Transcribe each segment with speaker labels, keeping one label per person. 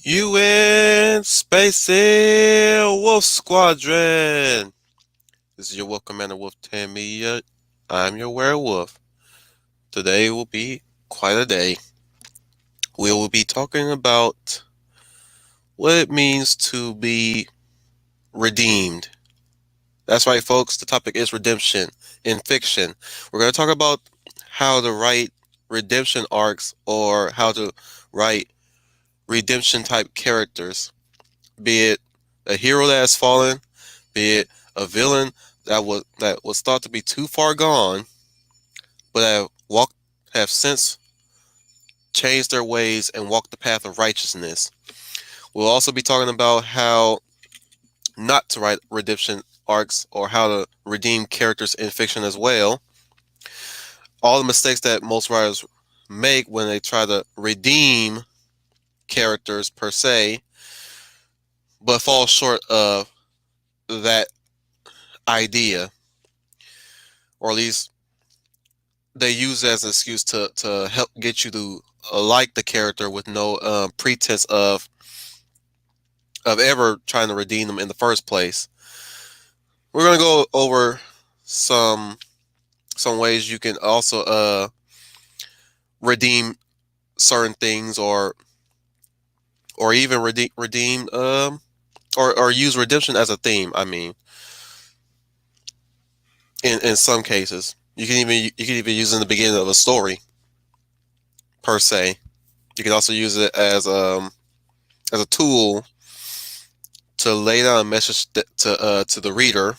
Speaker 1: UN Spacey Wolf Squadron. This is your Wolf Commander Wolf Tamia. I'm your werewolf. Today will be quite a day. We will be talking about what it means to be redeemed. That's right, folks. The topic is redemption in fiction. We're going to talk about how to write redemption arcs or how to write redemption type characters, be it a hero that has fallen, be it a villain that was thought to be too far gone, but have since changed their ways and walked the path of righteousness. We'll also be talking about how not to write redemption arcs or how to redeem characters in fiction as well. All the mistakes that most writers make when they try to redeem characters per se, but fall short of that idea, or at least they use it as an excuse to help get you to like the character with no pretense of ever trying to redeem them in the first place. We're gonna go over some some ways you can also redeem certain things, or even redeem or use redemption as a theme. I mean, in some cases, you can even use it in the beginning of a story per se. You can also use it as a tool to lay down a message to the reader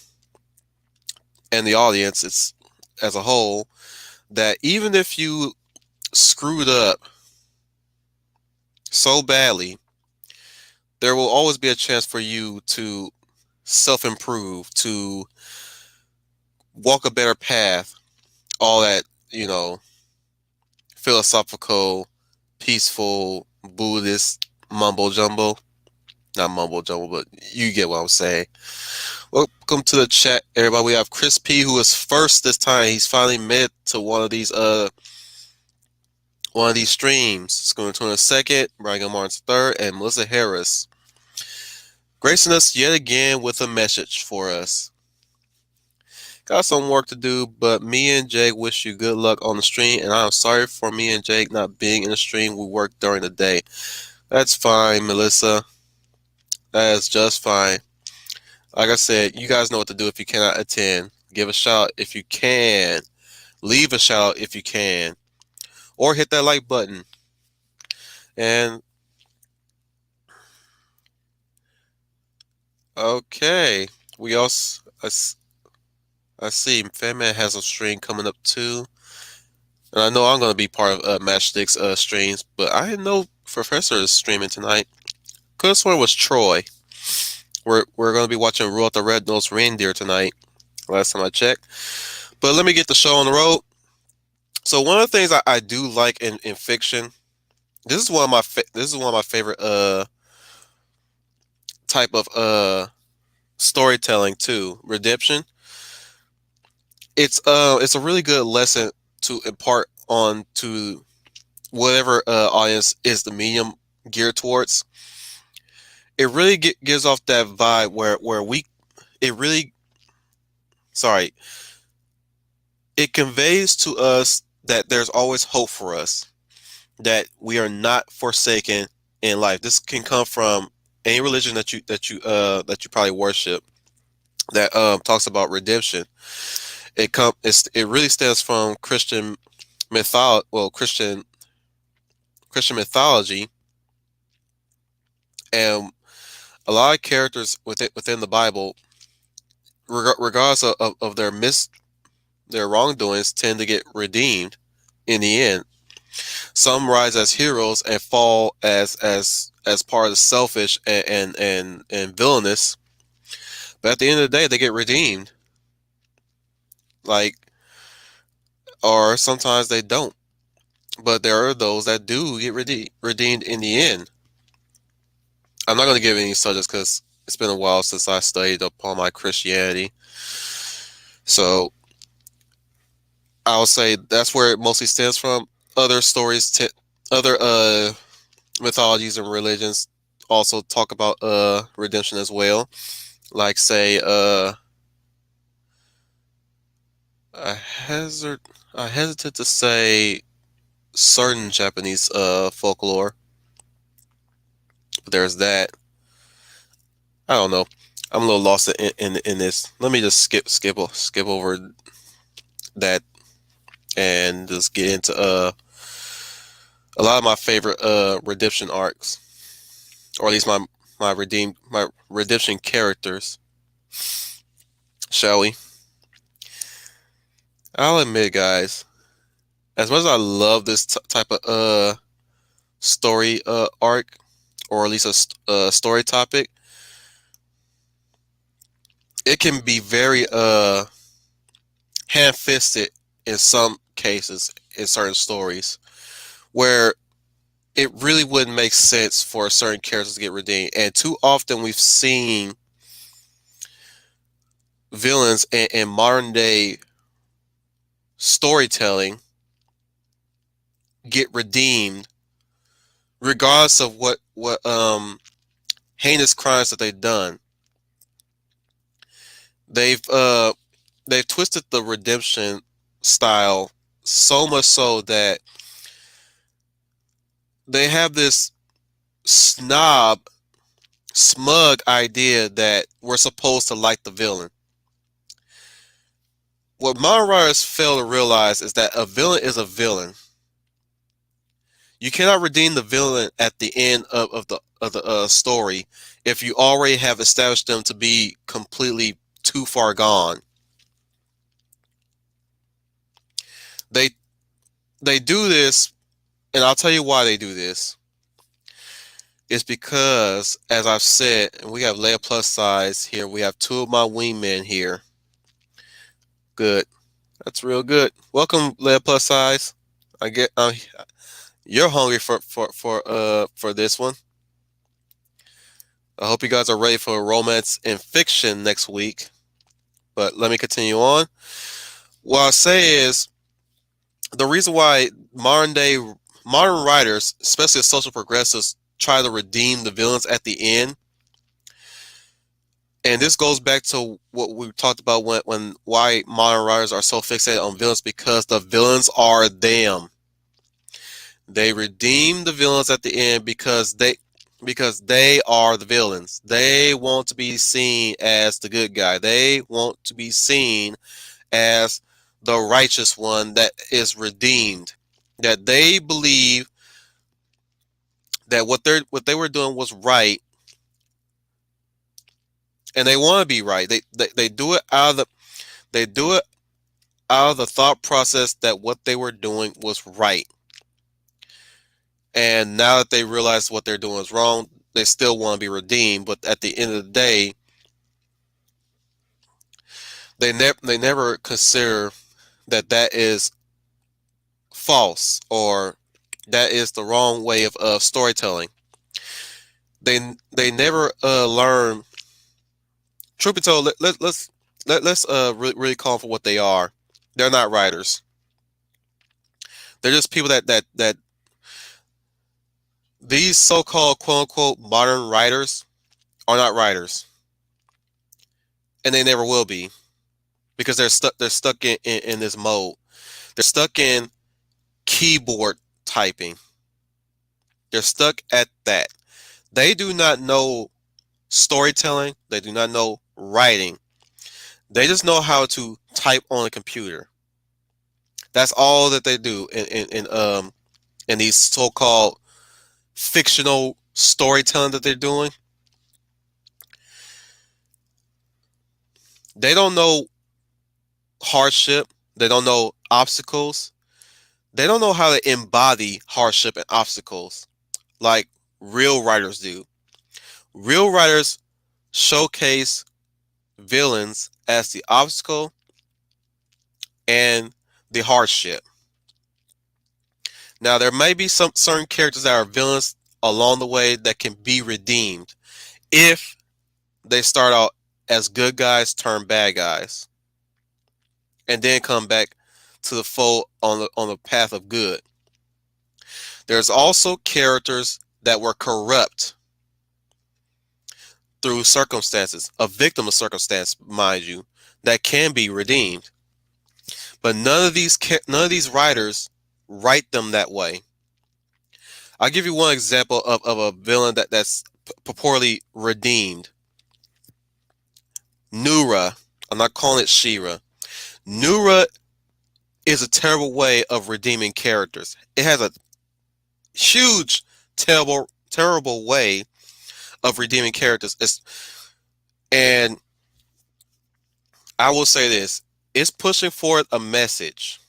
Speaker 1: and the audience it's as a whole, that even if you screwed up so badly, there will always be a chance for you to self-improve, to walk a better path. All that, philosophical, peaceful, Buddhist mumbo jumbo. Not mumbo jumbo, but you get what I'm saying. Welcome to the chat, everybody. We have Chris P, who is first this time. He's finally made to one of these streams. It's going to in a second. Brian Gilmartin's third, and Melissa Harris gracing us yet again with a message for us. Got some work to do, but me and Jake wish you good luck on the stream, and I'm sorry for me and Jake not being in the stream. We work during the day. That's fine, Melissa. That is just fine. Like I said, you guys know what to do if you cannot attend. Give a shout if you can. Leave a shout if you can. Or hit that like button. And okay, we also I see Fatman has a stream coming up too, and I know I'm gonna be part of Matchstick's streams, but I didn't know Professor is streaming tonight. Could have sworn it was Troy. We're gonna be watching Rudolph the Red-Nosed Reindeer tonight. Last time I checked, but let me get the show on the road. So one of the things I do like in fiction, this is one of my favorite type of storytelling too. Redemption. It's a really good lesson to impart on to whatever audience is the medium geared towards. It really gives off that vibe where we it really sorry it conveys to us that there's always hope for us, that we are not forsaken in life. This can come from any religion that you probably worship that talks about redemption. It really stems from Christian mythology, and a lot of characters within the Bible, regardless of their wrongdoings, tend to get redeemed in the end. Some rise as heroes and fall as part of the selfish and villainous, but at the end of the day, they get redeemed. Like, or sometimes they don't. But there are those that do get redeemed in the end. I'm not going to give any subjects because it's been a while since I studied upon my Christianity. So I'll say that's where it mostly stems from. Other stories, other mythologies and religions also talk about redemption as well. Like say I hazard I hesitate to say certain Japanese folklore, but there's that. I don't know. I'm a little lost in this. Let me just skip over that and just get into a lot of my favorite redemption arcs, or at least my redemption characters. Shall we? I'll admit, guys, as much as I love this type of story arc, or at least a story topic, it can be very hand-fisted in some cases in certain stories where it really wouldn't make sense for certain characters to get redeemed. And too often we've seen villains in modern day storytelling get redeemed regardless of what heinous crimes that they've done. They've uh they've twisted the redemption style so much so that they have this snob, smug idea that we're supposed to like the villain. What modern writers fail to realize is that a villain is a villain. You cannot redeem the villain at the end of the story if you already have established them to be completely too far gone. They they do this, and I'll tell you why they do this. It's because, as I've said, and we have Leia plus size here. We have two of my wingmen here. Good, that's real good. Welcome, Leia plus size. I get you're hungry for this one. I hope you guys are ready for romance and fiction next week. But let me continue on. What I say is the reason why modern writers, especially social progressives, try to redeem the villains at the end. And this goes back to what we talked about when why modern writers are so fixated on villains, because the villains are them. They redeem the villains at the end because they are the villains. They want to be seen as the good guy. They want to be seen as the righteous one that is redeemed. That they believe that what they were doing was right, and they want to be right. They do it out of the thought process that what they were doing was right. And now that they realize what they're doing is wrong, they still want to be redeemed. But at the end of the day, they never consider that is false, or that is the wrong way of storytelling. They never learn. Truth be told, let's really call them for what they are. They're not writers. They're just people that these so-called quote unquote modern writers are not writers, and they never will be, because they're stuck in this mode. They're stuck in keyboard typing. They're stuck at that. They do not know storytelling. They do not know writing. They just know how to type on a computer. That's all that they do in these so-called fictional storytelling that they're doing. They don't know hardship. They don't know obstacles. They don't know how to embody hardship and obstacles like real writers do. Real writers showcase villains as the obstacle and the hardship. Now, there may be some certain characters that are villains along the way that can be redeemed if they start out as good guys turn bad guys, and then come back to the fold on the path of good. There's also characters that were corrupt through circumstances, a victim of circumstance, mind you, that can be redeemed. But none of these writers write them that way. I'll give you one example of a villain that's purportedly redeemed. Nura. I'm not calling it Shira. Nura is a terrible way of redeeming characters. It has a huge, terrible way of redeeming characters. And I will say this: it's pushing forward a message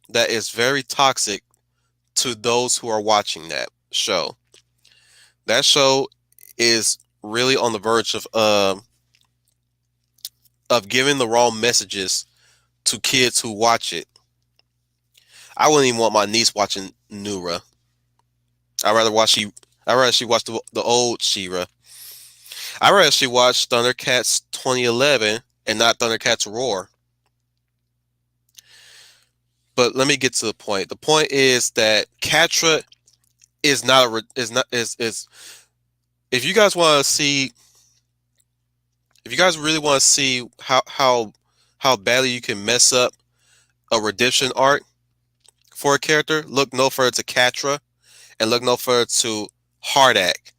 Speaker 1: that is very toxic to those who are watching that show. That show is really on the verge of giving the wrong messages to kids who watch it. I wouldn't even want my niece watching Nura. I'd rather watch she. I'd rather she watch the old Shira. I'd rather she watch Thundercats 2011 and not Thundercats Roar. But let me get to the point. The point is that Catra is not a is not is if you guys want to see if you guys really want to see how badly you can mess up a redemption arc for a character, look no further to Catra and look no further to Hardak.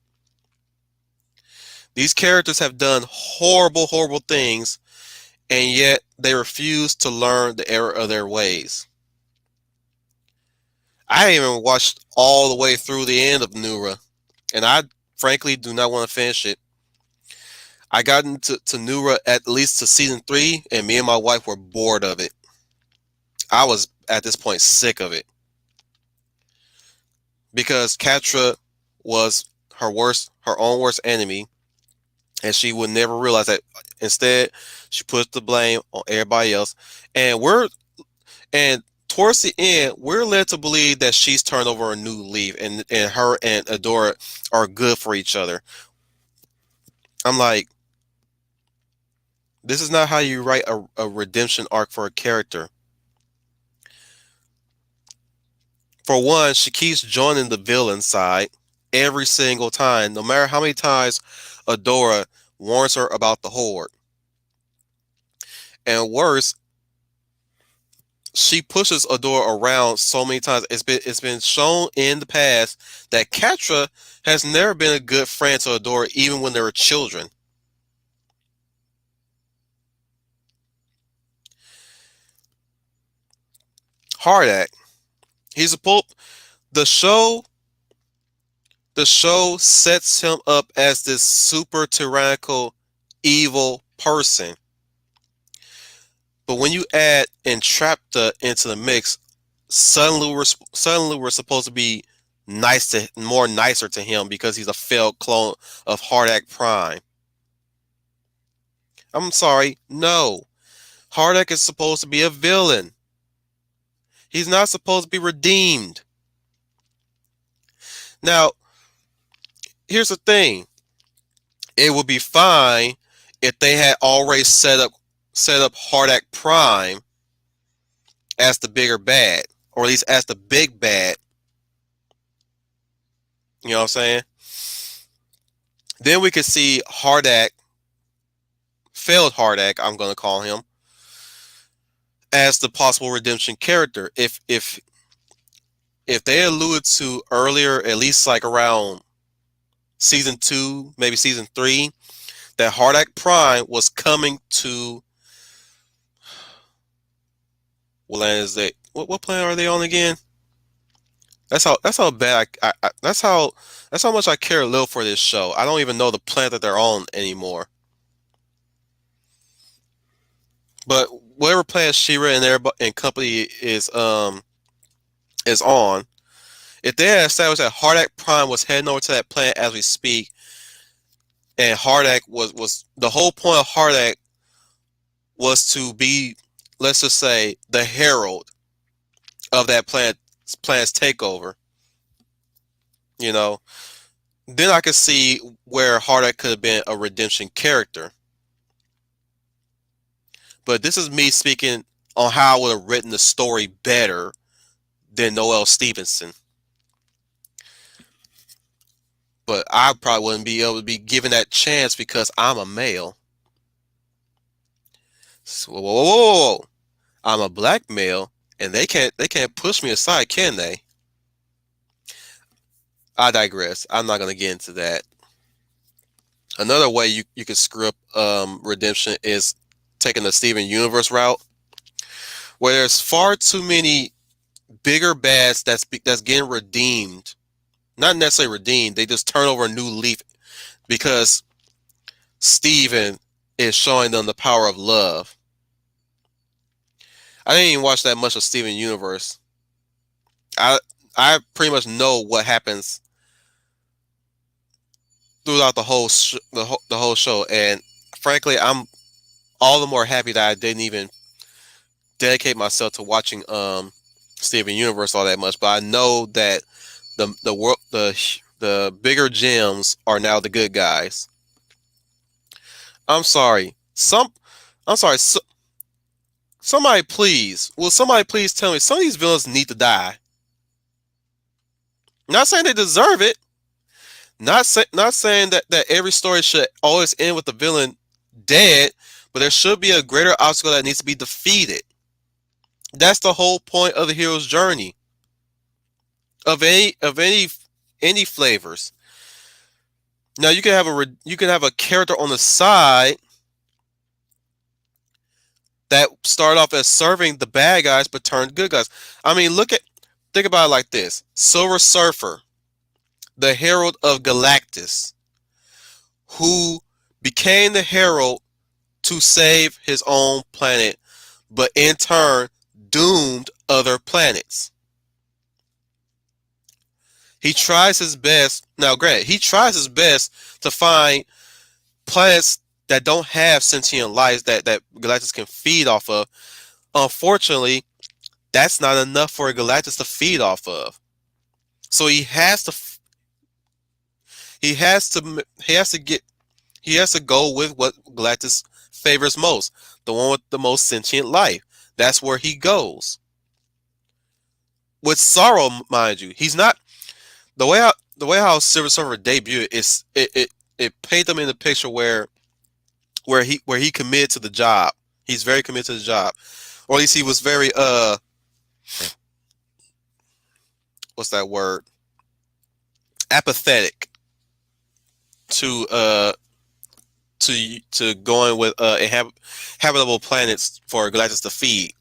Speaker 1: These characters have done horrible, horrible things, and yet they refuse to learn the error of their ways. I haven't even watched all the way through the end of Nura, and I frankly do not want to finish it. I got into Nura at least to season 3, and me and my wife were bored of it. I was at this point sick of it because Catra was her own worst enemy, and she would never realize that. Instead, she put the blame on everybody else, and towards the end, we're led to believe that she's turned over a new leaf, and her and Adora are good for each other. I'm like, this is not how you write a redemption arc for a character. For one, she keeps joining the villain side every single time, no matter how many times Adora warns her about the Horde. And worse, she pushes Adora around so many times. It's been shown in the past that Catra has never been a good friend to Adora, even when they were children. Hardak, he's a pulp. The show, the show sets him up as this super tyrannical, evil person. But when you add Entrapta into the mix, suddenly we're supposed to be more nicer to him because he's a failed clone of Hardak Prime. I'm sorry, no. Hardak is supposed to be a villain. He's not supposed to be redeemed. Now, here's the thing. It would be fine if they had already set up Hardak Prime as the bigger bad, or at least as the big bad. You know what I'm saying? Then we could see Hardak, failed Hardak, I'm going to call him, as the possible redemption character. If they alluded to earlier, at least like around season 2, maybe season 3, that Hardak Prime was coming to what planet are they on again? That's how bad that's how much I care a little for this show. I don't even know the planet that they're on anymore. But whatever planet Shira and company is on, if they had established that Hardak Prime was heading over to that planet as we speak, and Hardak was the whole point of Hardak was to be, let's just say, the herald of that planet's takeover. You know, then I could see where Hardak could have been a redemption character. But this is me speaking on how I would have written the story better than Noelle Stevenson. but I probably wouldn't be able to be given that chance because I'm a male. So, whoa, whoa, whoa, whoa, whoa. I'm a black male, and they can't push me aside, can they? I digress. I'm not gonna get into that. Another way you could screw up redemption is taking the Steven Universe route, where there's far too many bigger bads that's getting redeemed. Not necessarily redeemed. They just turn over a new leaf because Steven is showing them the power of love. I didn't even watch that much of Steven Universe. I I pretty much know what happens throughout the whole show, and frankly, I'm all the more happy that I didn't even dedicate myself to watching Steven Universe all that much. But I know that the world the bigger gems are now the good guys. I'm sorry. I'm sorry. Somebody please. Will somebody please tell me some of these villains need to die? Not saying they deserve it. Not saying that every story should always end with the villain dead, but there should be a greater obstacle that needs to be defeated. That's the whole point of the hero's journey. Of any flavors. Now you can have a character on the side that started off as serving the bad guys but turned good guys. I mean, think about it like this: Silver Surfer, the Herald of Galactus, who became the Herald to save his own planet, but in turn doomed other planets. He tries his best. Now, granted, he tries his best to find planets that don't have sentient lives that Galactus can feed off of. Unfortunately, that's not enough for Galactus to feed off of. So he has to go with what Galactus favors most, the one with the most sentient life. That's where he goes. With sorrow, mind you, he's not the way how Silver Surfer debuted is it painted him in the picture where he committed to the job. He's very committed to the job, or at least he was very what's that word, apathetic to going with habitable planets for Galactus to feed.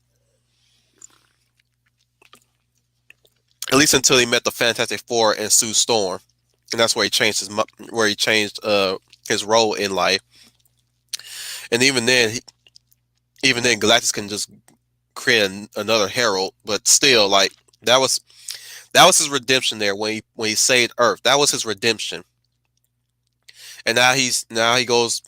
Speaker 1: At least until he met the Fantastic Four and Sue Storm, and that's where he changed his role in life. And even then, Galactus can just create another Herald, but still, like that was his redemption there when he saved Earth. That was his redemption. And now he goes.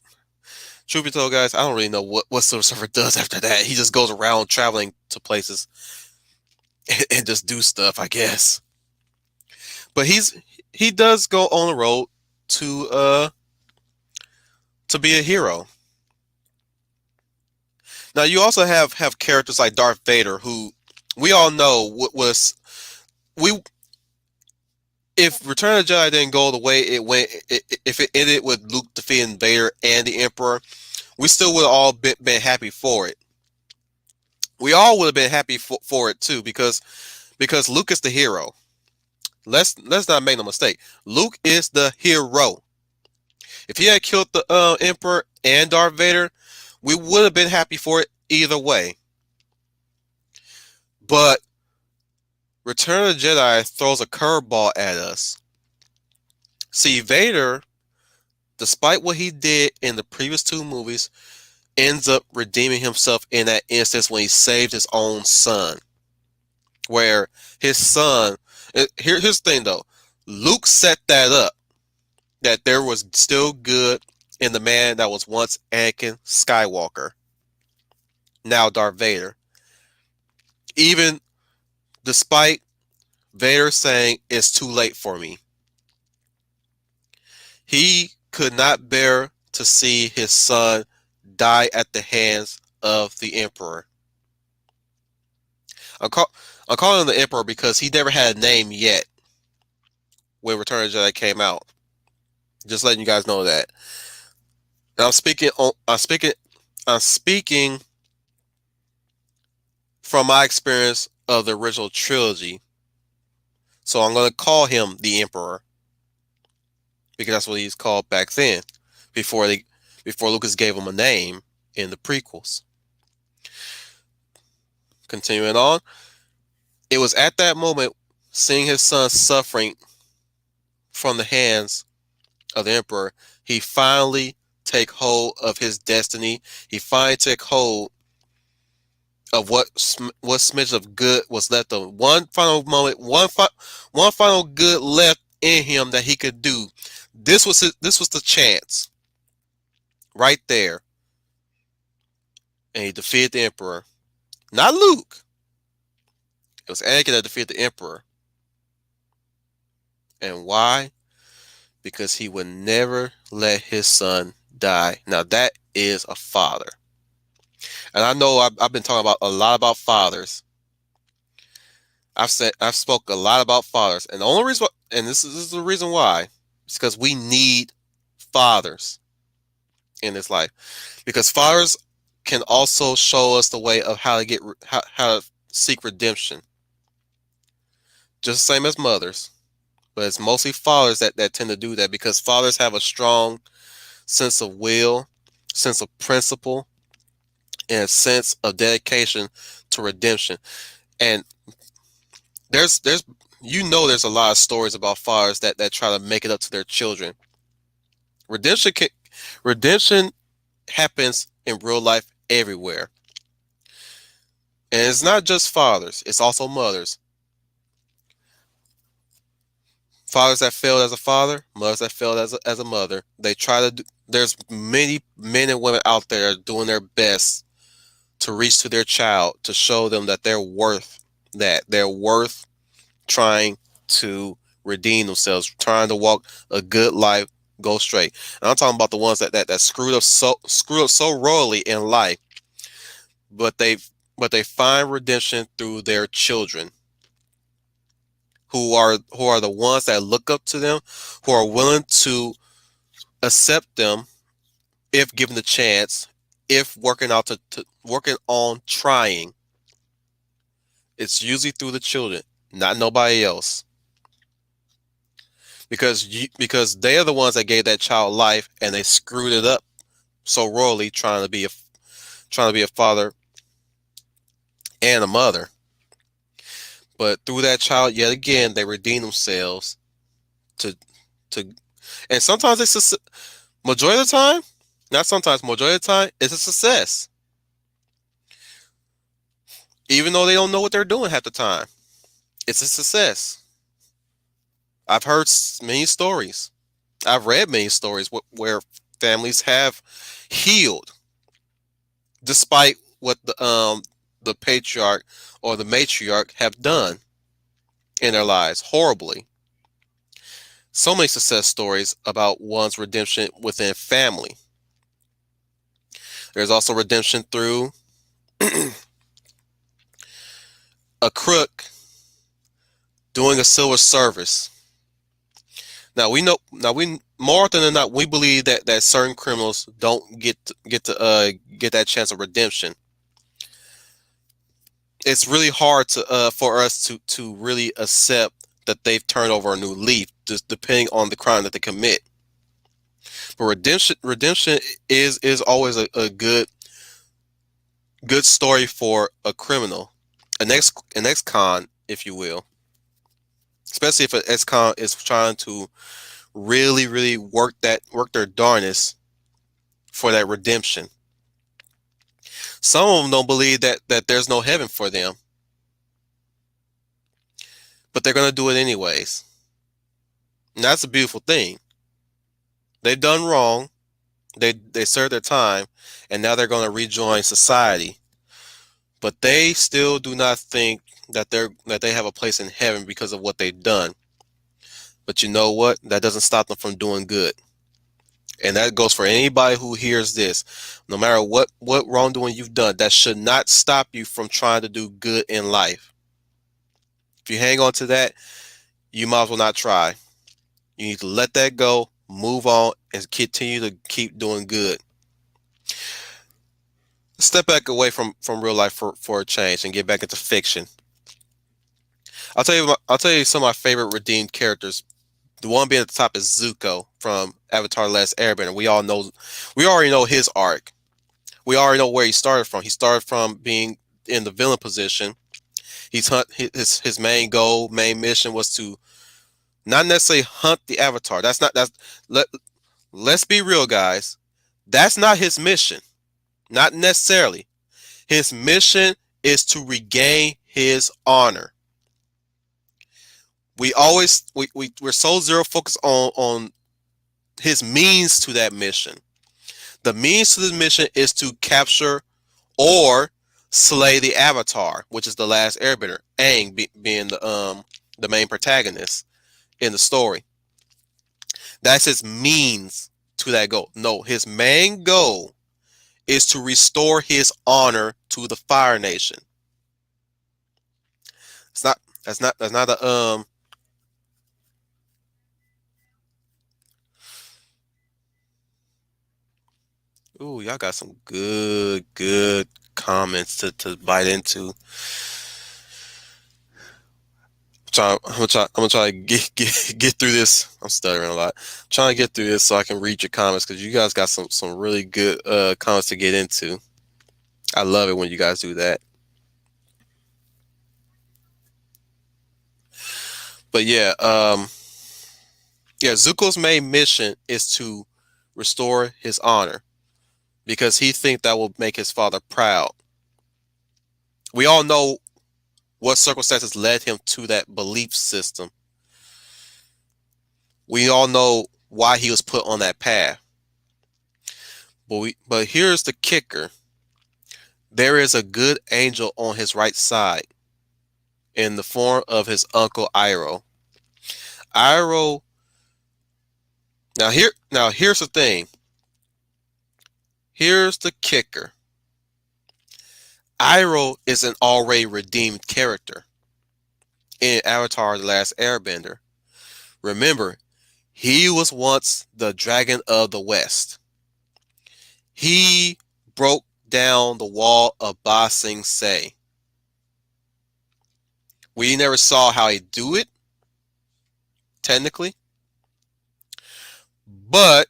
Speaker 1: Truth be told, guys, I don't really know what Silver Surfer does after that. He just goes around traveling to places and just do stuff, I guess. But he does go on the road to be a hero. Now you also have characters like Darth Vader, who we all know what was we if Return of the Jedi didn't go the way it went, if it ended with Luke defeating Vader and the Emperor, we still would have all been happy for it. We all would have been happy for it too, because Luke is the hero. Let's not make no mistake. Luke is the hero. If he had killed the Emperor and Darth Vader, we would have been happy for it either way. But Return of the Jedi throws a curveball at us. See, Vader, despite what he did in the previous two movies, ends up redeeming himself in that instance when he saved his own son. Where his son, here's the thing though, Luke set that up, that there was still good in the man that was once Anakin Skywalker, now Darth Vader. Even despite Vader saying it's too late for me, he could not bear to see his son die at the hands of the Emperor. I'm calling him the Emperor because he never had a name yet when Return of the Jedi came out. Just letting you guys know that. And I'm speaking from my experience of the original trilogy. So I'm gonna call him the Emperor because that's what he's called back then, before they before Lucas gave him a name in the prequels. Continuing on, it was at that moment, seeing his son suffering from the hands of the Emperor, he finally take hold of his destiny. He finally took hold of what smidge of good was left of him. One final moment, one final good left in him that he could do. This was the chance right there, and he defeated the Emperor. Not Luke. It was Anakin that defeated the Emperor. And why? Because he would never let his son die. Now that is a father. And I know I've been talking about a lot about fathers. I've spoke a lot about fathers, and the only reason, and this is the reason why, it's because we need fathers in this life, because fathers can also show us the way of how to how to seek redemption, just the same as mothers. But it's mostly fathers that tend to do that, because fathers have a strong sense of will, sense of principle, and a sense of dedication to redemption. And there's there's a lot of stories about fathers that try to make it up to their children. Redemption can, redemption happens in real life everywhere. And it's not just fathers, it's also mothers. Fathers that failed as a father, mothers that failed as a mother. They try to do, there's many men and women out there doing their best to reach to their child, to show them that they're worth that. They're worth trying to redeem themselves, trying to walk a good life, go straight. And I'm talking about the ones that screwed up so royally in life, but they find redemption through their children, who are the ones that look up to them, who are willing to accept them if given the chance, if working out to working on trying. It's usually through the children, not nobody else. Because they are the ones that gave that child life, and they screwed it up so royally trying to be a father and a mother. But through that child, yet again, they redeem themselves to to and sometimes it's a majority of the time, not sometimes, majority of the time, it's a success. Even though they don't know what they're doing half the time, it's a success. I've heard many stories. I've read many stories where families have healed despite what the patriarch or the matriarch have done in their lives horribly. So many success stories about one's redemption within family. There's also redemption through a crook doing a civil service. Now we know. Now we more often than not we believe that certain criminals don't get that chance of redemption. It's really hard to for us to really accept that they've turned over a new leaf, just depending on the crime that they commit. But redemption is always a good story for a criminal, an ex-con, if you will. Especially if an ex-con is trying to really work their darnest for that redemption. Some of them don't believe that there's no heaven for them, but they're gonna do it anyways. And that's a beautiful thing. They've done wrong. They served their time, and now they're gonna rejoin society. But they still do not think that they have a place in heaven because of what they've done. But you know what? That doesn't stop them from doing good. And that goes for anybody who hears this. No matter what wrongdoing you've done, that should not stop you from trying to do good in life. If you hang on to that, you might as well not try. You need to let that go move on, and continue to keep doing good. Step back away from real life for a change and get back into fiction. I'll tell you some of my favorite redeemed characters. The one being at the top is Zuko from Avatar: The Last Airbender. We already know his arc. We already know where he started from. He started from being in the villain position. His main goal, main mission was to not necessarily hunt the Avatar. Let let's be real, guys. That's not his mission. Not necessarily. His mission is to regain his honor. We're so zero focused on his means to that mission. The means to the mission is to capture or slay the Avatar, which is the last Airbender. Being the main protagonist in the story. That's his means to that goal. No, his main goal is to restore his honor to the Fire Nation. It's not. That's not a Ooh, y'all got some good comments to bite into. I'm gonna try to get through this. I'm stuttering a lot. I'm trying to get through this so I can read your comments because you guys got some really good comments to get into. I love it when you guys do that. But yeah, Zuko's main mission is to restore his honor because he thinks that will make his father proud. We all know what circumstances led him to that belief system. We all know why he was put on that path. But here's the kicker. There is a good angel on his right side in the form of his uncle Iroh. Iroh now here's the thing. Here's the kicker. Iroh is an already redeemed character in Avatar: The Last Airbender. Remember, he was once the Dragon of the West. He broke down the wall of Ba Sing Se. We never saw how he do it, technically, but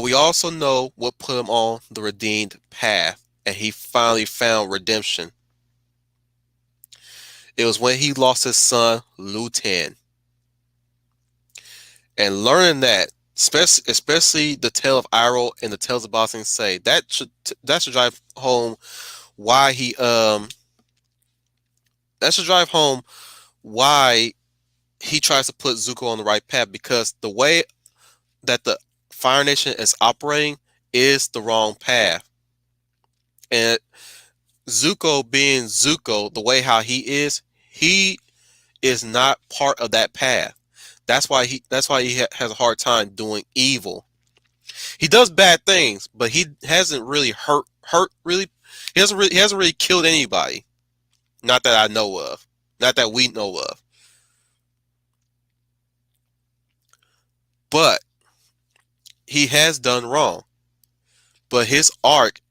Speaker 1: we also know what put him on the redeemed path, and he finally found redemption. It was when he lost his son Lu Ten, and learning that, especially the tale of Iroh and the tales of Ba Sing Se, that should drive home why he that should drive home why he tries to put Zuko on the right path, because the way that the Fire Nation is operating is the wrong path. And Zuko being Zuko, the way how he is not part of that path. That's why he has a hard time doing evil. He does bad things, but he hasn't really hurt really. He hasn't really killed anybody. Not that I know of. Not that we know of. But he has done wrong. But his arc,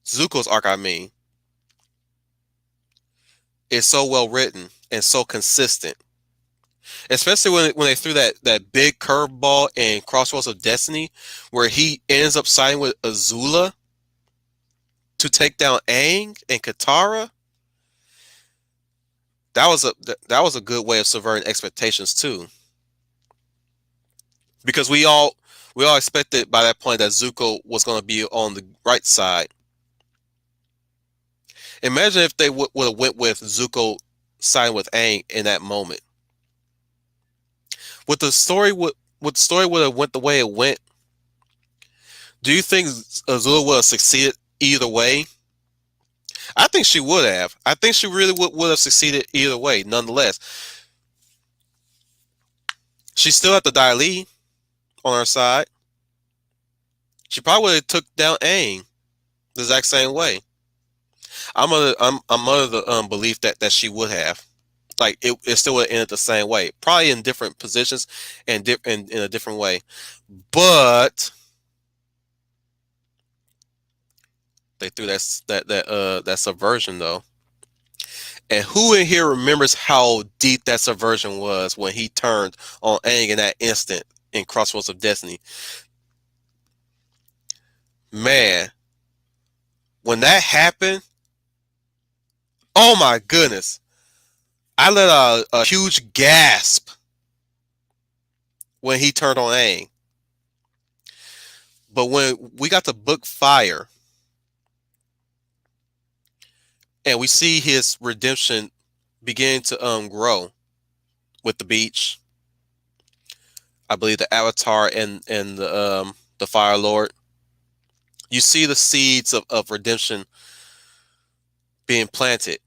Speaker 1: Zuko's arc, I mean, is so well written and so consistent. Especially when they threw that big curveball in Crossroads of Destiny, where he ends up siding with Azula to take down Aang and Katara. That was a good way of subverting expectations too, because we all expected by that point that Zuko was going to be on the right side. Imagine if they would have went with Zuko siding with Aang in that moment. Would the story would the story would have went the way it went? Do you think Azula would have succeeded either way? I think she would have. I think she really would have succeeded either way. Nonetheless, she still had the Dai Li on her side. She probably would have took down Aang the exact same way. I'm under the belief that she would have. like it still would end the same way, probably in different positions and in a different way. But they threw that subversion though. And who in here remembers how deep that subversion was when he turned on Aang in that instant in Crossroads of Destiny? Man, when that happened, oh my goodness. I let a huge gasp when he turned on Aang. But when we got to Book Fire and we see his redemption begin to grow with the beach, I believe the Avatar and the Fire Lord, you see the seeds of redemption being planted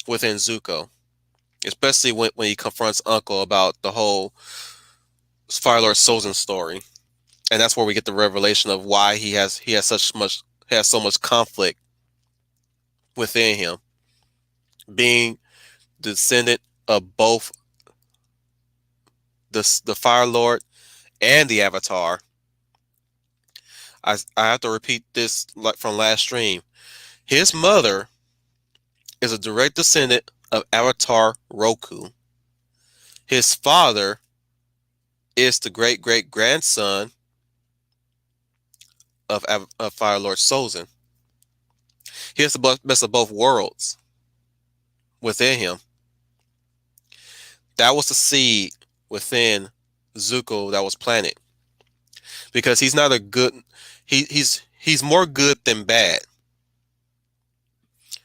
Speaker 1: within Zuko, especially when he confronts Uncle about the whole Fire Lord Sozin story, and that's where we get the revelation of why he has so much conflict within him, being descendant of both the Fire Lord and the Avatar. I have to repeat this like from last stream. His mother is a direct descendant of Avatar Roku. His father is the great great grandson of Fire Lord Sozin. He has the best of both worlds within him. That was the seed within Zuko that was planted, because he's not a good. He's more good than bad.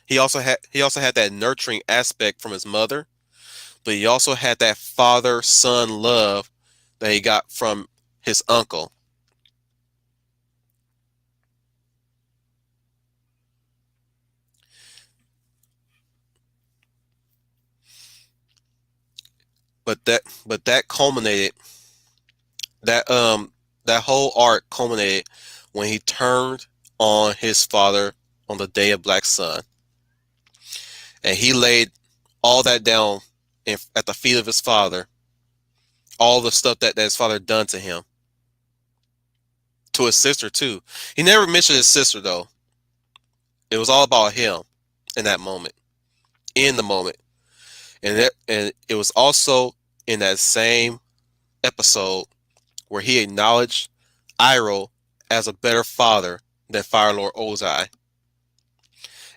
Speaker 1: He also had that nurturing aspect from his mother, but he also had that father son love that he got from his uncle. But that culminated, that that whole arc culminated when he turned on his father on the day of Black Sun, and he laid all that down at the feet of his father, all the stuff that his father done to him, to his sister too. He never mentioned his sister though. It was all about him in that moment, in the moment, and it was also in that same episode where he acknowledged Iroh as a better father than Fire Lord Ozai.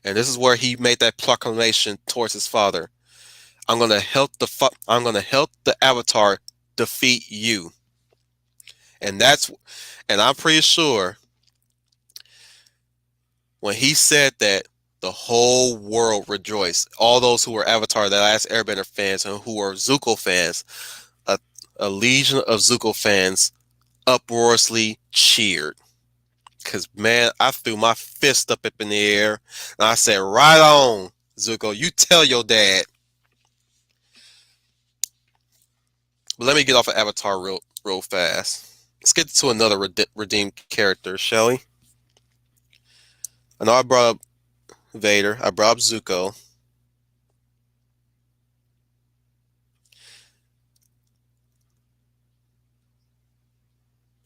Speaker 1: And this is where he made that proclamation towards his father. I'm gonna help the Avatar defeat you. And and I'm pretty sure when he said that, the whole world rejoiced. All those who were Avatar, the Last Airbender fans, and who were Zuko fans, a, a legion of Zuko fans uproariously cheered. Because, man, I threw my fist up in the air and I said, right on, Zuko, you tell your dad. But let me get off of Avatar real fast. Let's get to another redeemed character, shall we? I know I brought up Vader. I brought up Zuko.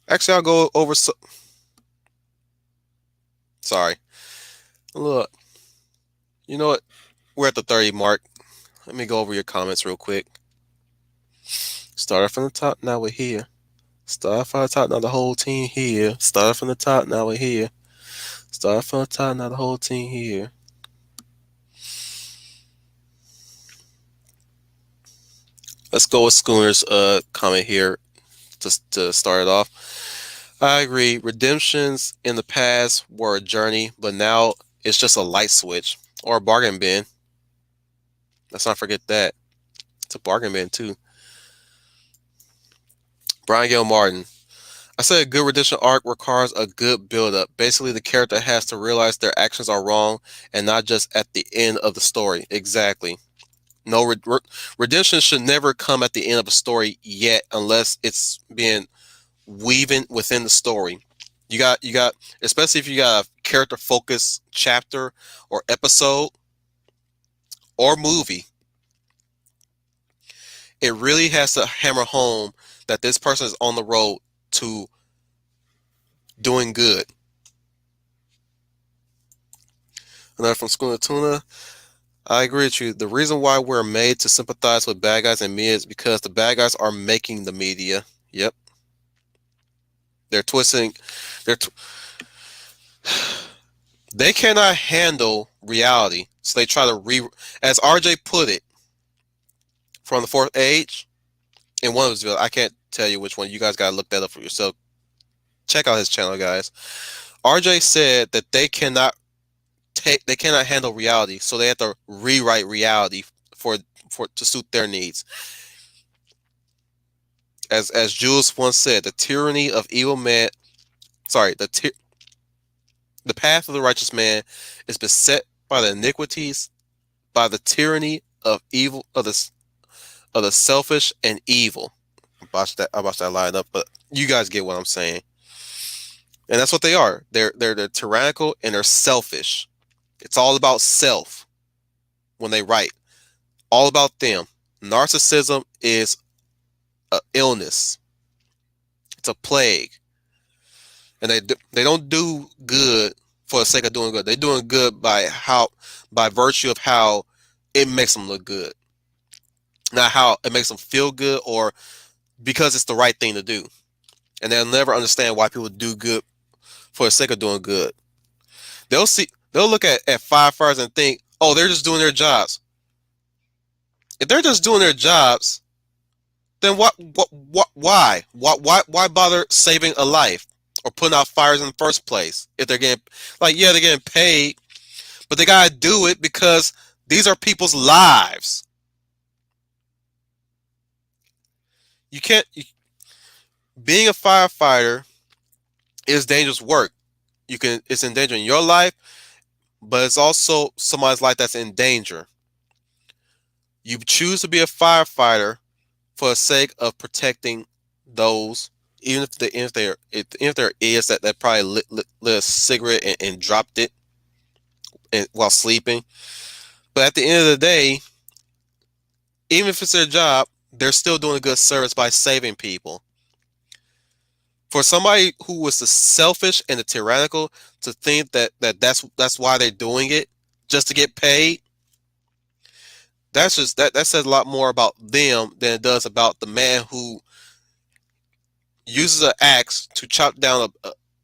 Speaker 1: Actually, I'll go over. Sorry. Look, you know what? We're at the 30 mark. Let me go over your comments real quick. Started from the top, now we're here. Started from the top, now the whole team here. Started from the top, now we're here. Started from the top, now the whole team here. Let's go with Schooner's comment here to start it off. I agree. Redemptions in the past were a journey, but now it's just a light switch or a bargain bin. Let's not forget that. It's a bargain bin too. Brian Gil Martin. I said a good redemption arc requires a good build-up. Basically, the character has to realize their actions are wrong and not just at the end of the story. Exactly. No, redemption should never come at the end of a story yet, unless it's being weaving within the story. You got, especially if you got a character focused chapter or episode or movie. it really has to hammer home that this person is on the road to doing good. Another from Schooner Tuna. I agree with you. The reason why we're made to sympathize with bad guys and media is because the bad guys are making the media. Yep. They're twisting. They're tw- they cannot handle reality, so they try to As RJ put it, from the fourth age, in one of his videos. I can't tell you which one. You guys gotta look that up for yourself. Check out his channel, guys. RJ said that they cannot handle reality, so they have to rewrite reality for to suit their needs. As Jules once said, the tyranny of evil man. Sorry, the path of the righteous man is beset by the iniquities, by the tyranny of evil of the selfish and evil. I watched that line up, but you guys get what I'm saying. And that's what they are. They're tyrannical and they're selfish. It's all about self when they write. All about them. Narcissism is an illness. It's a plague. And they don't do good for the sake of doing good. They're doing good by virtue of how it makes them look good. Not how it makes them feel good or because it's the right thing to do. And they'll never understand why people do good for the sake of doing good. They'll look at firefighters and think, oh, they're just doing their jobs. If they're just doing their jobs, then why bother saving a life or putting out fires in the first place? If they're getting, they're getting paid, but they gotta do it because these are people's lives. You can't. Being a firefighter is dangerous work. It's endangering your life, but it's also somebody's life that's in danger. You choose to be a firefighter for the sake of protecting those, even if they're idiots that probably lit a cigarette and dropped it while sleeping. But at the end of the day, even if it's their job, they're still doing a good service by saving people. For somebody who was the selfish and the tyrannical to think that's why they're doing it, just to get paid, that says a lot more about them than it does about the man who uses an axe to chop down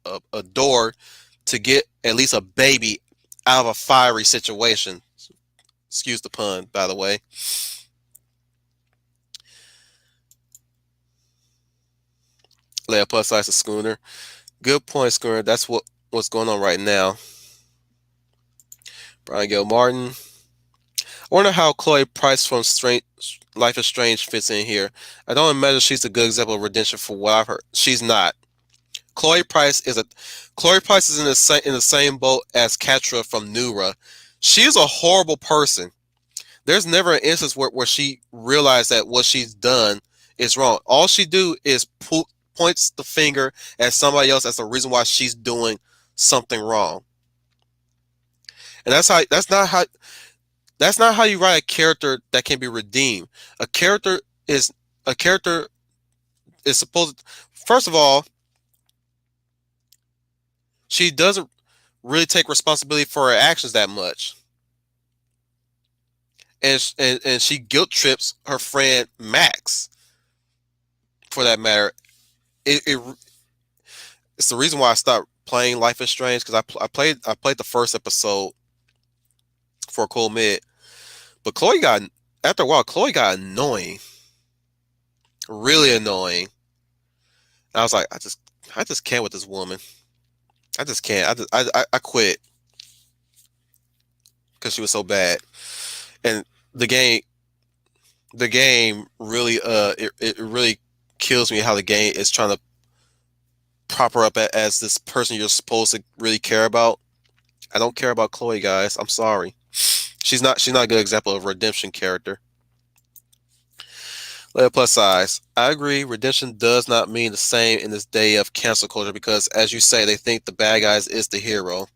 Speaker 1: a door to get at least a baby out of a fiery situation. Excuse the pun, by the way. Leia plus size a Schooner. Good point, Schooner. That's what's going on right now. Brian Gil Martin. I wonder how Chloe Price from Life is Strange fits in here. I don't imagine she's a good example of redemption for what I've heard. She's not. Chloe Price is in the same boat as Katra from Nura. She is a horrible person. There's never an instance where she realized that what she's done is wrong. All she do is points the finger at somebody else as the reason why she's doing something wrong. And that's not how you write a character that can be redeemed. A character is supposed. First of all, she doesn't really take responsibility for her actions that much, and she guilt trips her friend Max. For that matter, it's the reason why I stopped playing Life is Strange, because I played the first episode for Cool Mid, but after a while Chloe got annoying, really annoying. And I was like, I just can't with this woman. I just can't. I quit because she was so bad. And the game really it really kills me how the game is trying to prop her up as this person you're supposed to really care about. I don't care about Chloe, guys. I'm sorry. She's not a good example of a redemption character. Plus size. I agree. Redemption does not mean the same in this day of cancel culture because, as you say, they think the bad guys is the hero.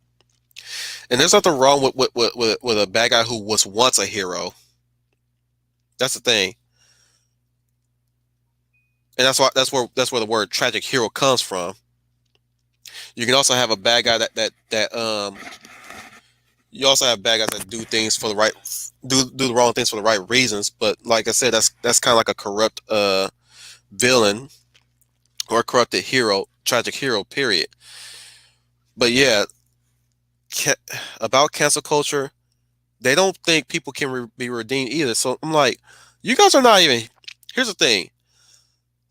Speaker 1: And there's nothing wrong with a bad guy who was once a hero. That's the thing. and that's where the word tragic hero comes from. You can also have a bad guy that you also have bad guys that do things for the right do the wrong things for the right reasons. But like I said, that's kind of like a corrupt villain or corrupted hero, tragic hero. Period. But yeah, ca- about cancel culture, they don't think people can be redeemed either. So I'm like, you guys are not even. Here's the thing: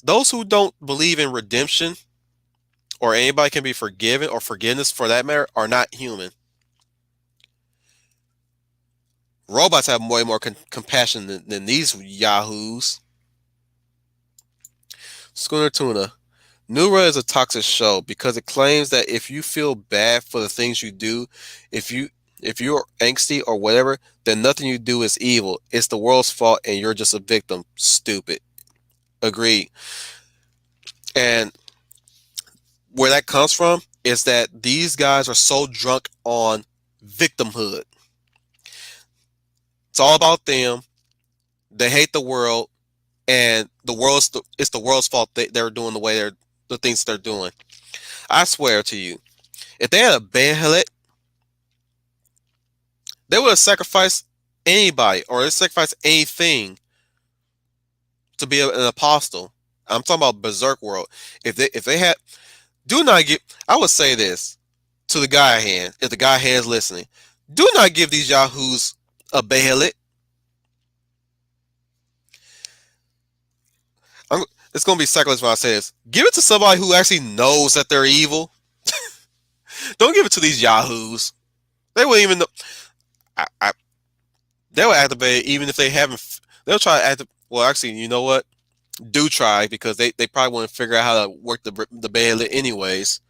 Speaker 1: those who don't believe in redemption or anybody can be forgiven or forgiveness for that matter are not human. Robots have way more compassion than these yahoos. Schooner Tuna. Nura is a toxic show because it claims that if you feel bad for the things you do, if you if you're angsty or whatever, then nothing you do is evil. It's the world's fault and you're just a victim. Stupid. Agreed. And where that comes from is that these guys are so drunk on victimhood. It's all about them. They hate the world, and it's the world's fault they're doing the things they're doing. I swear to you, if they had a Behelit, they would have sacrificed anybody or they sacrificed anything to be an apostle. I'm talking about Berserk World. If they had, do not give. I would say this to the guy hand. If the guy hand's listening, do not give these yahoos a Behelit. I'm, it's gonna be sacrilegious when I say this. Give it to somebody who actually knows that they're evil. Don't give it to these yahoos. They wouldn't even know. I they will activate it even if they haven't. They'll try to activate. Well, actually, you know what? Do try because they probably want to figure out how to work the bed anyways.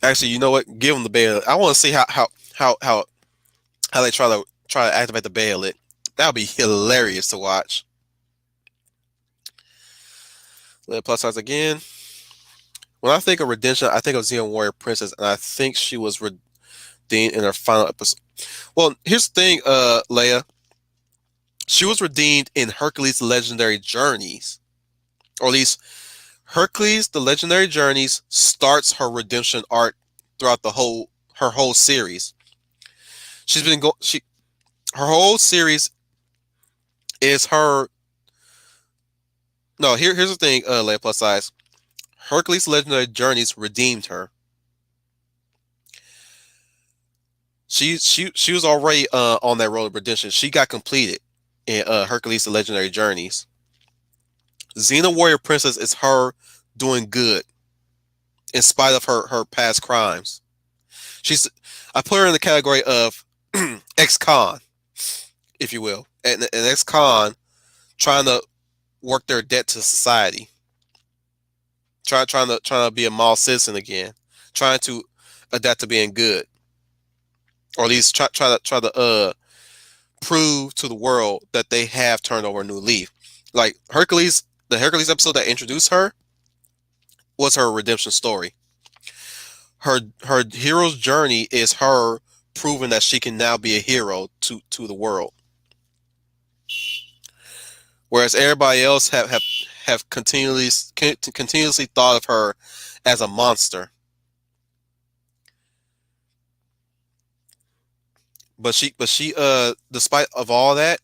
Speaker 1: Actually, you know what? Give them the bed. I want to see how they try to activate the bed. That would be hilarious to watch. Let plus size again. When I think of redemption, I think of Xeon Warrior Princess, and I think she was redeemed in her final episode. Well, here's the thing, Leia. She was redeemed in Hercules' Legendary Journeys, or at least Hercules: The Legendary Journeys starts her redemption arc throughout her whole series. She's been go she her whole series is her. No, here's the thing, Leia plus size. Hercules: Legendary Journeys redeemed her. She was already on that road of redemption. She got completed in Hercules: The Legendary Journeys. Xena Warrior Princess is her doing good in spite of her past crimes. She's I put her in the category of ex-con, if you will, an ex-con trying to work their debt to society, trying to be a model citizen again, trying to adapt to being good, or at least try to prove to the world that they have turned over a new leaf. Like Hercules, the Hercules episode that introduced her was her redemption story. Her hero's journey is her proving that she can now be a hero to the world. Whereas everybody else have continuously thought of her as a monster. But she despite all that,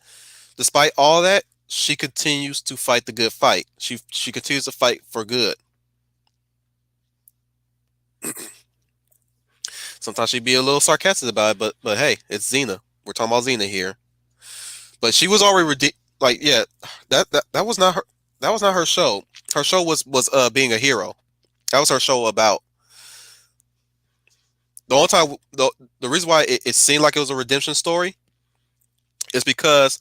Speaker 1: she continues to fight the good fight. She continues to fight for good. Sometimes she be a little sarcastic about it, but hey, it's Xena. We're talking about Xena here. But she was already like yeah, that was not her. That was not her show. Her show was being a hero. That was her show about. The only time the reason why it seemed like it was a redemption story is because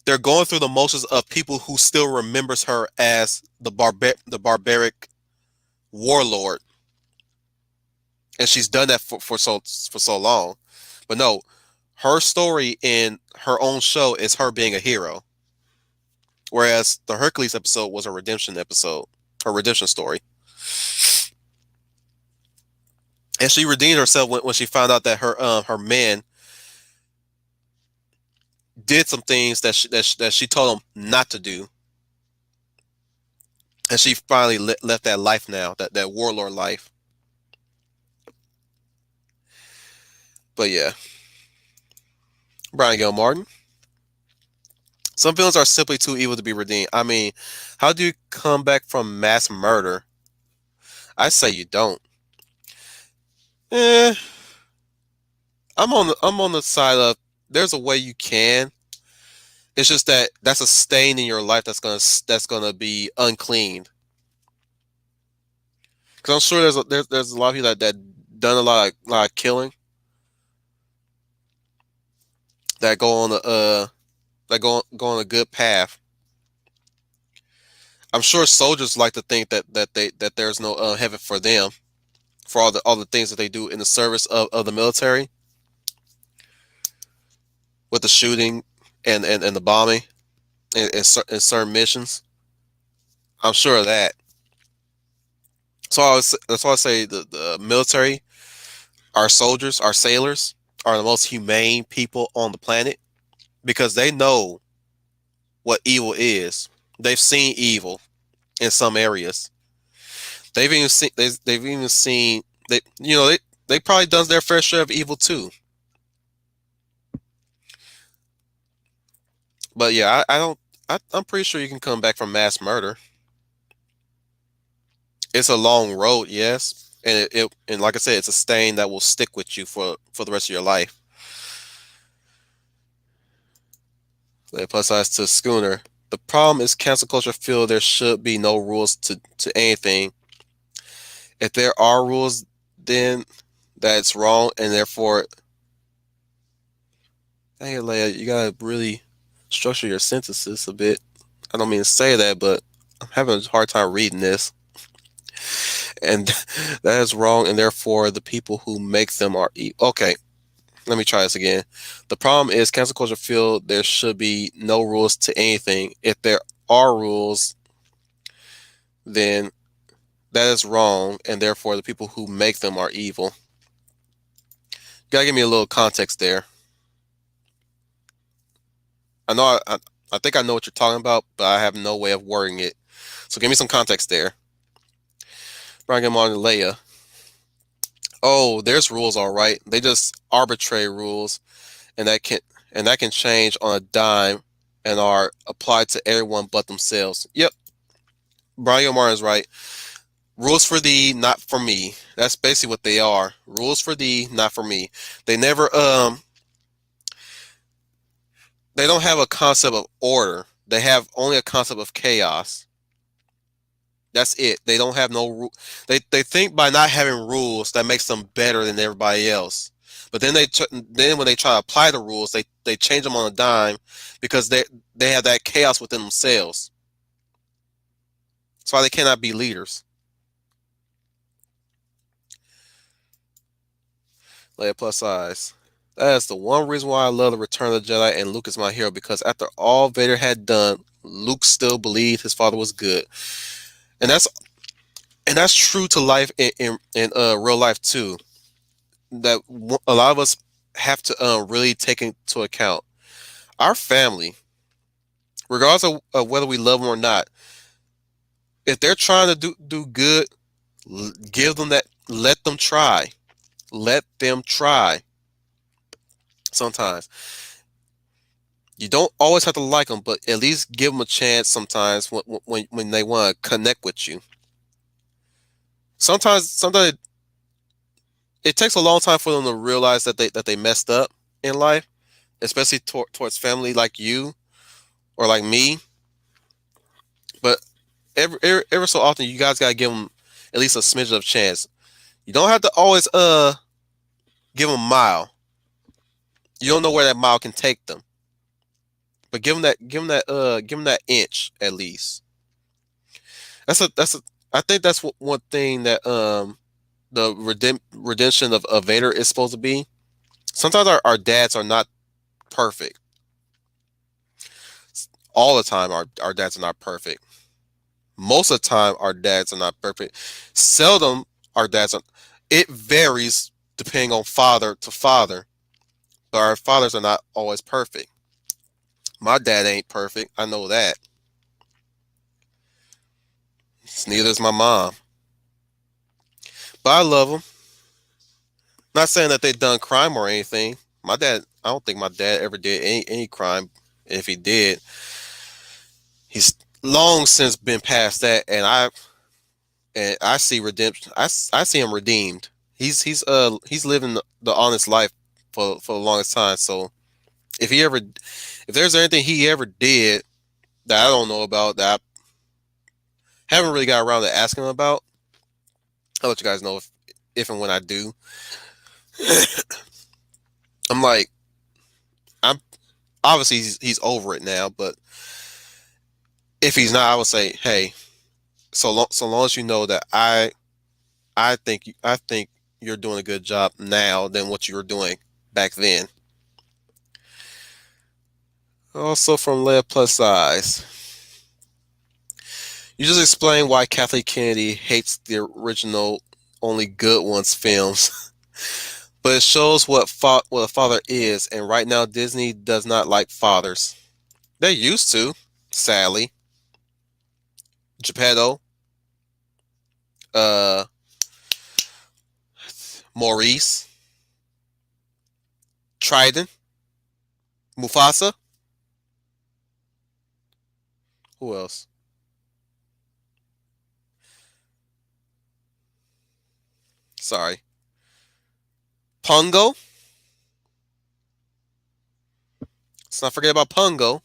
Speaker 1: they're going through the motions of people who still remembers her as the barbaric warlord, and she's done that for so long. But no, her story in her own show is her being a hero, whereas the Hercules episode was a redemption episode, her redemption story, and she redeemed herself when she found out that her men did some things that she told him not to do, and she finally left that life now, that warlord life. But yeah, Brian Gil Martin. Some villains are simply too evil to be redeemed. I mean, how do you come back from mass murder? I say you don't. Eh, I'm on the side of there's a way you can. It's just that that's a stain in your life that's gonna be uncleaned. Because I'm sure there's a lot of people that done lot of killing that go on a go on a good path. I'm sure soldiers like to think that there's no heaven for them for all the things that they do in the service of the military with the shooting and the bombing and certain missions. I'm sure of that. That's why I say the military, our soldiers, our sailors are the most humane people on the planet because they know what evil is. They've seen evil in some areas. They've even seen they probably done their fair share of evil too. But yeah, I don't. I'm pretty sure you can come back from mass murder. It's a long road, yes, and and like I said, it's a stain that will stick with you for the rest of your life. Plus size to Schooner. The problem is cancel culture feel there should be no rules to anything. If there are rules, then that's wrong, and therefore, hey, Leia, you gotta really structure your sentences a bit. I don't mean to say that, but I'm having a hard time reading this, and that is wrong, and therefore, the people who make them are okay. Let me try this again. The problem is cancel culture feel there should be no rules to anything. If there are rules, then that is wrong, and therefore the people who make them are evil. You gotta give me a little context there. I know I think I know what you're talking about, but I have no way of wording it. So give me some context there. Brian Gamon and Leia. Oh, there's rules, all right. They just arbitrary rules, and that can change on a dime, and are applied to everyone but themselves. Yep, Brian Martin is right. Rules for thee, not for me. That's basically what they are. Rules for thee, not for me. They never they don't have a concept of order. They have only a concept of chaos. That's it. They don't have no rule. They think by not having rules that makes them better than everybody else. But then then when they try to apply the rules, they change them on a dime because they have that chaos within themselves. That's why they cannot be leaders. Leia plus size. That is the one reason why I love the Return of the Jedi and Luke is my hero because after all Vader had done, Luke still believed his father was good, and that's true to life in real life too. That a lot of us have to really take into account our family, regardless of whether we love them or not. If they're trying to do good, give them that. Let them try. Let them try. Sometimes you don't always have to like them, but at least give them a chance. Sometimes when they want to connect with you. Sometimes it takes a long time for them to realize that they messed up in life, especially towards family like you or like me. But ever so often, you guys gotta give them at least a smidge of chance. You don't have to always give them a mile. You don't know where that mile can take them, but give them that inch at least. That's a I think that's one thing that the redemption of Vader is supposed to be. Sometimes our dads are not perfect. All the time, our dads are not perfect. Most of the time, our dads are not perfect. Seldom our dads are. It varies depending on father to father, but our fathers are not always perfect. My dad ain't perfect. I know that. Neither is my mom. But I love them. Not saying that they done crime or anything. My dad, I don't think my dad ever did any crime. If he did, he's long since been past that, and I see redemption. I see him redeemed. He's living the honest life for the longest time. So if there's anything he ever did that I don't know about, that I haven't really got around to asking him about, I'll let you guys know if and when I do. I'm like, I'm obviously he's over it now, but if he's not, I would say, hey, so long as you know that I think you're doing a good job now than what you were doing back then. Also from Leia Plus Size. You just explained why Kathleen Kennedy hates the original Only Good Ones films. But it shows what a father is, and right now Disney does not like fathers. They used to, sadly. Geppetto, uh, Maurice, Trident, Mufasa. Who else? Sorry, Pungo. Let's not forget about Pungo.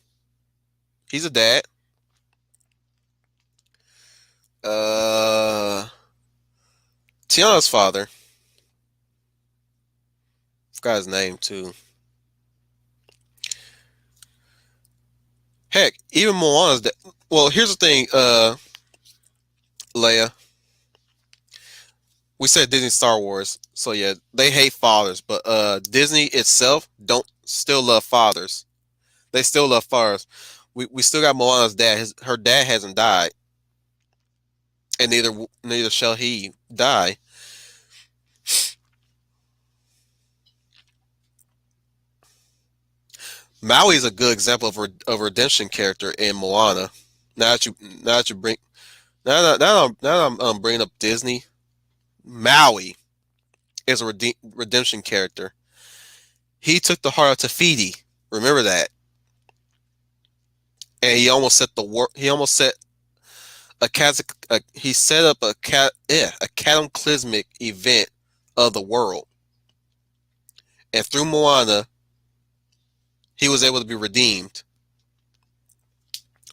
Speaker 1: He's a dad. Uh, Tiana's father. Forgot his name too. Heck, even Moana's dad. Well, here's the thing, Leia. We said Disney Star Wars, so yeah, they hate fathers, but Disney itself don't still love fathers. They still love fathers. We still got Moana's dad. Her dad hasn't died, and neither shall he die. Maui is a good example of a redemption character in Moana. Now that you now that you bring now that I'm bringing up Disney, Maui is a redemption character. He took the heart of Tafiti. Remember that, and he almost set he set up a cataclysmic event of the world, and through Moana, he was able to be redeemed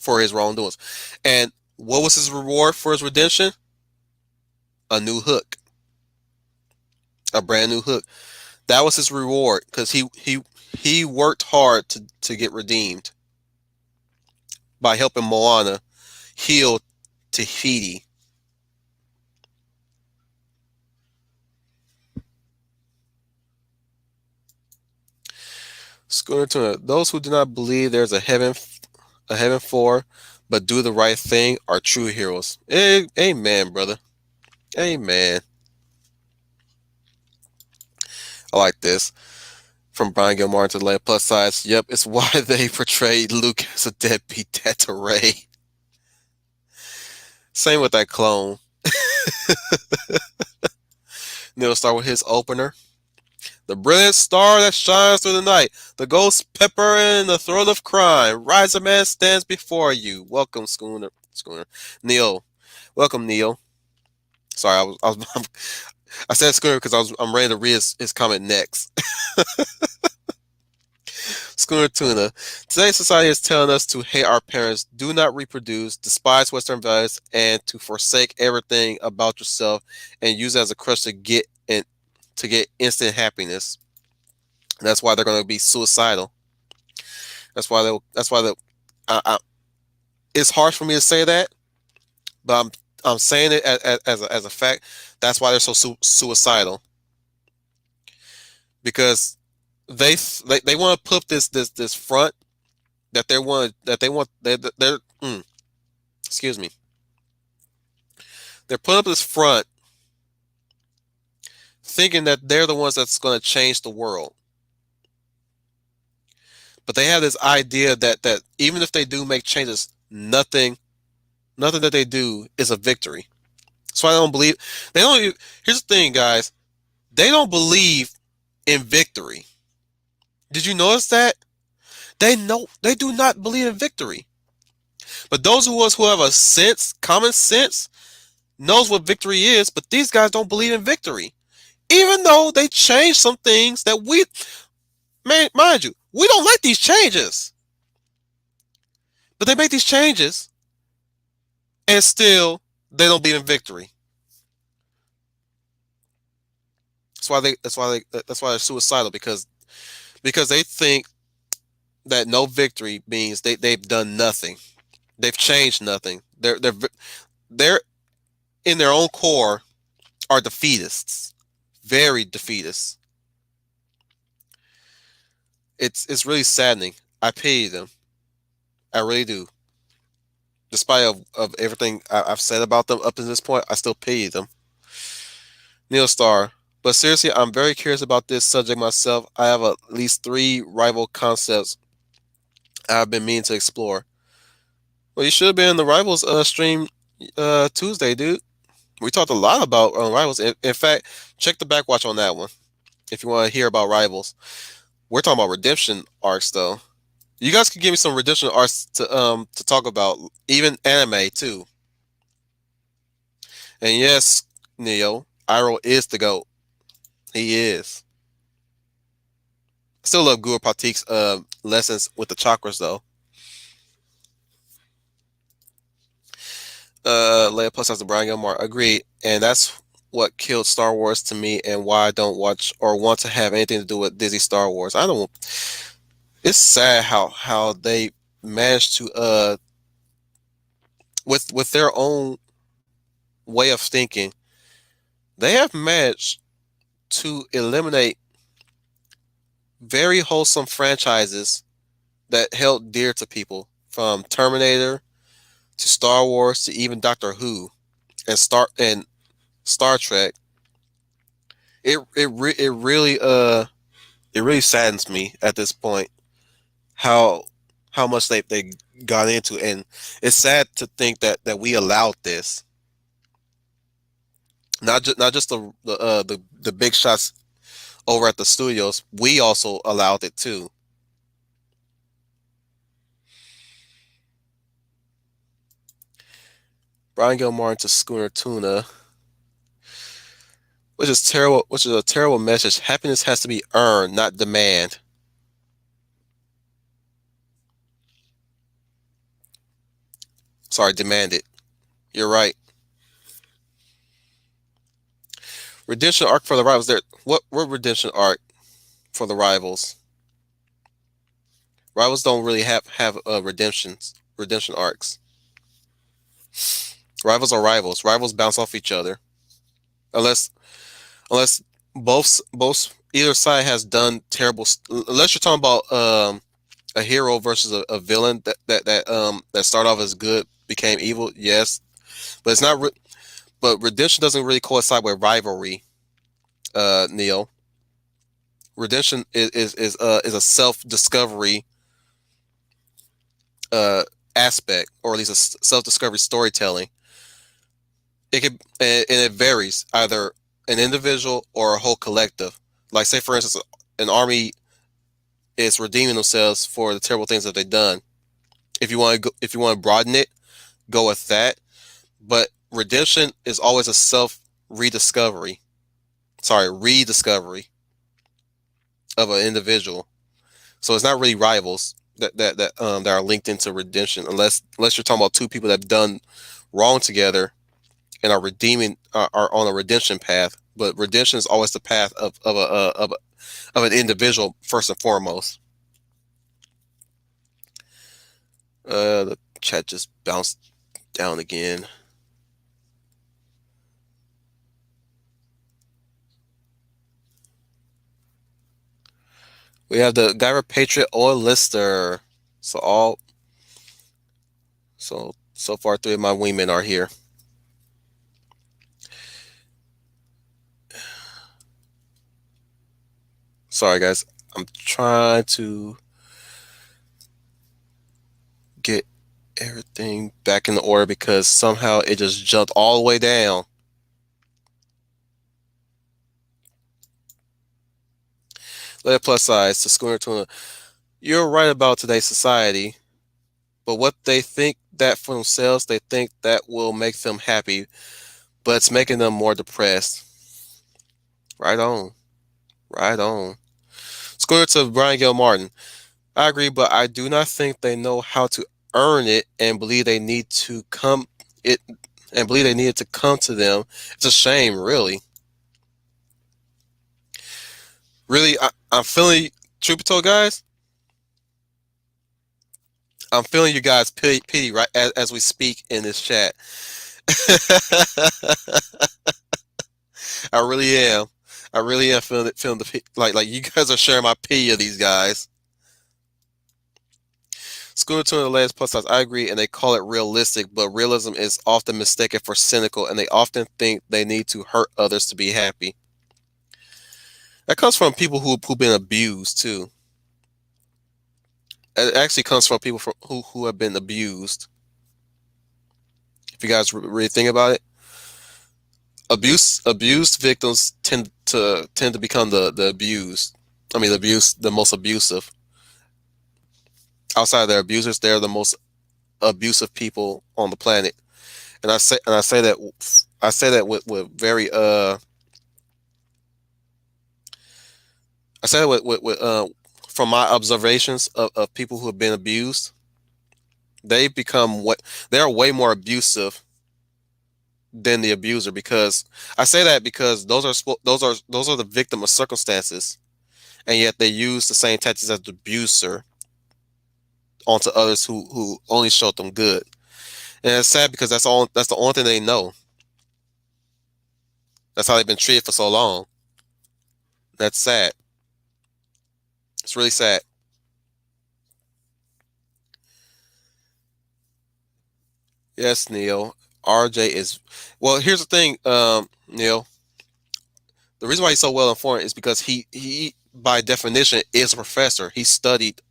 Speaker 1: for his wrongdoings. And what was his reward for his redemption? A new hook, a brand new hook. That was his reward because he worked hard to get redeemed by helping Moana heal Tahiti. Schooner Tuna. Those who do not believe there's a heaven for, but do the right thing are true heroes. Amen, brother. Amen. I like this. From Brian Gilmore to Leia Plus Size. Yep, it's why they portrayed Luke as a deadbeat dad to Ray. Same with that clone. Neil start with his opener. The brilliant star that shines through the night, the ghost pepper in the throat of crime. Rise a man stands before you. Welcome, Schooner. Neil. Welcome, Neil. Sorry, I said Schooner because I'm ready to read his comment next. Schooner Tuna. Today's society is telling us to hate our parents, do not reproduce, despise Western values, and to forsake everything about yourself and use it as a crutch to get instant happiness. And that's why they're going to be suicidal. That's why it's harsh for me to say that, but I'm saying it as a fact. That's why they're so suicidal, because they want to put this front that they're excuse me, they're putting up this front thinking that they're the ones that's going to change the world. But they have this idea that even if they do make changes, nothing that they do is a victory. So I don't believe they don't. Here's the thing, guys. They don't believe in victory. Did you notice that? They do not believe in victory. But those of us who have a common sense, knows what victory is. But these guys don't believe in victory, even though they changed some things that mind you, we don't like these changes. But they make these changes, and still they don't believe in victory. That's why they're suicidal because they think that no victory means they've done nothing. They've changed nothing. They're in their own core are defeatists, very defeatists. It's really saddening. I pity them. I really do. Despite of everything I've said about them up to this point, I still pity them. Neil Starr. But seriously, I'm very curious about this subject myself. I have at least three rival concepts I've been meaning to explore. Well, you should have been in the Rivals stream Tuesday, dude. We talked a lot about Rivals. In fact, check the backwatch on that one if you want to hear about Rivals. We're talking about redemption arcs, though. You guys can give me some redemption arcs to talk about, even anime too. And yes, Neo, Iroh is the GOAT. He is. Still love Guru Pratik's lessons with the chakras though. Leia Plus has the Brian Gilmore. Agreed. And that's what killed Star Wars to me and why I don't watch or want to have anything to do with Disney Star Wars. I don't It's sad how they managed to with their own way of thinking, they have managed to eliminate very wholesome franchises that held dear to people, from Terminator to Star Wars to even Doctor Who and Star Trek. It really saddens me at this point how much they got into, and it's sad to think that we allowed this. Not just the big shots over at the studios, we also allowed it too. Brian Gilmore into Schooner Tuna, which is a terrible message. Happiness has to be earned, not demand. Sorry, demanded. You're right. Redemption arc for the rivals. There, what redemption arc for the rivals? Rivals don't really have redemption arcs. Rivals are rivals. Rivals bounce off each other, unless both either side has done terrible. Unless you're talking about a hero versus a villain that started off as good became evil. Yes, but it's not. But redemption doesn't really coincide with rivalry. Neo. Redemption is a self discovery aspect, or at least a self discovery storytelling. It could and it varies, either an individual or a whole collective. Like, say for instance, an army is redeeming themselves for the terrible things that they've done. If you want to broaden it, go with that. But redemption is always a self rediscovery. Sorry, rediscovery of an individual. So it's not really rivals that are linked into redemption, unless you're talking about two people that have done wrong together and are redeeming are on a redemption path. But redemption is always the path of an individual first and foremost. The chat just bounced down again. We have the Guyver Patriot Oil Lister. So far three of my wingmen are here. Sorry guys, I'm trying to get everything back in order because somehow it just jumped all the way down. Let plus size to Schooner Tuna. You're right about today's society, but what they think that for themselves, they think that will make them happy, but it's making them more depressed. Right on. Right on. Schooner to Brian Gil Martin. I agree, but I do not think they know how to earn it and believe they need to come it and believe they need it to come to them. It's a shame, really. Really, I'm feeling truth be told, guys. I'm feeling you guys pity right as we speak in this chat. I really am. I really am feeling like you guys are sharing my pity of these guys. Schooner to the last plus size, I agree, and they call it realistic, but realism is often mistaken for cynical, and they often think they need to hurt others to be happy. That comes from people who've been abused too. It actually comes from people who have been abused. If you guys really think about it, abused victims tend to become the abused. I mean, the most abusive. Outside of their abusers, they're the most abusive people on the planet. And I say that with very I say that with from my observations of people who have been abused, they become what they're way more abusive than the abuser because I say that because those are the victim of circumstances, and yet they use the same tactics as the abuser onto others who only showed them good. And it's sad because that's the only thing they know. That's how they've been treated for so long. That's sad. It's really sad. Yes, Neil. RJ is well. Here's the thing, Neil. The reason why he's so well informed is because he by definition is a professor. He studied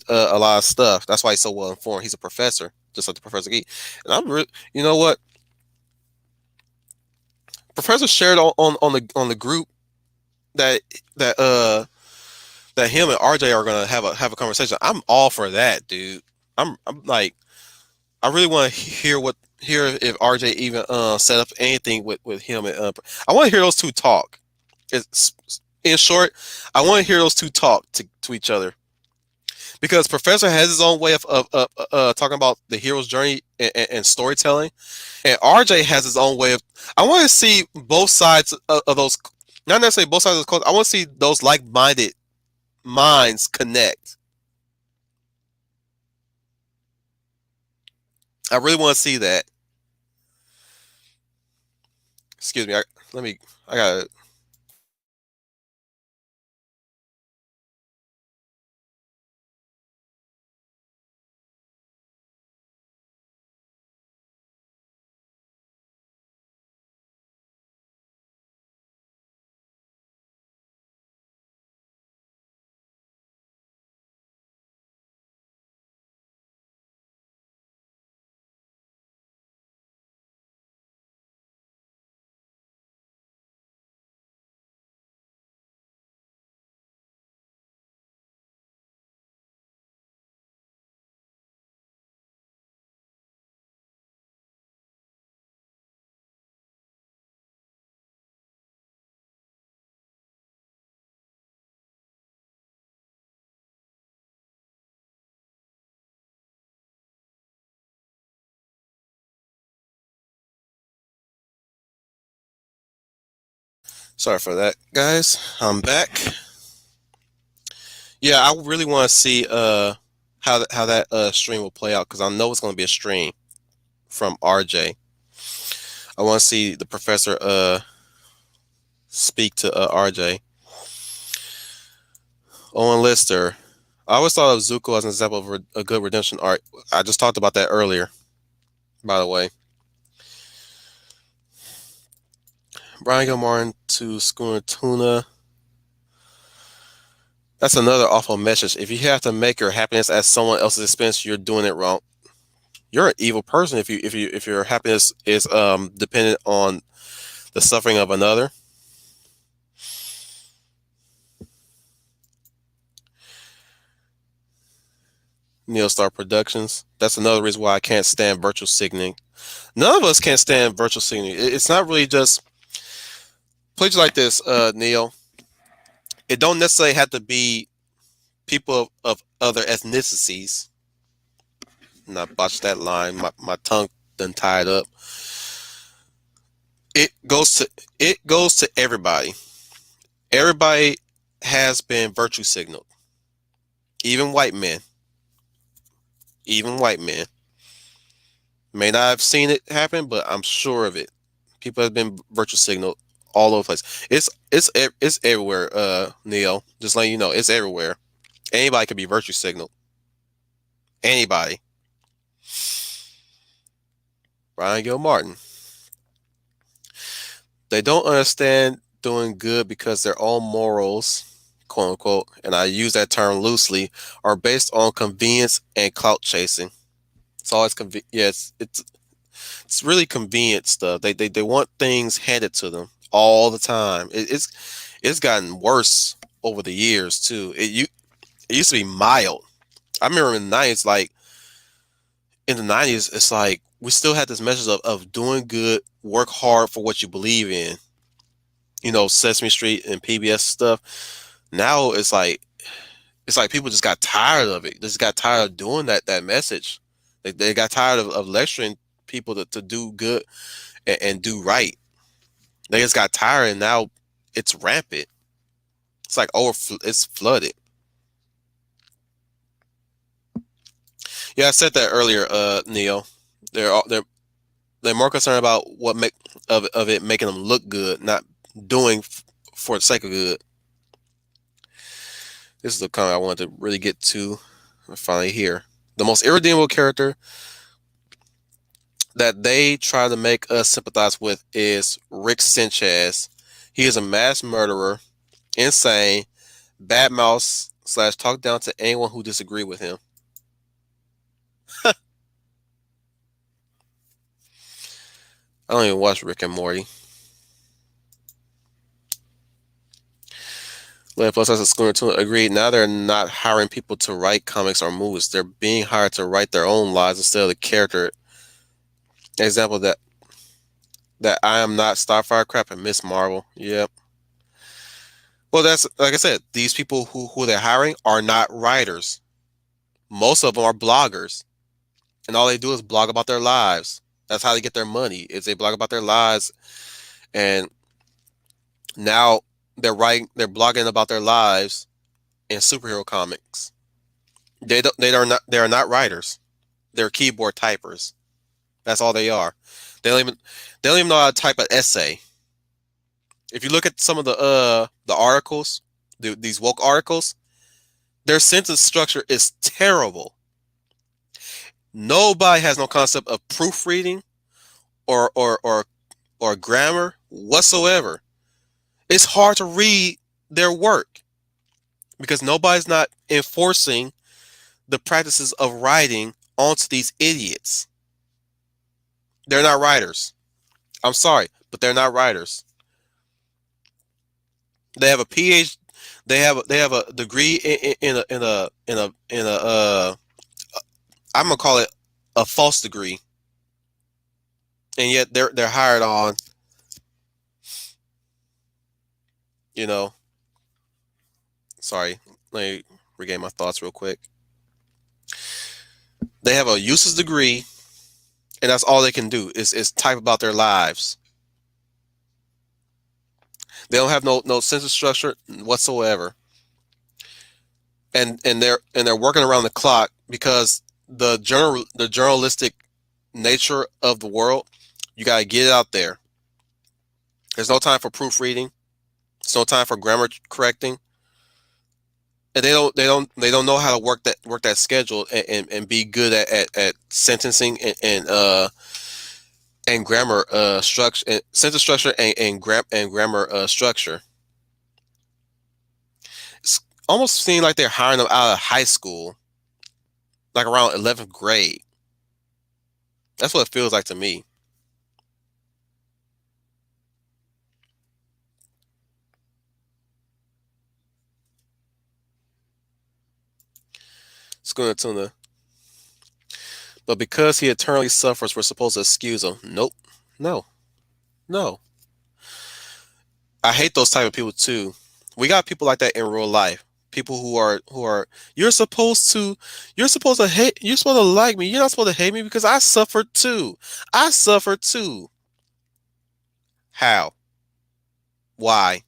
Speaker 1: a lot of stuff. That's why he's so well informed. He's a professor, just like the Professor Geek. And you know what? Professor shared on the group that that uh that him and RJ are gonna have a conversation. I'm all for that, dude. I'm like I really want to hear if RJ even set up anything with him and I want to hear those two talk. It's in short, I want to hear those two talk to each other because Professor has his own way of talking about the hero's journey and storytelling, and RJ has his own way of. I want to see both sides of those, not necessarily both sides of the culture. I want to see those like-minded minds connect. I really want to see that. Excuse me. Let me. I got. Sorry for that, guys. I'm back. Yeah, I really want to see how that stream will play out because I know it's going to be a stream from RJ. I want to see the professor speak to RJ. Owen Lister. I always thought of Zuko as an example of a good redemption arc. I just talked about that earlier, by the way. Brian Gilmartin to Schooner Tuna. That's another awful message. If you have to make your happiness at someone else's expense, you're doing it wrong. You're an evil person if your happiness is dependent on the suffering of another. Neostar Productions. That's another reason why I can't stand virtual signaling. None of us can stand virtual signaling. It's not really just places like this, Neil. It don't necessarily have to be people of other ethnicities. And I botched that line. My tongue done tied up. It goes to it goes to everybody. Everybody has been virtue signaled. Even white men. Even white men. May not have seen it happen, but I'm sure of it. People have been virtue signaled all over the place. It's everywhere, Neil. Just letting you know, it's everywhere. Anybody can be virtue signaled. Anybody. Brian Gilmartin. They don't understand doing good because their own morals, quote unquote, and I use that term loosely, are based on convenience and clout chasing. It's always yes, it's really convenient stuff. They want things handed to them all the time. It's gotten worse over the years too. It used to be mild. I remember in the 90s, like in the 90s, it's like we still had this message of doing good, work hard for what you believe in. You know, Sesame Street and PBS stuff. Now it's like people just got tired of it. Just got tired of doing that message. They got tired of lecturing people to do good and do right. They just got tired, and now it's rampant. It's like it's flooded. Yeah, I said that earlier, Neil. They're more concerned about what make of it making them look good, not doing for the sake of good. This is the comment I wanted to really get to. Finally here, the most irredeemable character that they try to make us sympathize with is Rick Sanchez. He is a mass murderer, insane, bad mouse slash talk down to anyone who disagree with him. I don't even watch Rick and Morty. Lead Plus has a schooner too. Agreed. Now they're not hiring people to write comics or movies. They're being hired to write their own lives instead of the character. Example that I am not Starfire crap and Miss Marvel. Yep. Well, that's like I said. These people who they're hiring are not writers. Most of them are bloggers, and all they do is blog about their lives. That's how they get their money. Is they blog about their lives, and now they're blogging about their lives in superhero comics. They are not writers. They're keyboard typers. That's all they are. They don't even they don't even know how to type an essay. If you look at some of the articles, these woke articles, their sentence structure is terrible. Nobody has no concept of proofreading or or grammar whatsoever. It's hard to read their work because nobody's not enforcing the practices of writing onto these idiots. They're not writers. I'm sorry, but they're not writers. They have a PhD. They have a degree in a I'm gonna call it a false degree, and yet they're hired on. You know, sorry, let me regain my thoughts real quick. They have a useless degree, and that's all they can do is type about their lives. They don't have no sense of structure whatsoever, and they're working around the clock because the journalistic nature of the world, you gotta get it out there. There's no time for proofreading. There's no time for grammar correcting, and they don't know how to work that schedule and be good at sentencing and grammar structure and sentence structure and grammar structure. almost seem like they're hiring them out of high school, like around 11th grade. That's what it feels like to me. Schooner Tuna. But because he eternally suffers, we're supposed to excuse him. Nope. No. No. I hate those type of people too. We got people like that in real life. People who are you're supposed to hate you're supposed to like me. You're not supposed to hate me because I suffered too. I suffered too. How? Why?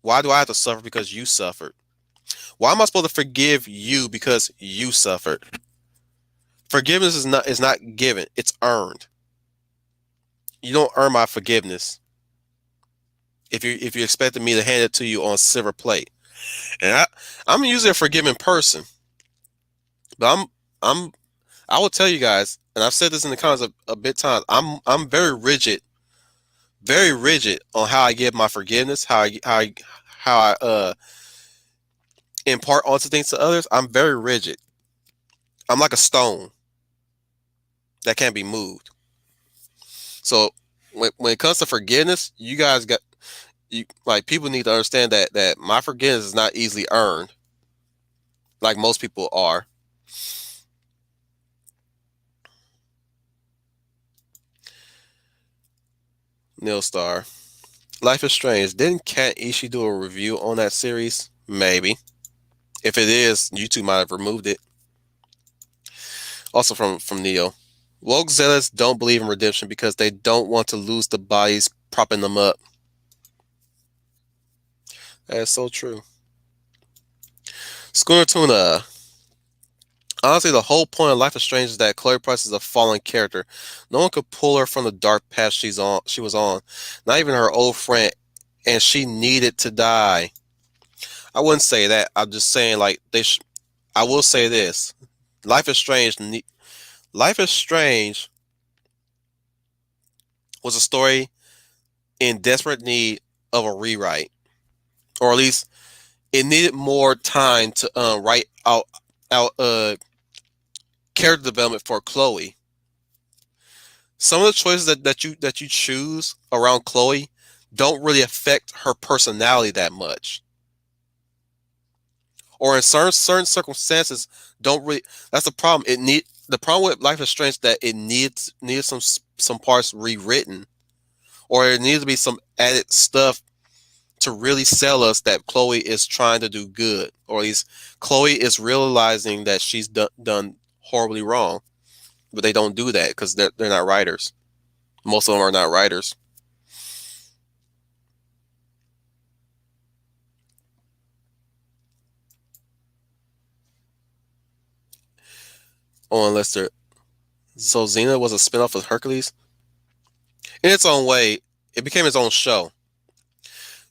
Speaker 1: Why do I have to suffer because you suffered? Why am I supposed to forgive you because you suffered? Forgiveness is not given, it's earned. You don't earn my forgiveness if you expected me to hand it to you on silver plate. And I'm usually a forgiving person, but I'm I will tell you guys, and I've said this in the comments a bit times. I'm very rigid on how I give my forgiveness, how I impart onto things to others. I'm very rigid. I'm like a stone that can't be moved. So when it comes to forgiveness, you guys got you like people need to understand that my forgiveness is not easily earned, like most people are. Neil Star. Life is Strange. Didn't Kat Ishii do a review on that series? Maybe. If it is, YouTube might have removed it. Also from Neo. Woke zealots don't believe in redemption because they don't want to lose the bodies propping them up. That is so true. Schooner Tuna. Honestly, the whole point of Life is Strange is that Chloe Price is a fallen character. No one could pull her from the dark path she was on. Not even her old friend, and she needed to die. I wouldn't say that. I'm just saying like I will say this. Life is Strange Life is Strange was a story in desperate need of a rewrite, or at least it needed more time to write out character development for Chloe. Some of the choices that you choose around Chloe don't really affect her personality that much, or in certain circumstances don't really. That's the problem. The problem with Life is Strange that it needs some parts rewritten, or it needs to be some added stuff to really sell us that Chloe is trying to do good, or at least Chloe is realizing that she's done horribly wrong. But they don't do that because they're not writers. Most of them are not writers. Oh, unless they're so Xena was a spinoff of Hercules in its own way. It became its own show.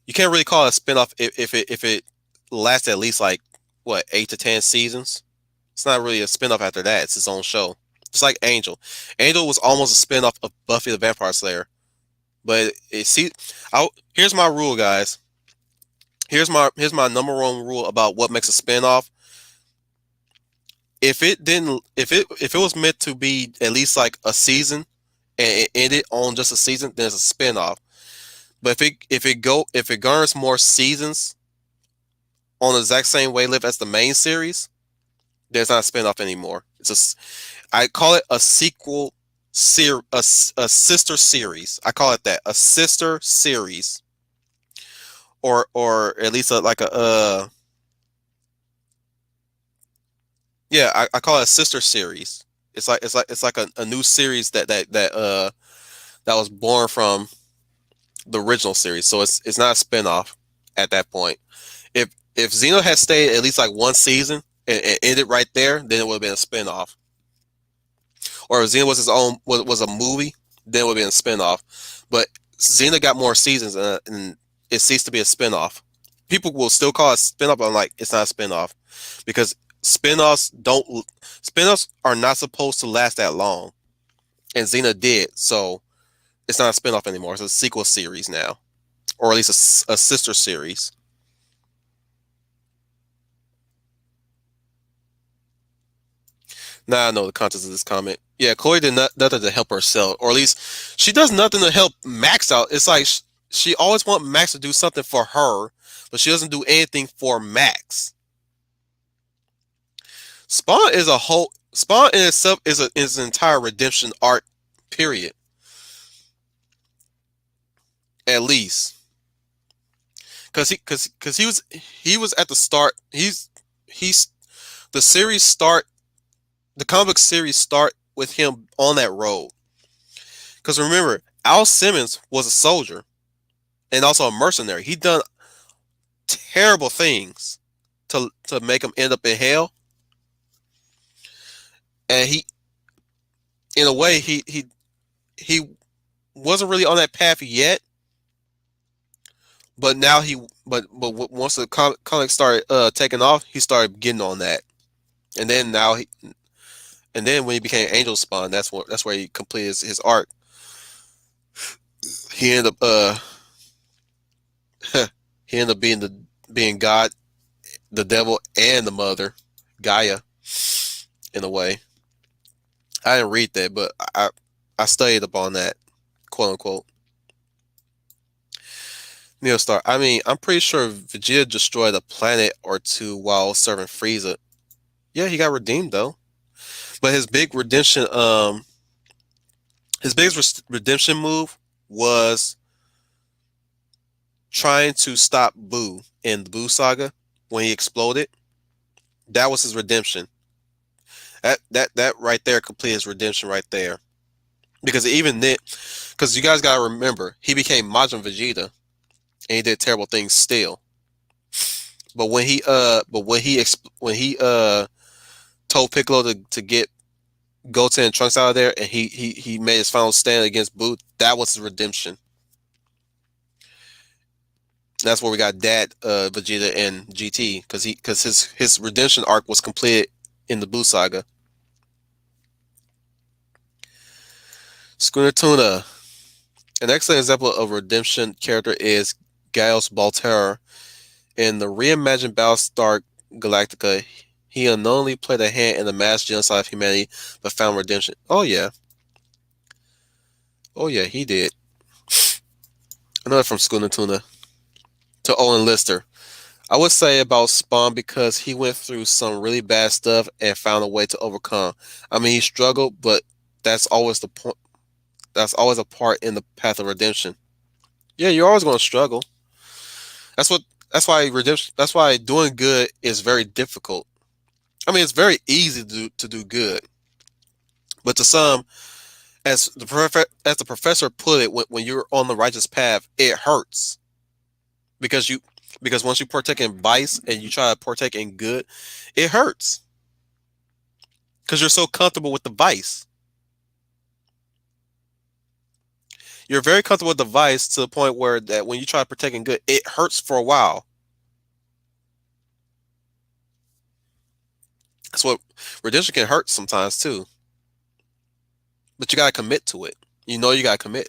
Speaker 1: You can't really call it a spinoff if it lasts at least like what 8 to 10 seasons. It's not really a spinoff after that. It's its own show. It's like Angel. Angel was almost a spinoff of Buffy the Vampire Slayer. But here's my rule, guys. Here's my number one rule about what makes a spinoff. If it was meant to be at least like a season and it ended on just a season, then it's a spinoff. But if it garners more seasons on the exact same wavelength as the main series, then it's not a spinoff anymore. I call it a sequel a sister series. I call it that, a sister series, or at least like a yeah, I call it a sister series. It's like a new series that was born from the original series. So it's not a spinoff at that point. If Xeno had stayed at least like one season and ended right there, then it would have been a spinoff. Or if Xena was his own was a movie, then it would have been a spinoff. But Xena got more seasons and it ceased to be a spinoff. People will still call it a spinoff, but I'm like, it's not a spinoff because spinoffs are not supposed to last that long, and Xena did, so it's not a spinoff anymore. It's a sequel series now, or at least a sister series. Now I know the context of this comment. Yeah, Chloe did nothing to help herself, or at least she does nothing to help Max out. It's like she always wants Max to do something for her, but she doesn't do anything for Max. Spawn in itself is an entire redemption arc, period. At least, because he was at the start. He's the series start the comic series start with him on that road. Because remember, Al Simmons was a soldier and also a mercenary. He done terrible things to make him end up in hell, and in a way, he wasn't really on that path yet. But now once the comic started taking off, he started getting on that, and then when he became Angel Spawn, that's where he completed his arc. He ended up he ended up being God, the devil, and the mother, Gaia, in a way. I didn't read that, but I studied up on that, quote unquote. Neostar. I mean, I'm pretty sure Vegeta destroyed a planet or two while serving Frieza. Yeah, he got redeemed though. But his biggest redemption move was trying to stop Boo in the Boo saga when he exploded. That was his redemption. That right there completed his redemption right there. Because even then, because you guys gotta remember, he became Majin Vegeta and he did terrible things still. When he told Piccolo to get Goten and Trunks out of there, and he made his final stand against Boo, that was his redemption. That's where we got Dad, Vegeta, and GT, because his redemption arc was completed in the Boo saga. Schooner Tuna. An excellent example of a redemption character is Gaius Baltar. In the reimagined Battlestar Galactica, he unknowingly played a hand in the mass genocide of humanity, but found redemption. Oh yeah, he did. Another from Schooner Tuna to Owen Lister. I would say about Spawn because he went through some really bad stuff and found a way to overcome. I mean, he struggled, but that's always the point. That's always a part in the path of redemption. Yeah, you're always going to struggle. That's what. That's why redemption. That's why doing good is very difficult. I mean, it's very easy to do good, but to some, as the professor put it, when you're on the righteous path, it hurts because once you partake in vice and you try to partake in good, it hurts because you're so comfortable with the vice. You're very comfortable with the vice to the point where that when you try to partake in good, it hurts for a while. That's what redemption can hurt sometimes too, but you gotta commit to it. You gotta commit.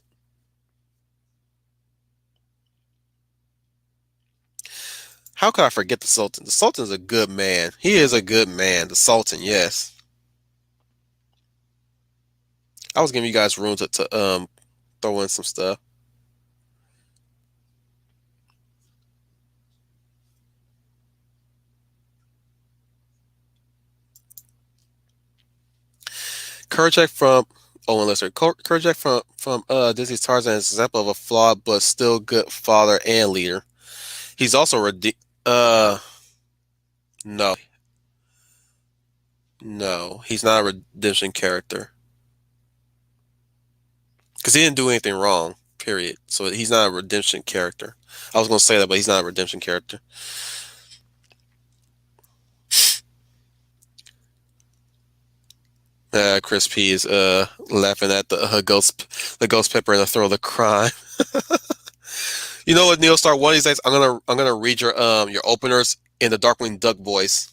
Speaker 1: How could I forget the Sultan? The Sultan's a good man. He is a good man. The Sultan, yes. I was giving you guys room to throw in some stuff. Kerchak from Owen Lister. Kerchak from Disney's Tarzan is an example of a flawed but still good father and leader. He's also uh no. No, he's not a redemption character. Because he didn't do anything wrong, period. So he's not a redemption character. I was gonna say that, but he's not a redemption character. Chris P is laughing at the ghost pepper in the throat of the crime. You know what, Neil Star? One of these days, I'm gonna read your openers in the Darkwing Duck voice.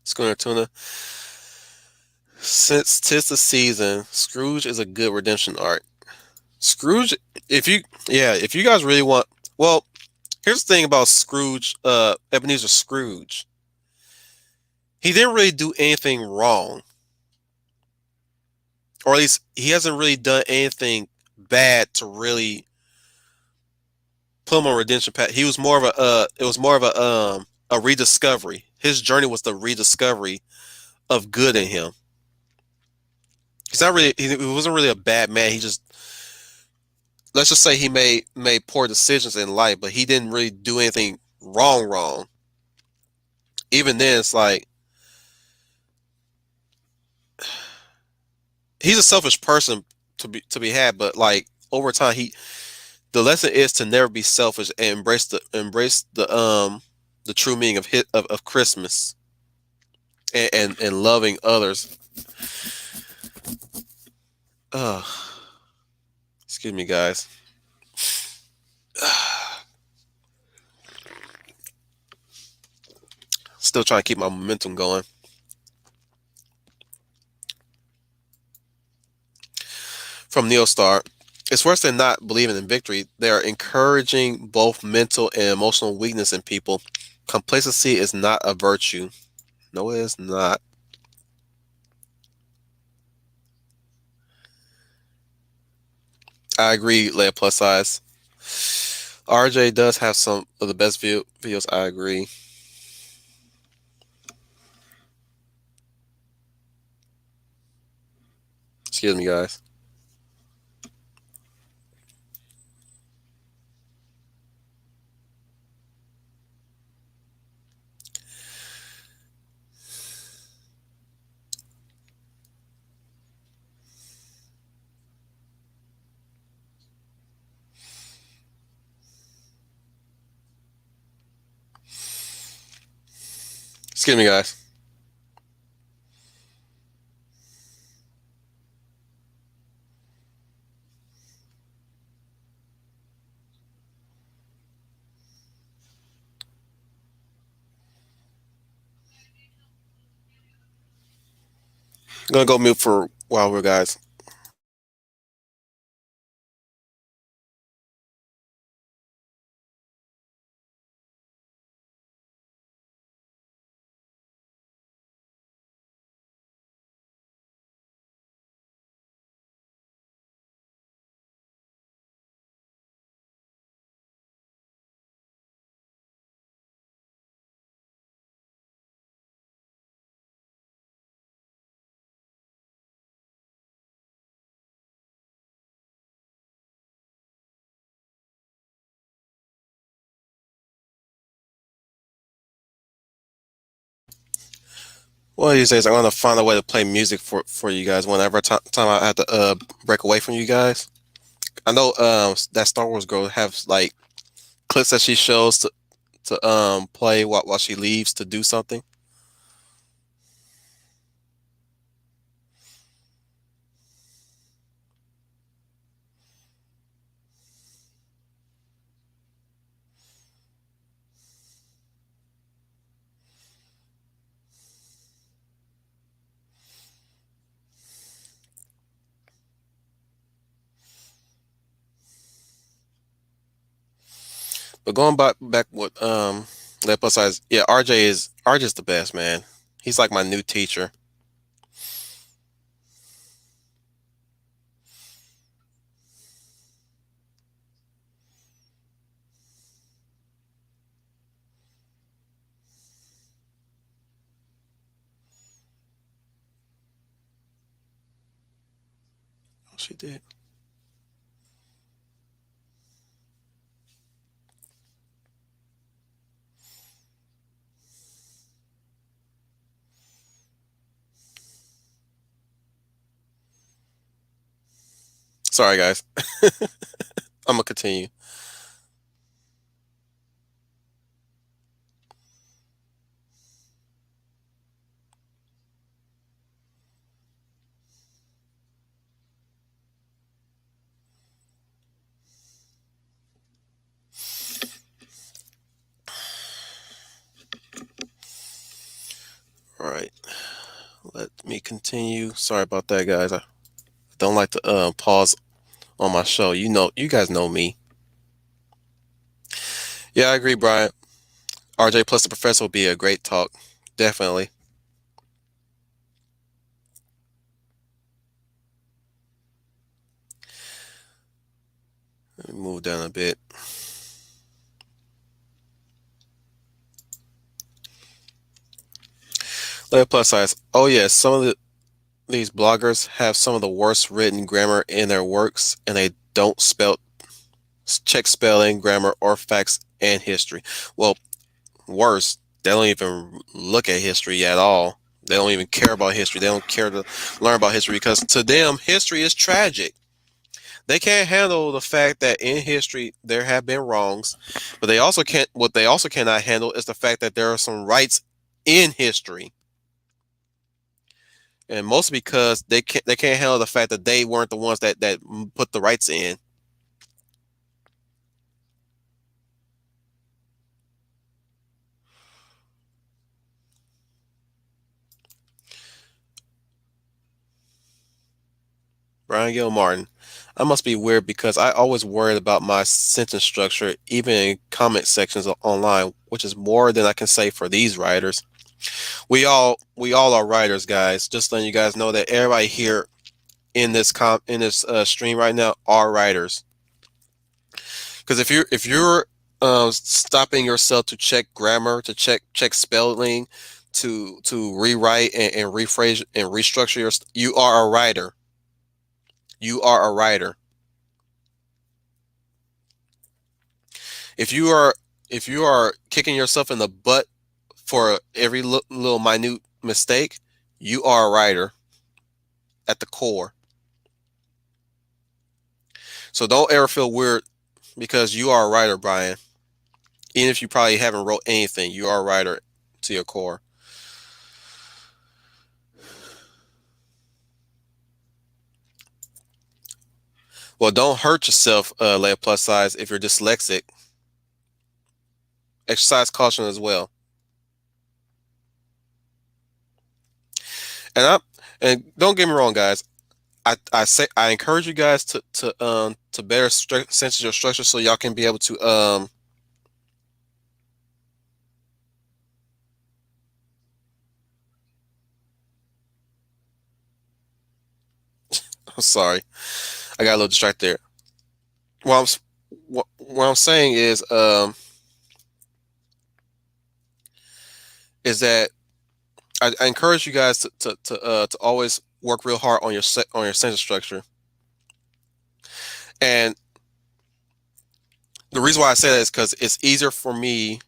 Speaker 1: Schooner Tuna. Since 'tis the season, Scrooge is a good redemption arc. Scrooge, if you guys really want, well, here's the thing about Scrooge, Ebenezer Scrooge. He didn't really do anything wrong, or at least he hasn't really done anything bad to really put him on redemption path. He was more of it was more of a rediscovery. His journey was the rediscovery of good in him. He's not really, he wasn't really a bad man. He just, let's just say he made poor decisions in life, but he didn't really do anything wrong. Even then, it's like he's a selfish person to be had, but like over time, the lesson is to never be selfish and embrace the true meaning of Christmas and loving others. Uh, excuse me, guys. Still trying to keep my momentum going. From Neostar, it's worse than not believing in victory. They are encouraging both mental and emotional weakness in people. Complacency is not a virtue. No, it is not. I agree, Leia plus size. RJ does have some of the best videos. I agree. Excuse me, guys. Excuse me, guys. I'm gonna go mute for a while, here, guys. Well, these days I'm gonna find a way to play music for you guys whenever time I have to break away from you guys. I know that Star Wars girl have like clips that she shows to play while she leaves to do something. But going back with that plus size, yeah, RJ is the best man. He's like my new teacher. Oh, she did. Sorry, guys. I'm gonna continue. All right, let me continue. Sorry about that, guys. I don't like to pause on my show. You guys know me. Yeah, I agree, Brian. RJ plus the professor will be a great talk. Definitely. Let me move down a bit. Layer plus size. Oh yes, these bloggers have some of the worst written grammar in their works, and they don't spell check spelling, grammar, or facts and history. Well, worse, they don't even look at history at all. They don't even care about history. They don't care to learn about history because to them, history is tragic. They can't handle the fact that in history there have been wrongs, but they also can't. What they also cannot handle is the fact that there are some rights in history, and mostly because they can't handle the fact that they weren't the ones that put the rights in. Brian Gil Martin. I must be weird because I always worried about my sentence structure, even in comment sections online, which is more than I can say for these writers. We all are writers, guys. Just letting you guys know that everybody here in this stream right now are writers. Because if you're stopping yourself to check grammar, to check spelling, to rewrite and rephrase and restructure you are a writer. You are a writer. If you are if you are kicking yourself in the butt for every little minute mistake, you are a writer at the core. So don't ever feel weird because you are a writer, Brian. Even if you probably haven't wrote anything, you are a writer to your core. Well, don't hurt yourself, Leia plus size, if you're dyslexic. Exercise caution as well. And don't get me wrong, guys. I encourage you guys to better censor your structure so y'all can be able to I'm sorry, I got a little distracted there. What what I'm saying is that I encourage you guys to always work real hard on your sentence structure. And the reason why I say that is because it's easier for me.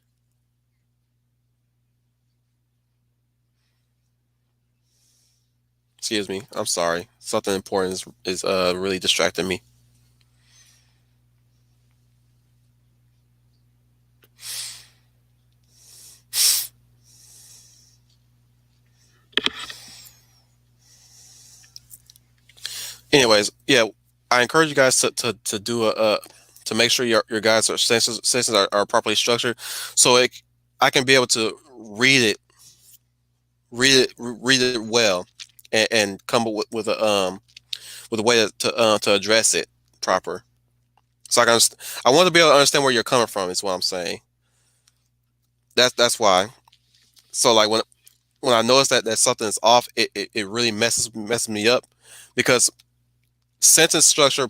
Speaker 1: Excuse me. I'm sorry. Something important is really distracting me. Anyways, yeah, I encourage you guys to do to make sure your guys' are sentences are properly structured, so I can be able to read it well, and come up with a way to address it proper. So I want to be able to understand where you're coming from. Is what I'm saying. That's why. So like when I notice that something is off, it really messes me up because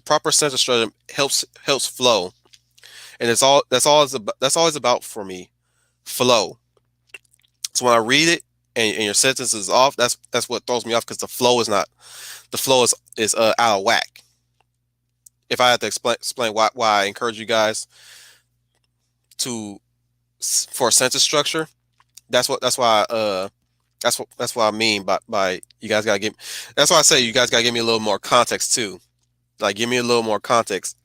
Speaker 1: proper sentence structure helps flow, and that's always about for me, flow. So when I read it and your sentence is off, that's what throws me off because the flow is out of whack. If I had to explain why I encourage you guys to for sentence structure, that's why that's what I mean by you guys gotta give. That's why I say you guys gotta give me a little more context too. Like give me a little more context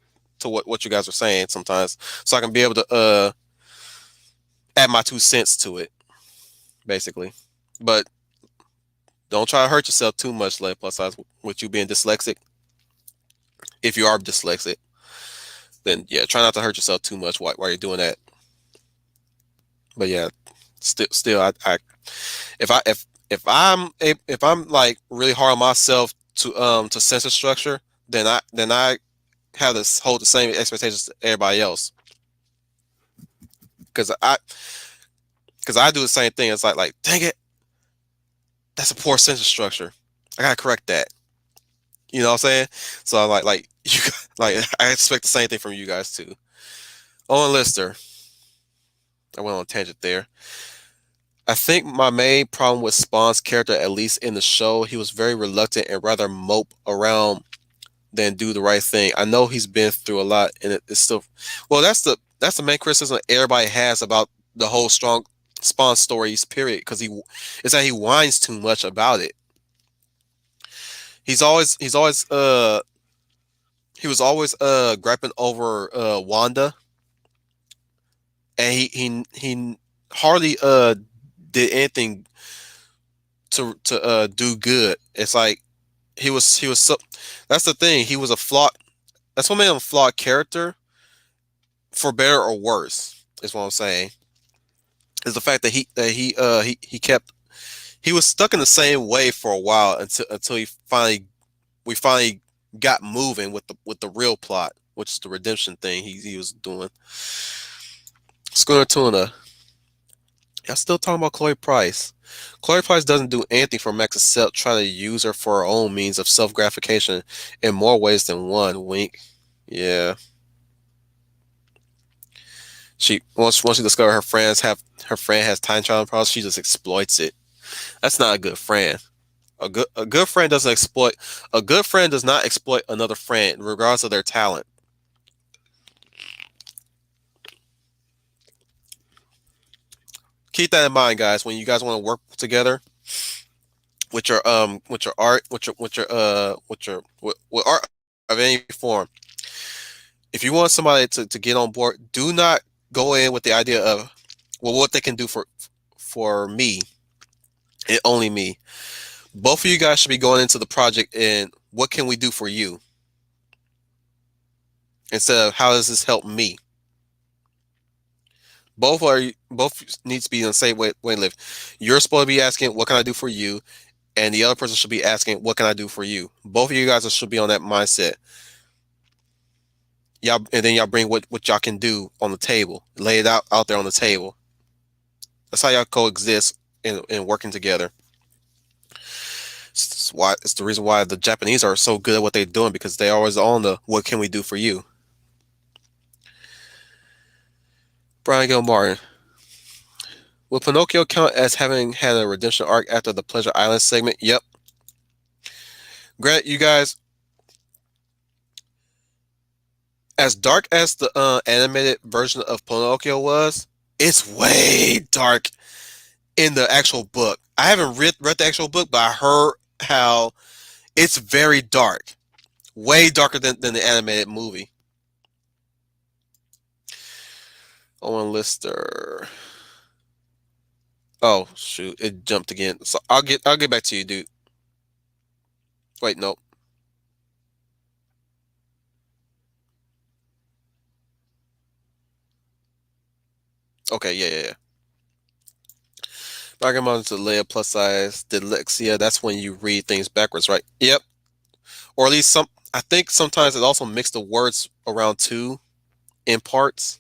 Speaker 1: to what you guys are saying sometimes, so I can be able to add my 2 cents to it, basically. But don't try to hurt yourself too much, like plus size with you being dyslexic. If you are dyslexic, then yeah, try not to hurt yourself too much while you're doing that. But yeah, still, I if I'm like really hard on myself to censor structure, then I have this hold the same expectations to everybody else. Because I do the same thing. It's like dang it, that's a poor sentence structure. I gotta correct that. You know what I'm saying? So I'm like you like I expect the same thing from you guys too. Owen Lister, I went on a tangent there. I think my main problem with Spawn's character, at least in the show, he was very reluctant and rather mope around than do the right thing. I know he's been through a lot, and it's still. Well, that's the main criticism everybody has about the whole strong Spawn stories. Period, because it's that he whines too much about it. He was always griping over Wanda, and he hardly did anything to do good. It's like he was so. That's the thing. He was a flawed. That's what made him a flawed character, for better or worse. Is what I'm saying. Is the fact that he kept he was stuck in the same way for a while until we finally got moving with the real plot, which is the redemption thing he was doing. Schooner Tuna. I'm still talking about Chloe Price. Chloe Price doesn't do anything for Max except try to use her for her own means of self gratification in more ways than one. Wink. Yeah. She once she discovers her friend has time traveling problems, she just exploits it. That's not a good friend. A good friend doesn't exploit a good friend does not exploit another friend, regardless of their talent. Keep that in mind, guys, when you guys want to work together with your art, with art of any form. If you want somebody to get on board, do not go in with the idea of well what they can do for me and only me. Both of you guys should be going into the project and what can we do for you instead of how does this help me. Both needs to be in the same way live. You're supposed to be asking what can I do for you, and the other person should be asking what can I do for you. Both of you guys should be on that mindset. Y'all, and then y'all bring what y'all can do on the table, lay it out there on the table. That's how y'all coexist in working together. It's the reason why the Japanese are so good at what they're doing because they always on the what can we do for you. Brian Gilmartin. Will Pinocchio count as having had a redemption arc after the Pleasure Island segment? Yep. Grant, you guys, as dark as the animated version of Pinocchio was, it's way dark in the actual book. I haven't read the actual book, but I heard how it's very dark, way darker than the animated movie. Owen Lister. Oh shoot, it jumped again. So I'll get back to you, dude. Wait, no. Okay, yeah. Vagabond to Leia plus size dyslexia. That's when you read things backwards, right? Yep. Or at least some. I think sometimes it also mixed the words around too in parts.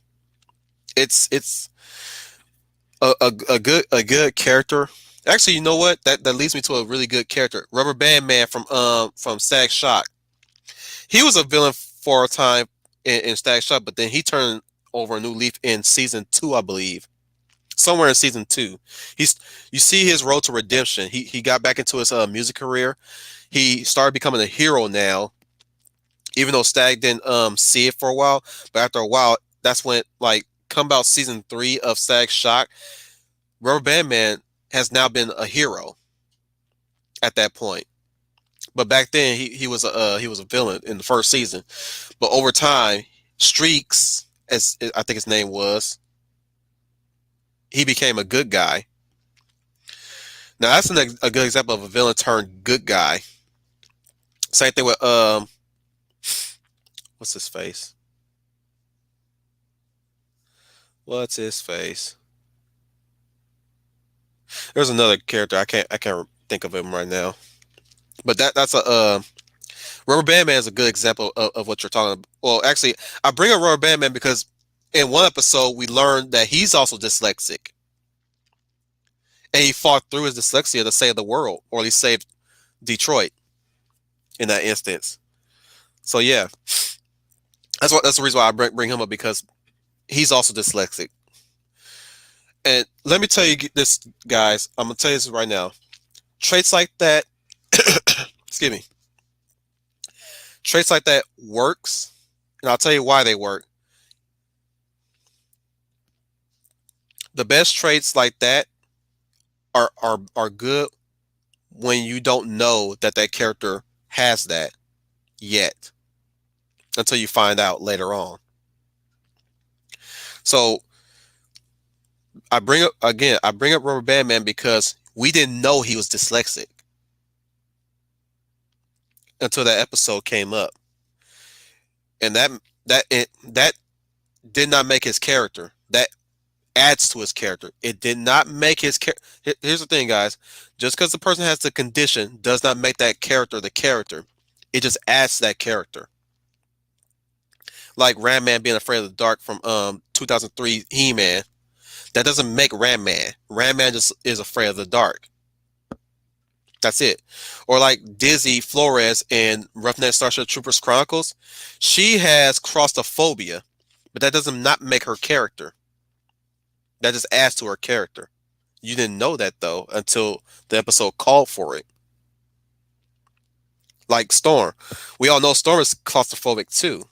Speaker 1: It's a good character. Actually, you know what? That leads me to a really good character. Rubber Band Man from Stag Shock. He was a villain for a time in Stag Shock, but then he turned over a new leaf in season two, I believe. Somewhere in season two, he's you see his road to redemption. He got back into his music career. He started becoming a hero now, even though Stag didn't see it for a while. But after a while, that's when like come about season three of Stag Shock. Rubber Band Man has now been a hero at that point. But back then he was a villain in the first season. But over time, Streaks, as I think his name was, he became a good guy. Now that's a good example of a villain turned good guy. Same thing with what's his face? What's his face? There's another character I can't think of him right now. But that's a Rubber Band Man is a good example of what you're talking about. Well, actually, I bring up Rubber Band Man because in one episode we learned that he's also dyslexic, and he fought through his dyslexia to save the world, or at least save Detroit in that instance. So yeah, that's the reason why I bring him up, because he's also dyslexic. And let me tell you this, guys. I'm gonna tell you this right now. Traits like that, excuse me, traits like that works, and I'll tell you why they work. The best traits like that are good when you don't know that that character has that yet, until you find out later on. So I bring up Rubber Band Man because we didn't know he was dyslexic until that episode came up, and that did not make his character. That adds to his character. It did not make his character. Here's the thing, guys. Just because the person has the condition does not make that character the character. It just adds to that character. Like Ram Man being afraid of the dark from 2003 He-Man. That doesn't make Ram Man. Ram Man just is afraid of the dark. That's it. Or like Dizzy Flores in Roughneck Starship Troopers Chronicles. She has claustrophobia, but that does not make her character. That just adds to her character. You didn't know that though until the episode called for it. Like Storm. We all know Storm is claustrophobic too.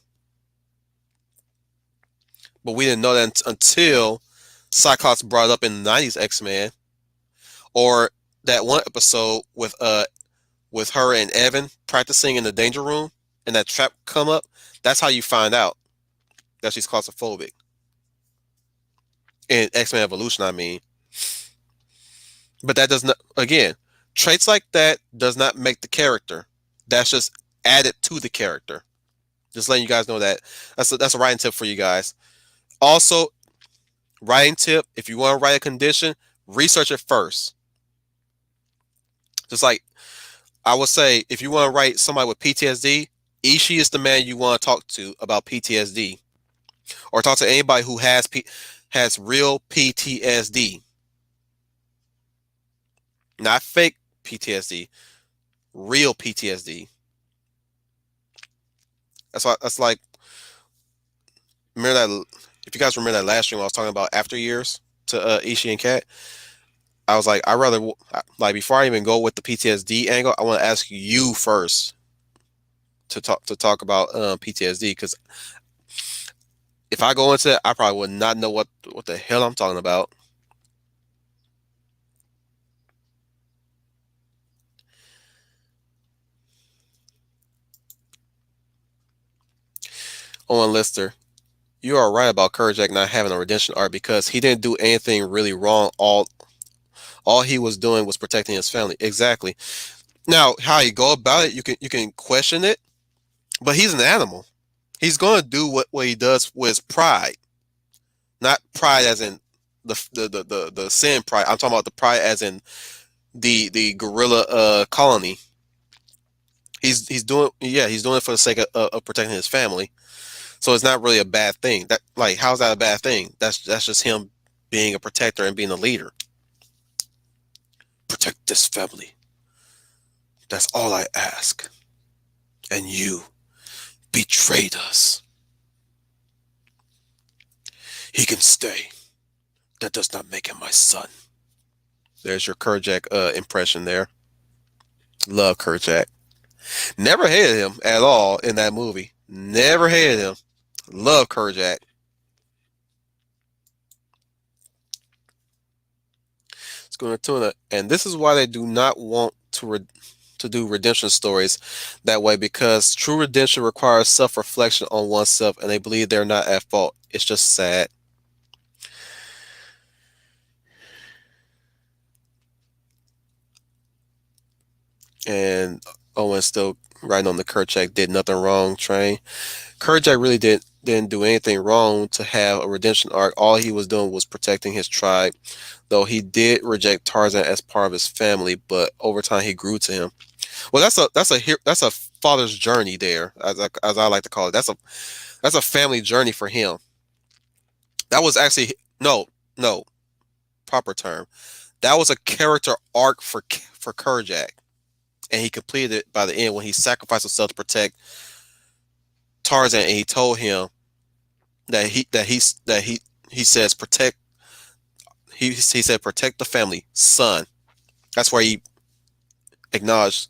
Speaker 1: But we didn't know that until Cyclops brought it up in the 90s X-Men. Or that one episode with her and Evan practicing in the danger room and that trap come up. That's how you find out that she's claustrophobic. In X-Men Evolution, I mean. But that does not, again, traits like that does not make the character. That's just added to the character. Just letting you guys know that. That's a writing tip for you guys. Also, writing tip, if you want to write a condition, research it first. Just like I would say, if you want to write somebody with PTSD, Ishii is the man you want to talk to about PTSD. Or talk to anybody who has real PTSD. Not fake PTSD, real PTSD. That's like, remember that, if you guys remember that last stream I was talking about after years to Ishii and Kat. I was like, I rather, like, before I even go with the PTSD angle, I want to ask you first to talk about PTSD, because if I go into it, I probably would not know what the hell I'm talking about. Owen Lister, you are right about Kerjak not having a redemption arc because he didn't do anything really wrong. All he was doing was protecting his family. Exactly. Now, how you go about it, you can question it, but he's an animal. He's going to do what he does with pride, not pride as in the sin pride. I'm talking about the pride as in the gorilla colony. He's doing, yeah, he's doing it for the sake of protecting his family. So it's not really a bad thing. That, like, how's that a bad thing? That's just him being a protector and being a leader. Protect this family. That's all I ask. And you betrayed us. He can stay. That does not make him my son. There's your Kerjak impression there. Love Kerjak. Never hated him at all in that movie. Never hated him. Love Kerjak. Let's go into tuna. And this is why they do not want to do redemption stories that way, because true redemption requires self-reflection on oneself, and they believe they're not at fault. It's just sad. And Owen still riding on the Kerchak did nothing wrong train. Kerchak really didn't do anything wrong to have a redemption arc. All he was doing was protecting his tribe, though he did reject Tarzan as part of his family, but over time he grew to him. Well, that's a father's journey there, as I like to call it. That's a family journey for him. That was actually no proper term. That was a character arc for Kerjak, and he completed it by the end when he sacrificed himself to protect Tarzan, and he told him he says protect he said protect the family, son. That's where he acknowledged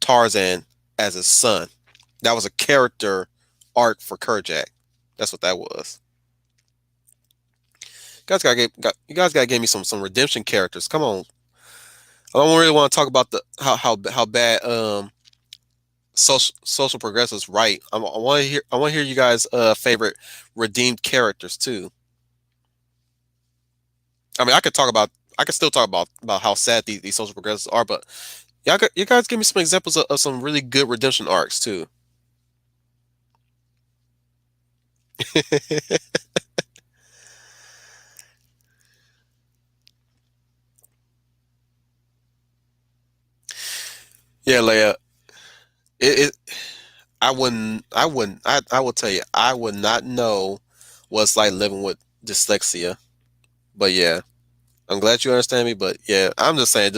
Speaker 1: Tarzan as his son. That was a character arc for Kerjak. That's what that was. You guys gotta give me some redemption characters. Come on. I don't really want to talk about the how bad social progressives write. I want to hear you guys favorite redeemed characters too. I mean, I could still talk about how sad these social progressives are, but you guys give me some examples of some really good redemption arcs too. Yeah, Leia. It I will tell you, I would not know what's like living with dyslexia. But yeah, I'm glad you understand me. But yeah, I'm just saying,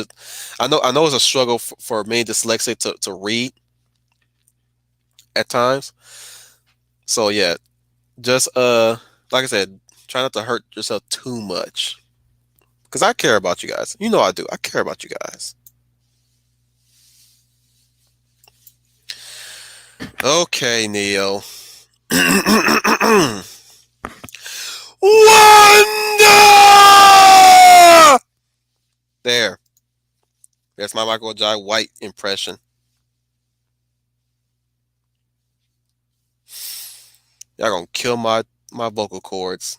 Speaker 1: I know it's a struggle for me dyslexic to read at times. So yeah, just like I said, try not to hurt yourself too much. Because I care about you guys. You know I do. I care about you guys. Okay, Neo. Wonder! There. That's my Michael Jai White impression. Y'all gonna kill my vocal cords.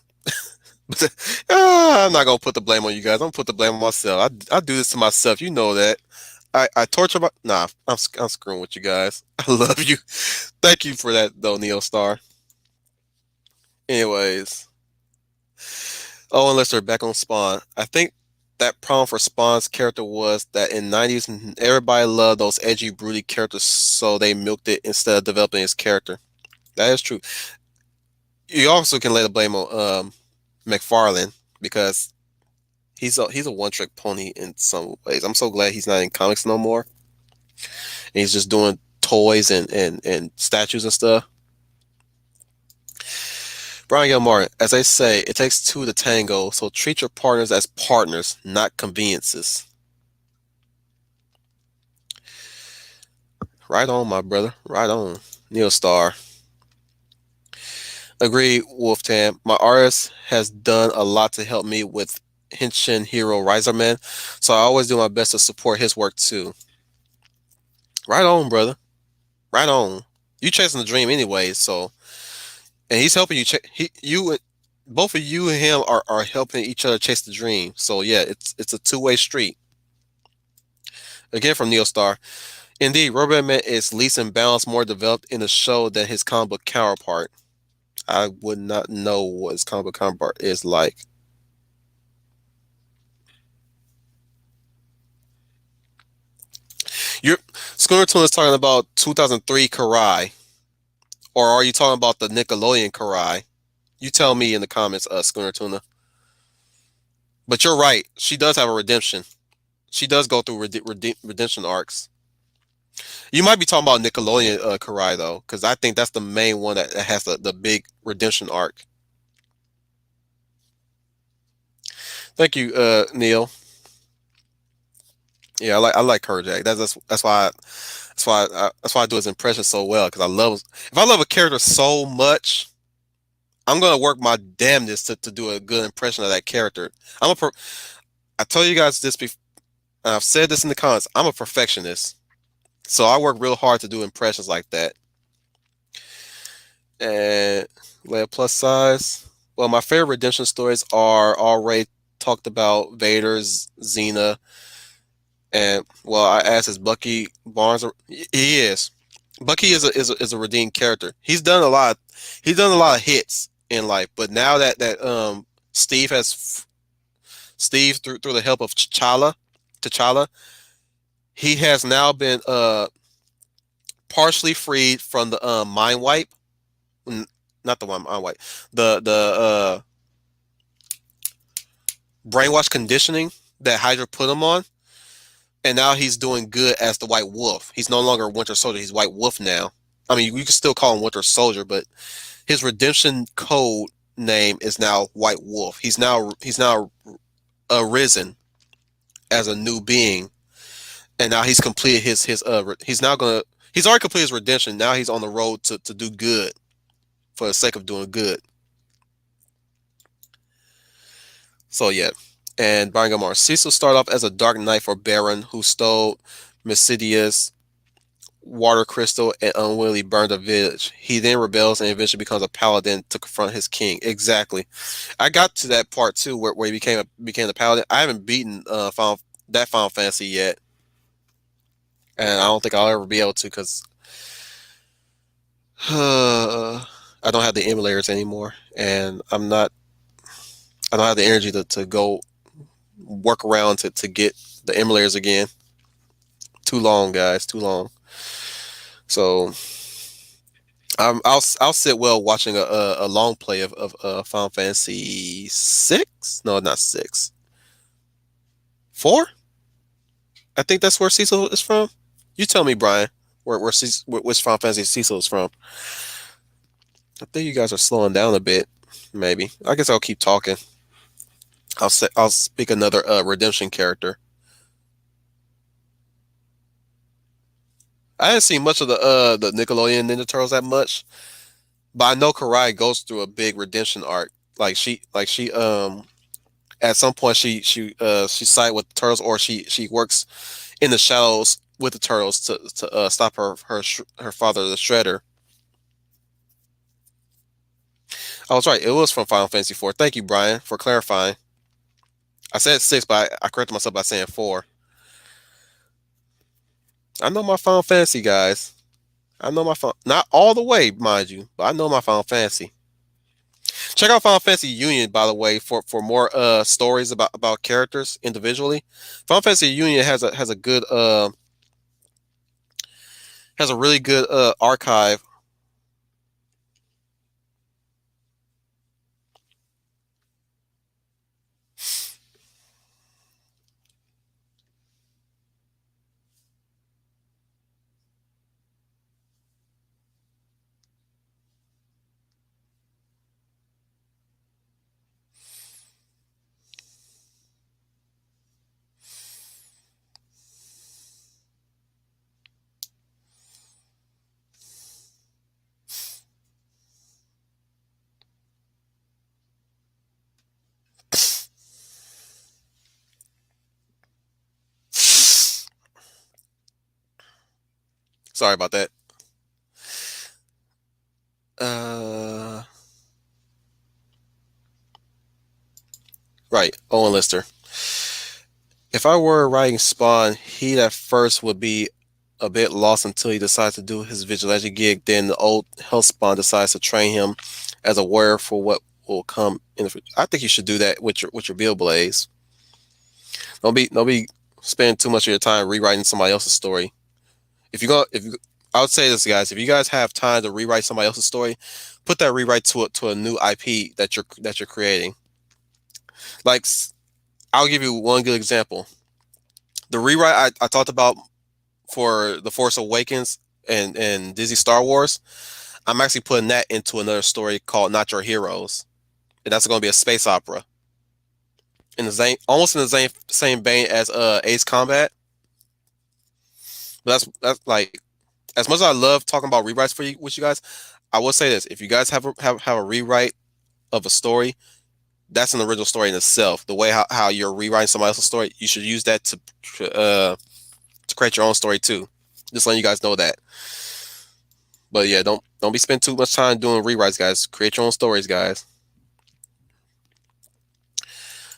Speaker 1: I'm not gonna put the blame on you guys. I'm gonna put the blame on myself. I do this to myself. You know that. I torture my. Nah, I'm screwing with you guys. I love you. Thank you for that though, Neo Star. Anyways, oh, unless they're back on Spawn. I think that problem for Spawn's character was that in '90s everybody loved those edgy, broody characters, so they milked it instead of developing his character. That is true. You also can lay the blame on McFarlane because he's a one trick pony in some ways. I'm so glad he's not in comics no more. And he's just doing toys and statues and stuff. Brian Gilmore, as I say, it takes two to tango, so treat your partners as partners, not conveniences. Right on, my brother. Right on. Neil Star. Agreed, Wolftan. My artist has done a lot to help me with Henshin Hero Riserman, so I always do my best to support his work too. Right on, brother. Right on. You chasing the dream anyway, so and he's helping you. Both of you and him are helping each other chase the dream. So yeah, it's a two-way street. Again from Neostar. Indeed, Robot Man is least and balanced more developed in the show than his comic book counterpart. I would not know what his comic book counterpart is like. You're Schooner Tune is talking about 2003 Karai, or are you talking about the Nickelodeon Karai? You tell me in the comments, Schooner Tuna. But you're right. She does have a redemption. She does go through redemption arcs. You might be talking about Nickelodeon Karai though, because I think that's the main one that has the big redemption arc. Thank you, Neil. Yeah, I like Kojak. That's why I do his impression so well because I love if I love a character so much, I'm gonna work my damnedest to do a good impression of that character. I told you guys this before. I've said this in the comments. I'm a perfectionist, so I work real hard to do impressions like that. And Leia plus size. Well, my favorite redemption stories are already talked about: Vader's, Xena, and well, I asked is Bucky Barnes. He is. Bucky is a redeemed character. He's done a lot of hits in life, but now that Steve has Steve through the help of T'Challa, He has now been partially freed from the mind wipe. Not the one mind wipe. The brainwash conditioning that Hydra put him on, and now he's doing good as the White Wolf. He's no longer Winter Soldier. He's White Wolf now. I mean, you can still call him Winter Soldier, but his redemption code name is now White Wolf. He's now arisen as a new being, and now he's completed he's already completed his redemption. Now he's on the road to do good for the sake of doing good. So yeah. And Brian Gilmore. Cecil started off as a Dark Knight for Baron who stole Mysidia's water crystal and unwillingly burned a village. He then rebels and eventually becomes a paladin to confront his king. Exactly. I got to that part too where he became the paladin. I haven't beaten Final Fantasy yet, and I don't think I'll ever be able to because I don't have the emulators anymore, and I don't have the energy to go work around to get the emulators again. Too long, guys. Too long. So I'll sit well watching a long play of Final Fantasy 6. No, not 6. 4. I think that's where Cecil is from. You tell me, Brian, which Final Fantasy Cecil is from. I think you guys are slowing down a bit. Maybe. I guess I'll keep talking. I'll speak another redemption character. I haven't seen much of the Nickelodeon Ninja Turtles that much, but I know Karai goes through a big redemption arc. She at some point she side with the turtles, or she works in the shadows with the turtles to stop her father, the Shredder. I was right. It was from Final Fantasy 4. Thank you, Brian, for clarifying. I said 6, but I corrected myself by saying 4. I know my Final Fantasy, guys. I know my Final, not all the way, mind you, but I know my Final Fantasy. Check out Final Fantasy Union, by the way, for more stories about characters individually. Final Fantasy Union has a really good archive. Sorry about that. Uh, right, Owen Lister. If I were writing Spawn, he at first would be a bit lost until he decides to do his vigilante gig. Then the old Hellspawn decides to train him as a warrior for what will come in the future. I think you should do that with your Bill Blaze. Don't be spending too much of your time rewriting somebody else's story. If you, I would say this, guys. If you guys have time to rewrite somebody else's story, put that rewrite to a new IP that you're creating. Like, I'll give you one good example. The rewrite I talked about for The Force Awakens and Disney Star Wars, I'm actually putting that into another story called Not Your Heroes, and that's going to be a space opera in the almost in the same vein as Ace Combat. But that's like, as much as I love talking about rewrites with you guys, I will say this: if you guys have a rewrite of a story, that's an original story in itself. The way how you're rewriting somebody else's story, you should use that to create your own story too. Just letting you guys know that. But yeah, don't be spending too much time doing rewrites, guys. Create your own stories, guys.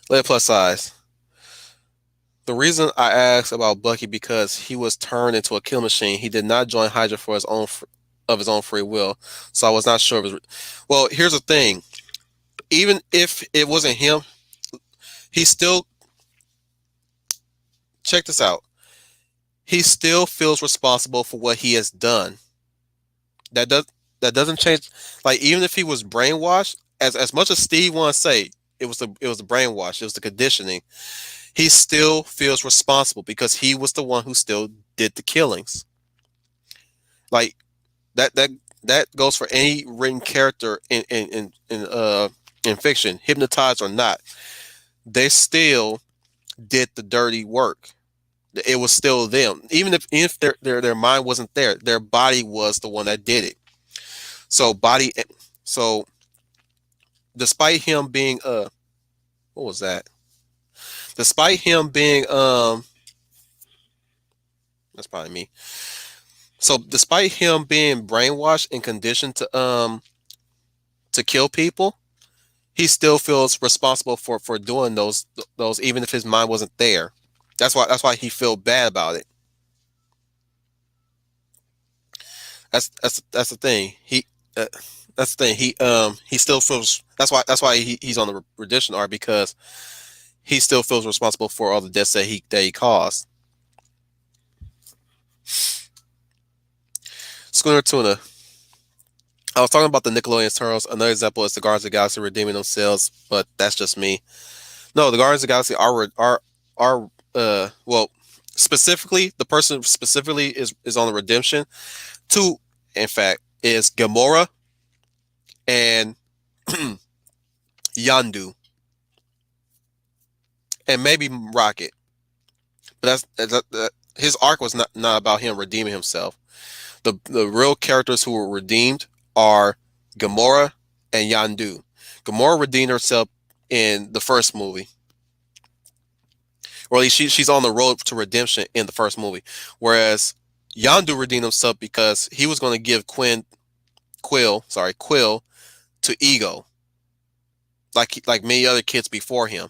Speaker 1: Let plus size. The reason I asked about Bucky because he was turned into a kill machine. He did not join Hydra for his own free will, so I was not sure of his. Well, here's the thing: even if it wasn't him, he still check this out. he still feels responsible for what he has done. That does that doesn't change. Like even if he was brainwashed, as much as Steve wants to say it was the brainwash, it was the conditioning. He still feels responsible because he was the one who still did the killings. Like that that goes for any written character in fiction, hypnotized or not. They still did the dirty work. It was still them, even if their mind wasn't there. Their body was the one that did it. So body. So despite him being what was that? Despite him being that's probably me. So despite him being brainwashed and conditioned to kill people, he still feels responsible for doing those even if his mind wasn't there. That's why he feel bad about it. That's the thing. Uh, that's the thing. He still feels that's why he's on the redemption arc because he still feels responsible for all the deaths that he caused. Schooner Tuna. I was talking about the Nickelodeon Turtles. Another example is the Guardians of the Galaxy redeeming themselves, but that's just me. No, the Guardians of the Galaxy are well, specifically the person specifically is on the redemption. Two, in fact, is Gamora and Yandu, and maybe Rocket. But his arc was not about him redeeming himself. The real characters who were redeemed are Gamora and Yandu. Gamora redeemed herself in the first movie, or at least she's on the road to redemption in the first movie. Whereas Yandu redeemed himself because he was going to give Quill to Ego, like many other kids before him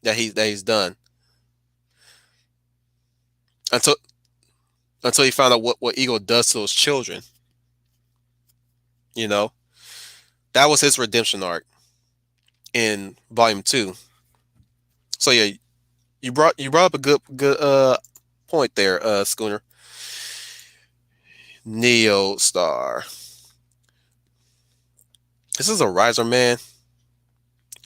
Speaker 1: that he's done until he found out what Ego does to those children. You know, that was his redemption arc in Volume 2. So yeah, you brought up a good point there, Schooner. Neo Star. This is a riser, man.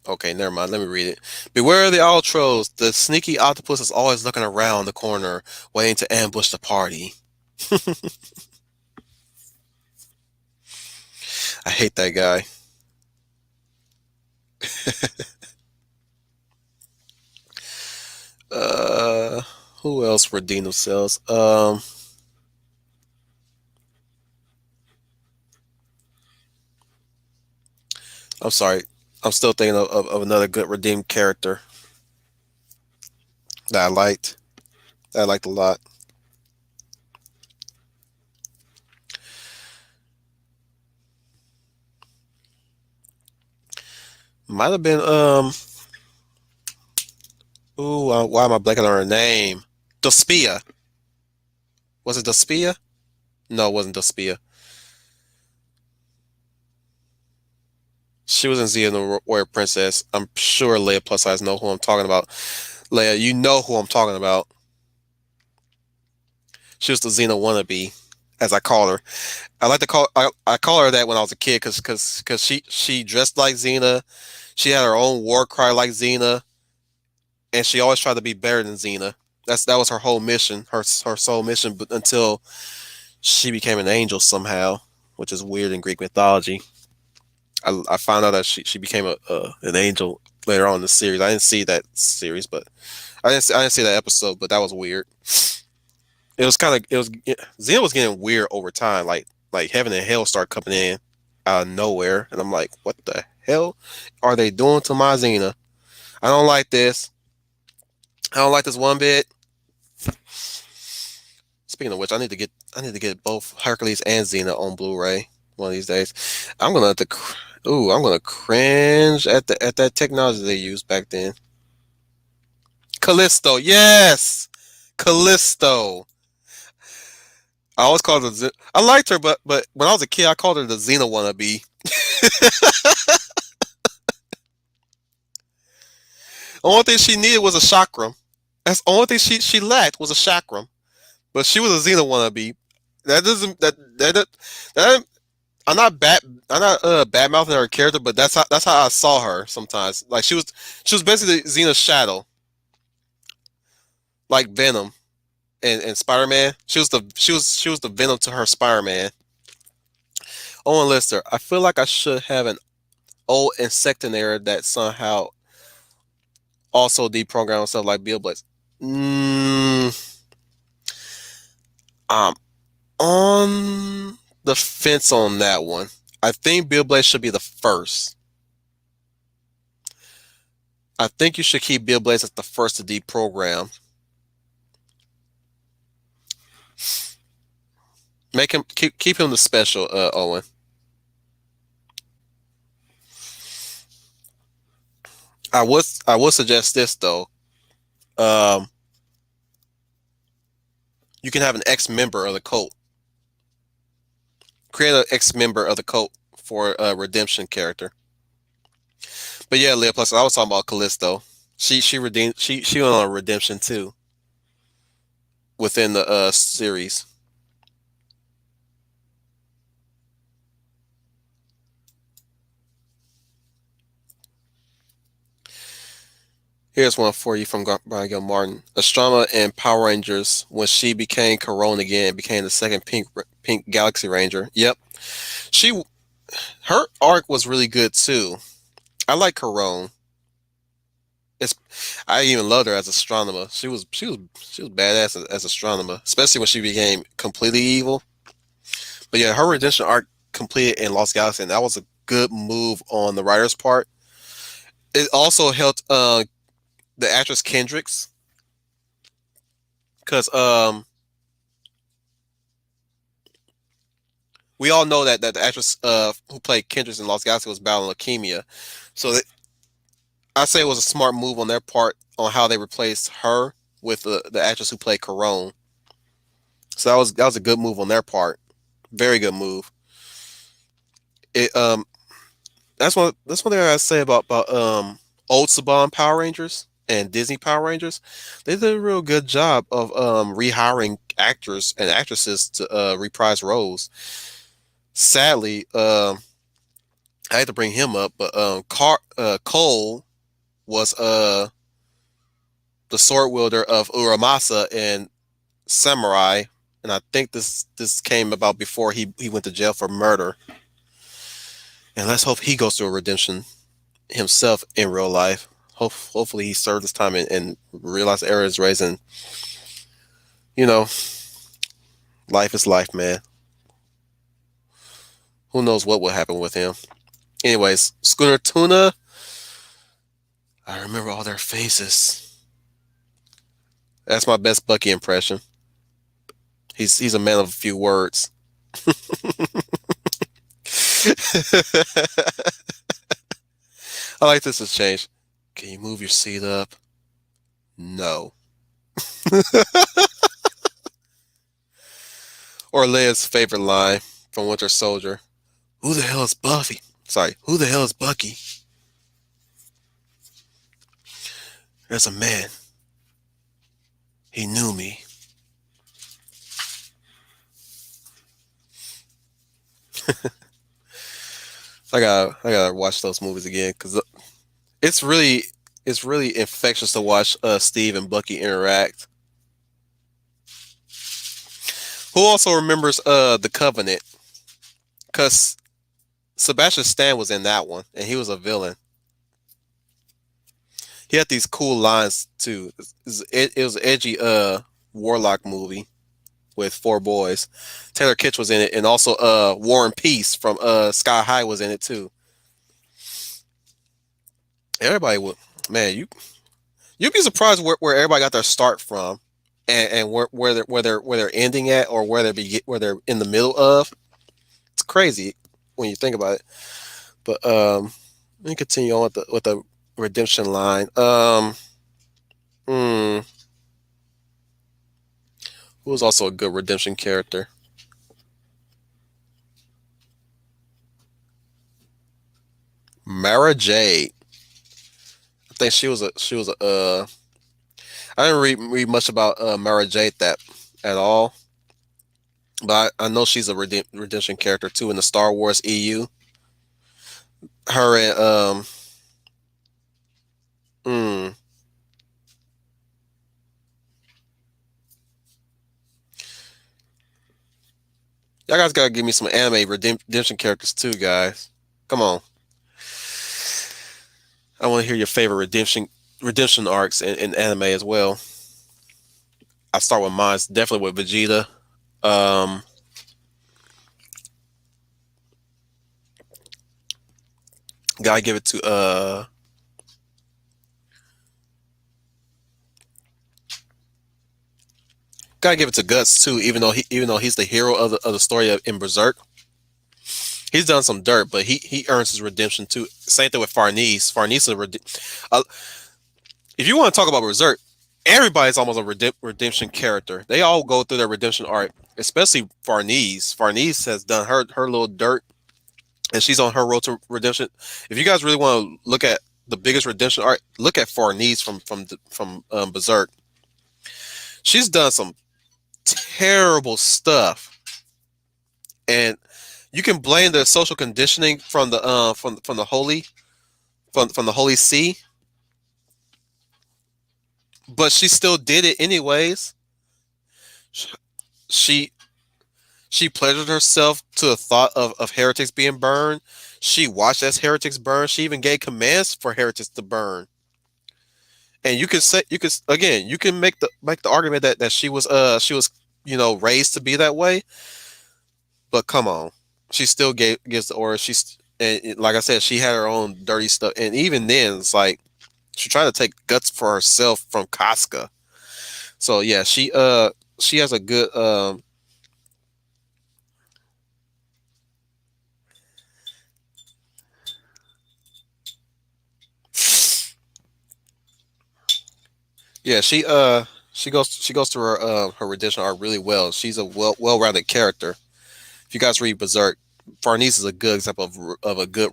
Speaker 1: Okay, never mind. Let me read it. Beware of the outros. The sneaky octopus is always looking around the corner, waiting to ambush the party. I hate that guy. Uh, who else redeemed themselves? I'm sorry. I'm still thinking of another good redeemed character that I liked. That I liked a lot. Might have been ooh, why am I blanking on her name? Dospia. Was it Dospia? No, it wasn't Dospia. She was in Zia and the Warrior Princess. I'm sure Leia plus size know who I'm talking about. Leia, you know who I'm talking about. She was the Xena wannabe, as I call her. I call her that when I was a kid because she dressed like Xena. She had her own war cry like Xena, and she always tried to be better than Xena. That was her whole mission, her sole mission, but until she became an angel somehow, which is weird in Greek mythology. I found out that she became an angel later on in the series. I didn't see that series, but I didn't see that episode, but that was weird. It was kind of it was Xena was getting weird over time. Like heaven and hell start coming in out of nowhere, and I'm like, what the hell are they doing to my Xena? I don't like this. I don't like this one bit. Speaking of which, I need to get both Hercules and Xena on Blu-ray one of these days. I'm gonna cringe at that technology they used back then. Callisto, yes, Callisto. I always called her. I liked her, but when I was a kid, I called her the Xena wannabe. The only thing she needed was a chakram. That's the only thing she lacked was a chakram. but she was a Xena wannabe. That doesn't that I'm not bad mouthing her character, but that's how I saw her sometimes. Like she was basically Xena's shadow, like Venom and Spider Man. She was the Venom to her Spider Man. Owen Lister. I feel like I should have an old insectinator that somehow also deprogram himself like Bill Blades. Mm, I'm on the fence on that one. I think Bill Blades should be the first. I think you should keep Bill Blades as the first to deprogram. Make him keep him the special, Owen. I would suggest this though. Um, you can have an ex member of the cult. Create an ex member of the cult for a redemption character. But yeah, Leah. Plus, I was talking about Callisto. She redeemed. She went on a redemption too within the series. Here's one for you from Brian Gil Martin. Astroma in Power Rangers when she became Corone again and became the second Pink Galaxy Ranger. Yep, she her arc was really good too. I like Corone. It's I even loved her as astronomer. She was badass as astronomer, especially when she became completely evil. But yeah, her redemption arc completed in Lost Galaxy, and that was a good move on the writer's part. It also helped the actress Kendricks because we all know that the actress who played Kendricks in Lost Galaxy was battling leukemia. So I say it was a smart move on their part on how they replaced her with the actress who played Corone. So that was a good move on their part. Very good move. It that's one thing I gotta say about old Saban Power Rangers and Disney Power Rangers. They did a real good job of rehiring actors and actresses to reprise roles. Sadly, I had to bring him up, but Cole was the sword wielder of Uramasa and Samurai, and I think this came about before he went to jail for murder. And let's hope he goes through a redemption himself in real life. Hopefully he served his time and realized the error is raising. You know, life is life, man. Who knows what will happen with him? Anyways, Schooner Tuna. I remember all their faces. That's my best Bucky impression. He's a man of a few words. I like this has changed. Can you move your seat up? No. Or Leia's favorite line from Winter Soldier. Who the hell is Buffy? Sorry, who the hell is Bucky? There's a man. He knew me. I gotta watch those movies again because it's really it's really infectious to watch Steve and Bucky interact. Who also remembers the Covenant? Because Sebastian Stan was in that one, and he was a villain. He had these cool lines too. It was an edgy warlock movie with four boys. Taylor Kitsch was in it, and also War and Peace from Sky High was in it too. Everybody would, man, you'd be surprised where everybody got their start from, and where they're ending at, or where they're in the middle of. It's crazy when you think about it. But let me continue on with the redemption line. Hmm, who was also a good redemption character? Mara Jade. I think she was a I didn't read much about Mara Jade that at all. But I know she's a redemption character too in the Star Wars EU. Her and mm, y'all guys gotta give me some anime redemption characters too, guys. Come on, I want to hear your favorite redemption arcs in anime as well. I start with mine. It's definitely with Vegeta. Um, gotta give it to gotta give it to Guts too. Even though he's the hero of the story in Berserk, he's done some dirt, but he earns his redemption too. Same thing with Farnese. Farnese is uh, if you want to talk about Berserk, everybody's almost a redemption character. They all go through their redemption arc, especially Farnese. Farnese has done her little dirt, and she's on her road to redemption. If you guys really want to look at the biggest redemption arc, look at Farnese from Berserk. She's done some terrible stuff, and you can blame the social conditioning from the holy from the holy see, but she still did it anyways. She she pleasured herself to the thought of heretics being burned. She watched as heretics burn. She even gave commands for heretics to burn. And you can say you can again you can make the argument that she was raised to be that way, but come on, she still gives the order. Like I said, she had her own dirty stuff, and even then, it's like she tried to take guts for herself from Casca. So yeah, she has a good yeah she goes through her redemption arc really well. She's a well-rounded character. If you guys read Berserk, Farnese is a good example of a good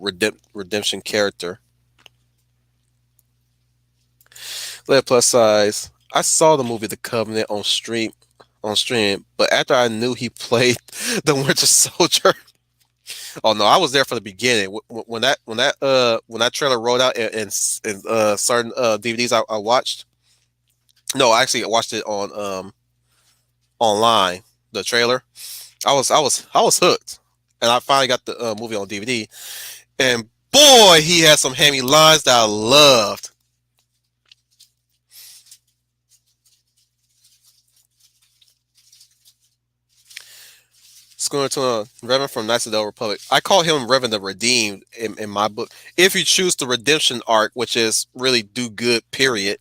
Speaker 1: redemption character. Let plus size. I saw the movie The Covenant on stream, but after I knew he played the Winter Soldier, oh no, I was there for the beginning. When that trailer rolled out in certain DVDs I watched. No, actually I watched it on online. The trailer. I was hooked, and I finally got the movie on DVD. And boy, he had some hammy lines that I loved. It's going to Revan from Knights of the Old Republic. I call him Revan the Redeemed in my book. If you choose the redemption arc, which is really do good, period.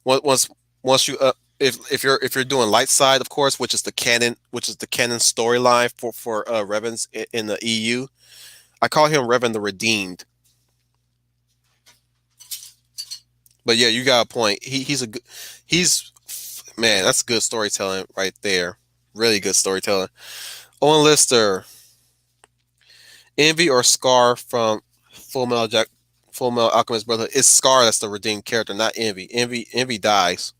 Speaker 1: Once once you if you're doing light side, of course, which is the canon storyline for Revans in the EU. I call him Revan the Redeemed. But yeah, you got a point. He's man, that's good storytelling right there. Really good storytelling. Owen Lister, Envy or Scar from Full Metal Jack, Full Metal Alchemist Brotherhood. It's Scar that's the redeemed character, not Envy. Envy dies.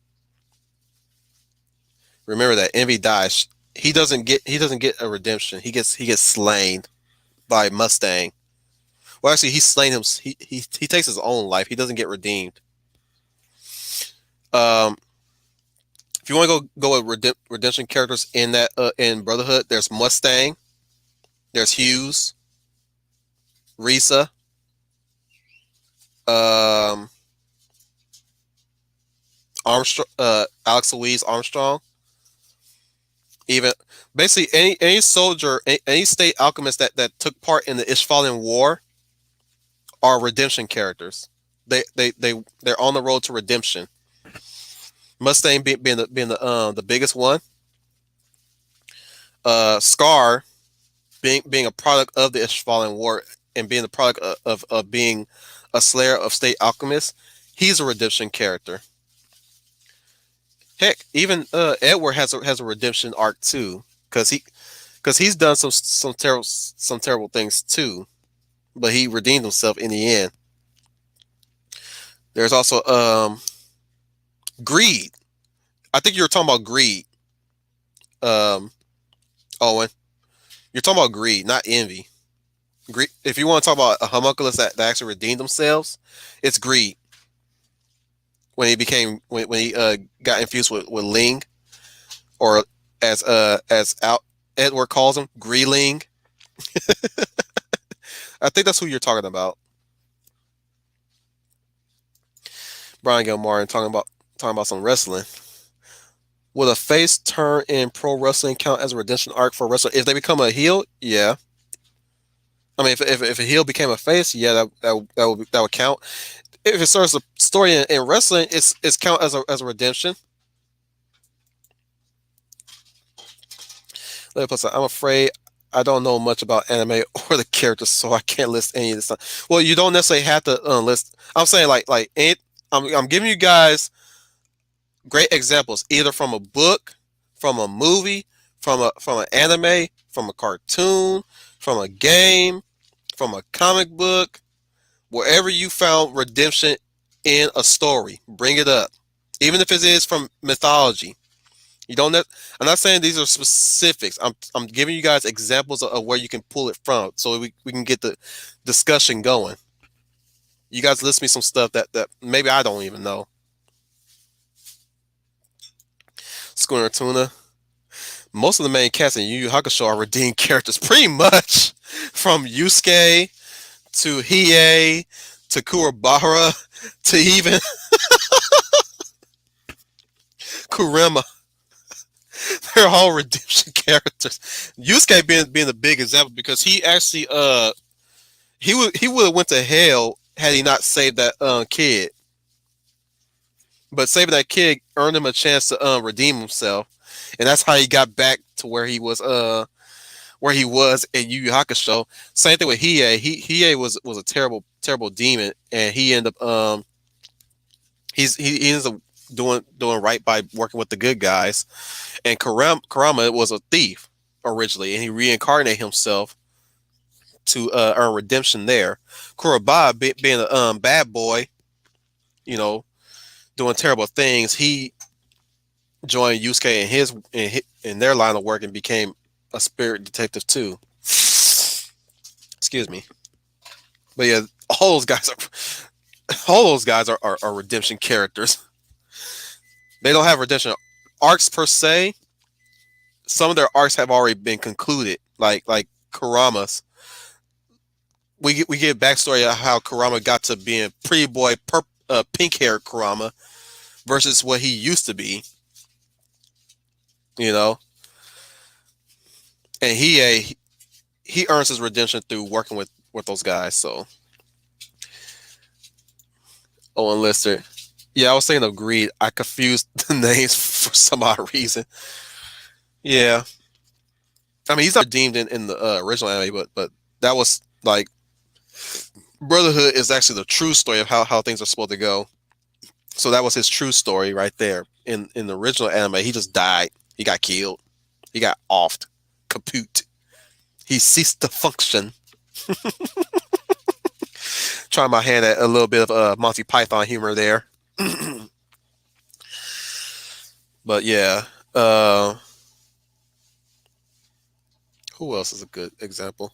Speaker 1: Remember that Envy dies. He doesn't get a redemption. He gets slain by Mustang. Well, actually, he's slain him. He takes his own life. He doesn't get redeemed. Um, if you want to go with redemption characters in that in Brotherhood, there's Mustang, there's Hughes, Risa, um, Armstrong, Alex Louise Armstrong. Even basically any soldier, any state alchemist that took part in the Ishvalan War are redemption characters. They're on the road to redemption. Mustang being the biggest one. Scar being a product of the Ishvalan War and being the product of being a slayer of state alchemists. He's a redemption character. Heck, even Edward has a redemption arc too, because he's done some terrible things too, but he redeemed himself in the end. There's also Greed. I think you were talking about greed, um, Owen. You're talking about greed, not envy. Greed. If you want to talk about a homunculus that actually redeemed themselves, it's greed. When he got infused with Ling, or as out Edward calls him, Greeling. I think that's who you're talking about. Brian Gilmore and talking about some wrestling. Will a face turn in pro wrestling count as a redemption arc for a wrestler if they become a heel? Yeah. I mean, if a heel became a face, yeah, that would count. If it serves a story in wrestling, it's count as a redemption. Let me put some, I'm afraid I don't know much about anime or the characters, so I can't list any of this stuff. Well, you don't necessarily have to list. I'm saying I'm giving you guys great examples, either from a book, from a movie, from an anime, from a cartoon, from a game, from a comic book, wherever you found redemption in a story, bring it up. Even if it is from mythology. You don't. I'm not saying these are specifics. I'm giving you guys examples of where you can pull it from, so we can get the discussion going. You guys list me some stuff that maybe I don't even know. Schooner Tuna. Most of the main cast in Yu Yu Hakusho are redeemed characters, pretty much, from Yusuke to Hiei to Kurabara to even Kurema. They're all redemption characters. Yusuke being the big example because he actually he would have went to hell had he not saved that kid. But saving that kid earned him a chance to redeem himself, and that's how he got back to where he was in Yu Yu Hakusho. Same thing with Hiei. Hiei was a terrible demon, and he ended up he ends up doing right by working with the good guys. And Karama was a thief originally, and he reincarnated himself to earn redemption there. Kuraba, being a bad boy, you know, doing terrible things, he joined Yusuke in their line of work and became a spirit detective too. Excuse me, but yeah, all those guys are redemption characters. They don't have redemption arcs per se. Some of their arcs have already been concluded, like Kurama's. We get backstory of how Kurama got to being pretty boy, pink haired Kurama versus what he used to be. You know, and he earns his redemption through working with those guys. So Owen Lister, yeah, I was thinking of Greed. I confused the names for some odd reason. Yeah, I mean he's not redeemed in the original anime, but that was like Brotherhood is actually the true story of how things are supposed to go. So that was his true story right there. In the original anime, he just died. He got killed. He got offed. Kaput. He ceased to function. Trying my hand at a little bit of Monty Python humor there. But yeah. Who else is a good example?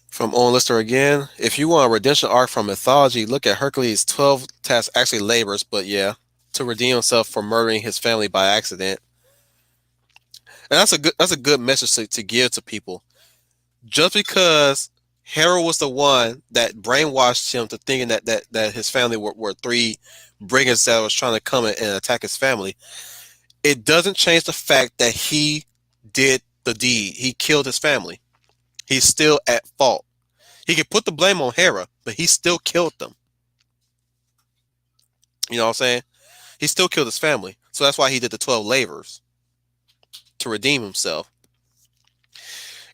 Speaker 1: From Owen Lister again. If you want a redemption arc from mythology, look at Hercules' 12 tasks actually labors, but yeah, to redeem himself for murdering his family by accident. And that's a good message to give to people. Just because Hera was the one that brainwashed him to thinking that his family were three brigands that was trying to come and attack his family, it doesn't change the fact that he did the deed. He killed his family. He's still at fault. He can put the blame on Hera, but he still killed them. You know what I'm saying? He still killed his family. So that's why he did the 12 labors to redeem himself.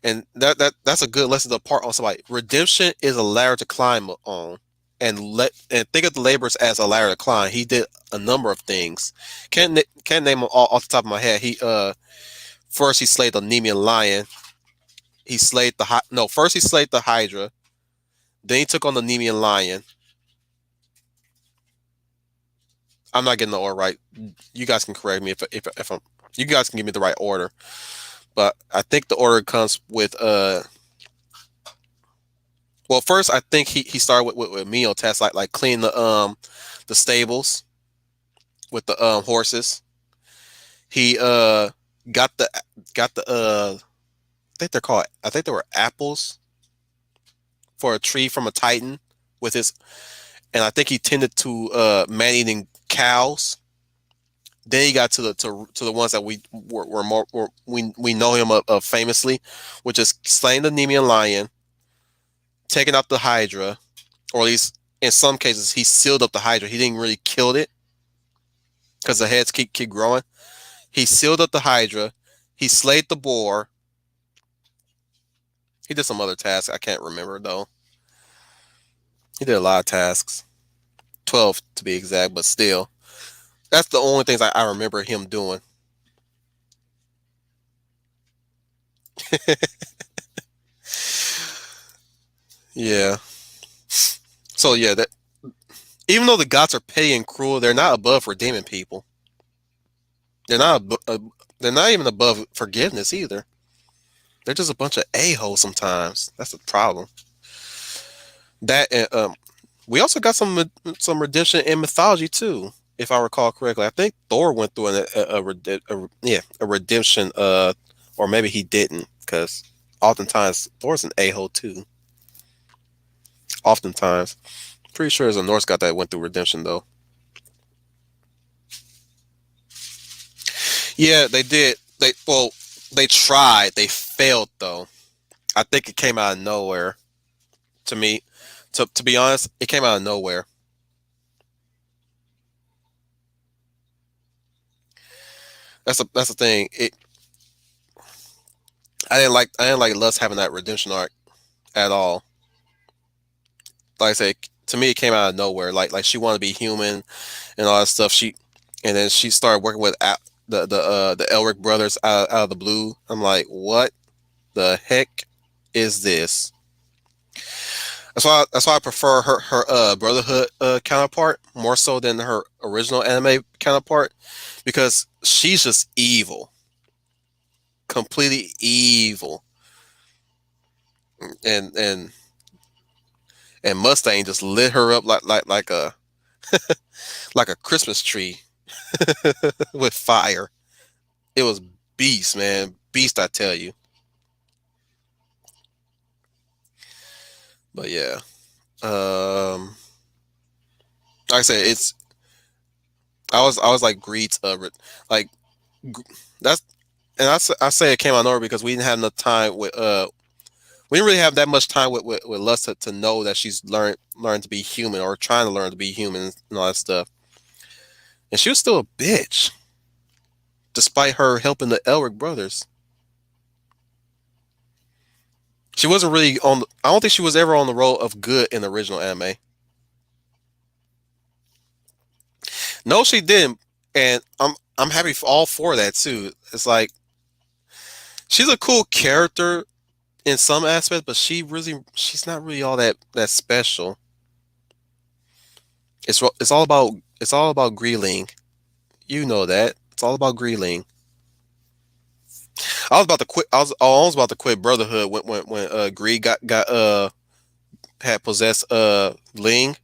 Speaker 1: And that's a good lesson to part on somebody. Redemption is a ladder to climb on. And think of the labors as a ladder to climb. He did a number of things. Can't name them all off the top of my head. He first he slayed the Nemean lion. He slayed the no, first he slayed the Hydra. Then he took on the Nemean Lion. I'm not getting the order right. You guys can correct me if I'm. You guys can give me the right order, but I think the order comes with Well, first I think he started with menial tasks like clean the stables with the horses. He got the got the I think they were apples for a tree from a titan with his, and I think he tended to man eating cows. Then he got to the ones that were more we know him of famously, which is slaying the Nemean lion, taking out the Hydra, or at least in some cases he sealed up the Hydra. He didn't really kill it because the heads keep growing. He sealed up the Hydra. He slayed the boar. He did some other tasks I can't remember though. He did a lot of tasks, 12 to be exact, but still, that's the only things I remember him doing. Yeah. So yeah, that even though the gods are petty and cruel, they're not above redeeming people. They're not. They're not even above forgiveness either. They're just a bunch of a holes sometimes. That's the problem. That we also got some redemption in mythology too, if I recall correctly. I think Thor went through a redemption. Or maybe he didn't, because oftentimes Thor's an a hole too. Oftentimes, pretty sure there's a Norse god that went through redemption though. Yeah, they did. They tried. They failed though. I think it came out of nowhere. To me, to be honest, it came out of nowhere. That's the thing. I didn't like Lust having that redemption arc at all. Like I said, to me it came out of nowhere. Like she wanted to be human and all that stuff. And then she started working with the Elric brothers out of the blue. I'm like, what the heck is this? That's why I prefer her Brotherhood counterpart more so than her original anime counterpart, because she's just evil, completely evil, and Mustang just lit her up like a Christmas tree with fire. It was beast, man, beast, I tell you. But yeah, um, like I said, I was like Greed's like that's and I say it came out of nowhere because we didn't have enough time with we didn't really have that much time with Lust to know that she's learned to be human, or trying to learn to be human and all that stuff. And she was still a bitch, despite her helping the Elric brothers. She wasn't really on. I don't think she was ever on the role of good in the original anime. No, she didn't, and I'm happy for all for that too. It's like she's a cool character in some aspects, but she's not really all that special. It's all about Greeling. You know that. It's all about Greeling. I was about to quit. I was almost about to quit Brotherhood when Greed got had possessed Ling.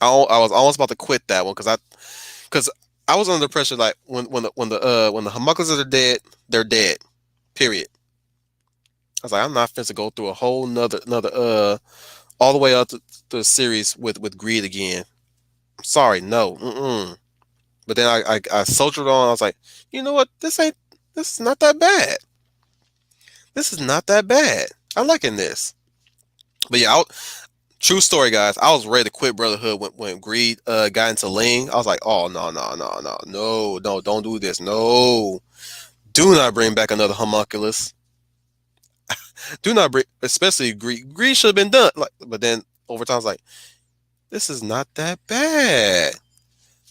Speaker 1: I was almost about to quit that one because I was under pressure. Like when the homunculus are dead, they're dead. Period. I was like, I'm not fit to go through a whole another all the way up to the series with Greed again. I'm sorry, no. Mm-mm. But then I soldiered on. I was like, you know what? This is not that bad. This is not that bad. I'm liking this. But yeah, true story, guys. I was ready to quit Brotherhood when Greed got into Ling. I was like, oh no, don't do this. No, do not bring back another homunculus. Do not bring, especially Greed. Greed should have been done. Like, but then over time, I was like, this is not that bad.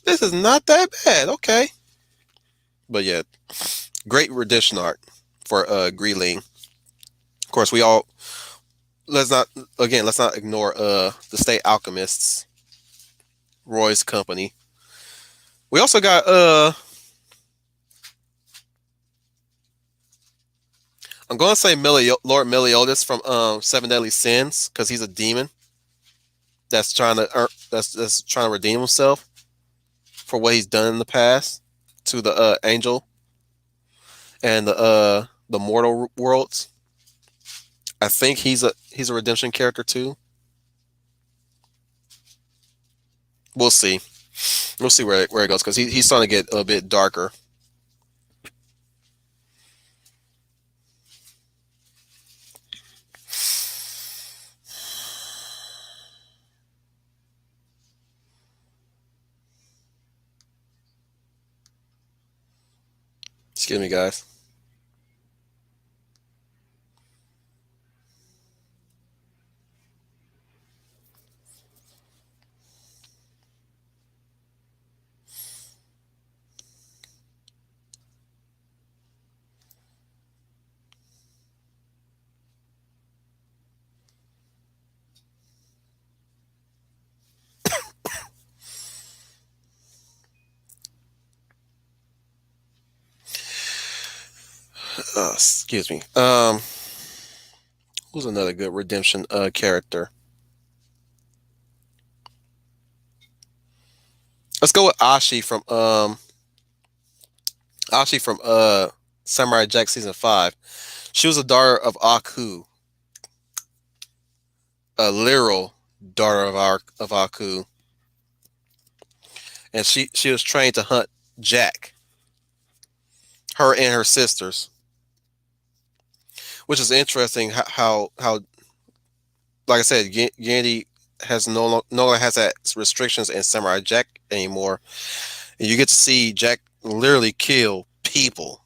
Speaker 1: This is not that bad. Okay. But yeah, great redemption arc for Greeling. Of course, we all let's not let's not ignore the State Alchemists, Roy's company. We also got I'm going to say Lord Meliodas from Seven Deadly Sins because he's a demon that's trying to that's trying to redeem himself for what he's done in the past to the angel and the mortal worlds. I think he's a redemption character too. We'll see. We'll see where it goes because he's starting to get a bit darker. Excuse me, guys. Excuse me. Who's another good redemption character? Let's go with Ashi from Samurai Jack season 5. She was a daughter of Aku, a literal daughter of Aku, and she was trained to hunt Jack, her and her sisters, which is interesting. How like I said, Gandhi has no longer has that restrictions in Samurai Jack anymore, and you get to see Jack literally kill people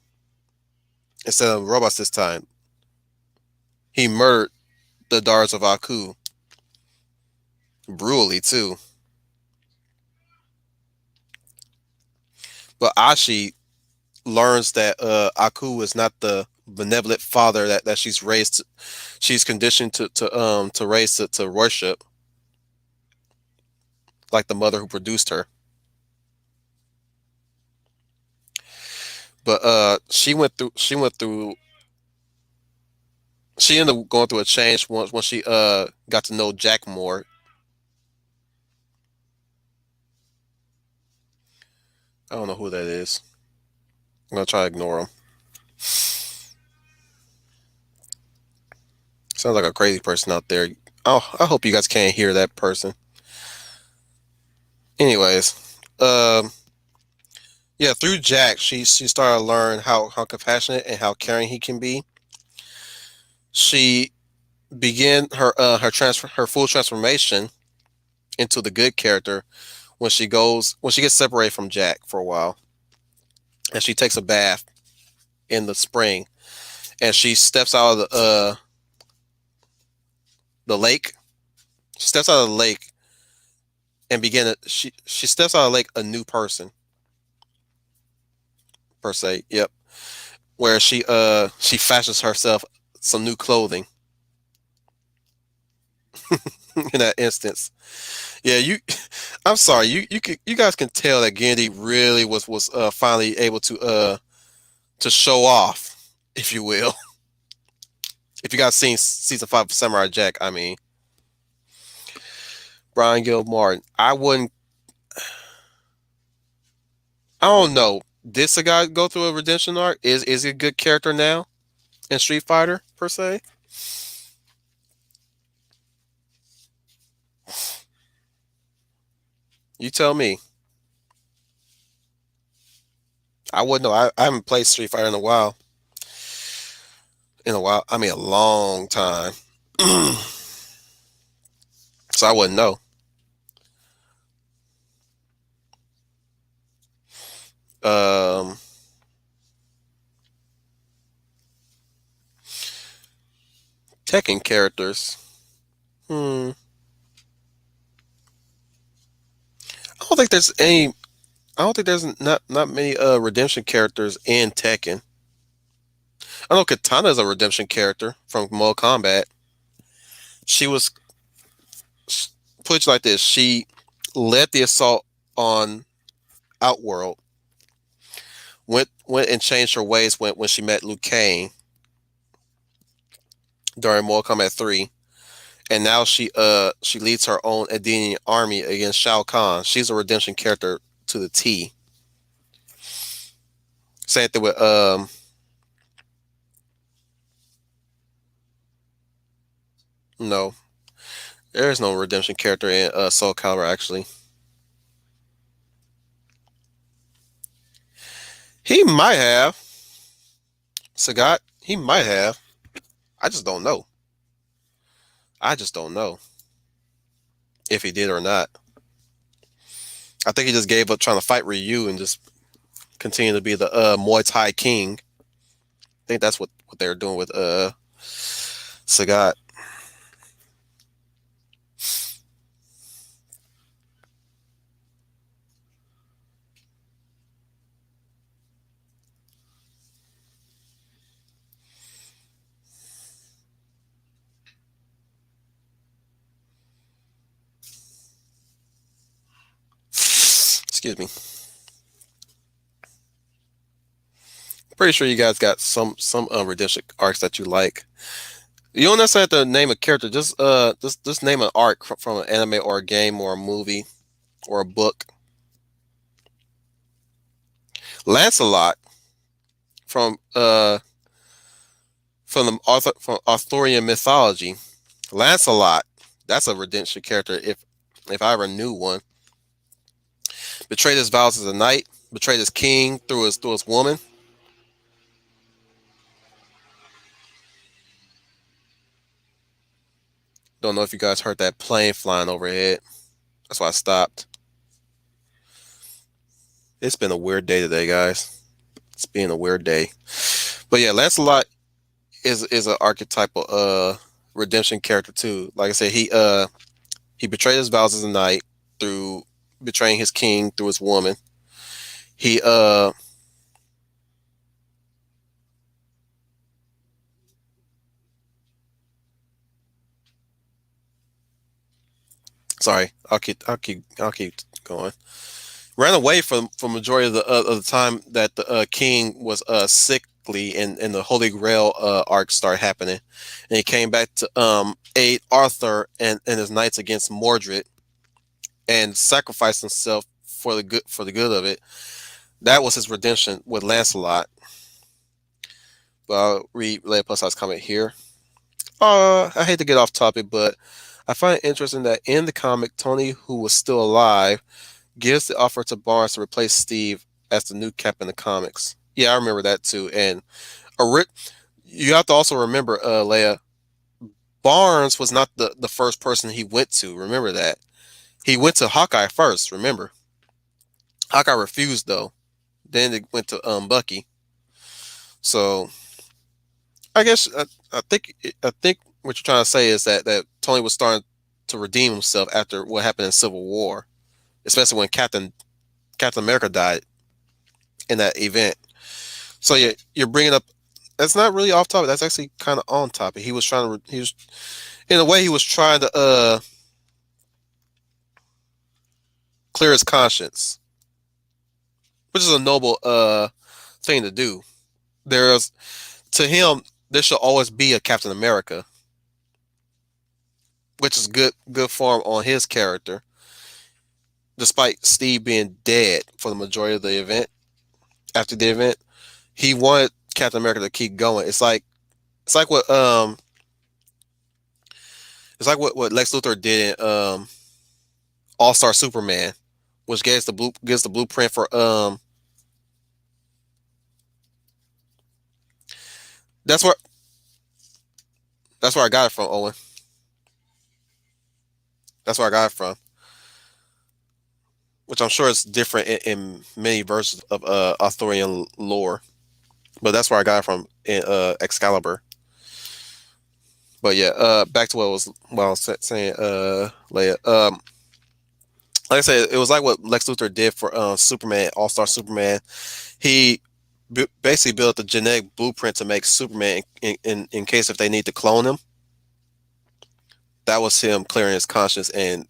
Speaker 1: instead of robots this time. He murdered the daughters of Aku brutally too. But Ashi learns that Aku is not the benevolent father that she's raised. She's conditioned to raise to worship, like the mother who produced her. But she ended up going through a change once she got to know Jack more. I don't know who that is. I'm gonna try to ignore him. Sounds like a crazy person out there. Oh, I hope you guys can't hear that person. Anyways, um, yeah, through Jack, she started to learn how compassionate and how caring he can be. She began her full transformation into the good character when she gets separated from Jack for a while, and she takes a bath in the spring, and she steps out of the lake. She steps out of the lake and she steps out of the lake a new person per se. Yep, where she fashions herself some new clothing in that instance. Yeah, you. I'm sorry. You guys can tell that Gandhi really was finally able to show off, if you will. If you guys seen season 5 of Samurai Jack, I mean Brian Gil Martin. I don't know. Did the guy go through a redemption arc? Is he a good character now in Street Fighter per se? You tell me. I wouldn't know. I haven't played Street Fighter in a while. In a while, I mean a long time. So I wouldn't know. Um, Tekken characters. Hmm. I don't think there's any. I don't think there's not many redemption characters in Tekken. I know Katana is a redemption character from Mortal Kombat. She was put it like this. She led the assault on Outworld. Went and changed her ways when she met Liu Kang during Mortal Kombat 3. And now she leads her own Edenian army against Shao Kahn. She's a redemption character to the T. Same thing with no, there is no redemption character in Soul Calibur actually. He might have Sagat. He might have. I just don't know. I just don't know if he did or not. I think he just gave up trying to fight Ryu and just continue to be the Muay Thai king. I think that's what they're doing with Sagat. Excuse me. Pretty sure you guys got some redemption arcs that you like. You don't necessarily have to name a character. Just name an arc from an anime or a game or a movie or a book. Lancelot from from Arthurian mythology. Lancelot, that's a redemption character if I ever knew one. Betrayed his vows as a knight, betrayed his king through his woman. Don't know if you guys heard that plane flying overhead. That's why I stopped. It's been a weird day today, guys. It's been a weird day. But yeah, Lancelot is an archetypal redemption character too. Like I said, he betrayed his vows as a knight through betraying his king through his woman. He sorry, I'll keep going. Ran away from majority of the time that the king was sickly and the Holy Grail arc started happening, and he came back to aid Arthur and his knights against Mordred and sacrificed himself for the good of it. That was his redemption with Lancelot. But I'll read Leia Plus comment here. I hate to get off topic, but I find it interesting that in the comic, Tony, who was still alive, gives the offer to Barnes to replace Steve as the new Cap in the comics. Yeah, I remember that too. And you have to also remember, Leia, Barnes was not the first person he went to. Remember that. He went to Hawkeye first, remember. Hawkeye refused though. Then it went to Bucky. So I guess I think what you're trying to say is that Tony was starting to redeem himself after what happened in Civil War, especially when Captain America died in that event. So yeah, you're bringing up. That's not really off topic. That's actually kind of on topic. He was trying to. He was in a way he was trying to clear his conscience, which is a noble thing to do. There's to him there should always be a Captain America, which is good form on his character, despite Steve being dead for the majority of the event. After the event, he wanted Captain America to keep going. It's like what what Lex Luthor did in All Star Superman, which gives the blueprint for that's where that's where I got it from, Owen. That's where I got it from. Which I'm sure is different in many versions of Arthurian lore. But that's where I got it from in Excalibur. But yeah, back to what I was saying, Leia. Like I said, it was like what Lex Luthor did for Superman, All Star Superman. He basically built the genetic blueprint to make Superman in case if they need to clone him. that was him clearing his conscience, and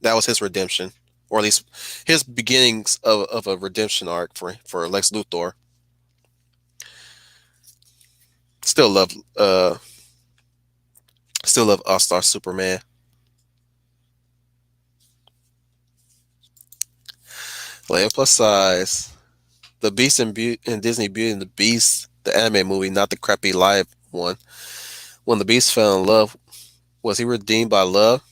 Speaker 1: that was his redemption, or at least his beginnings of a redemption arc for Lex Luthor. Still love still love All Star Superman. Land plus size. The Beast in Disney Beauty and the Beast, the anime movie, not the crappy live one. When the Beast fell in love, was he redeemed by love?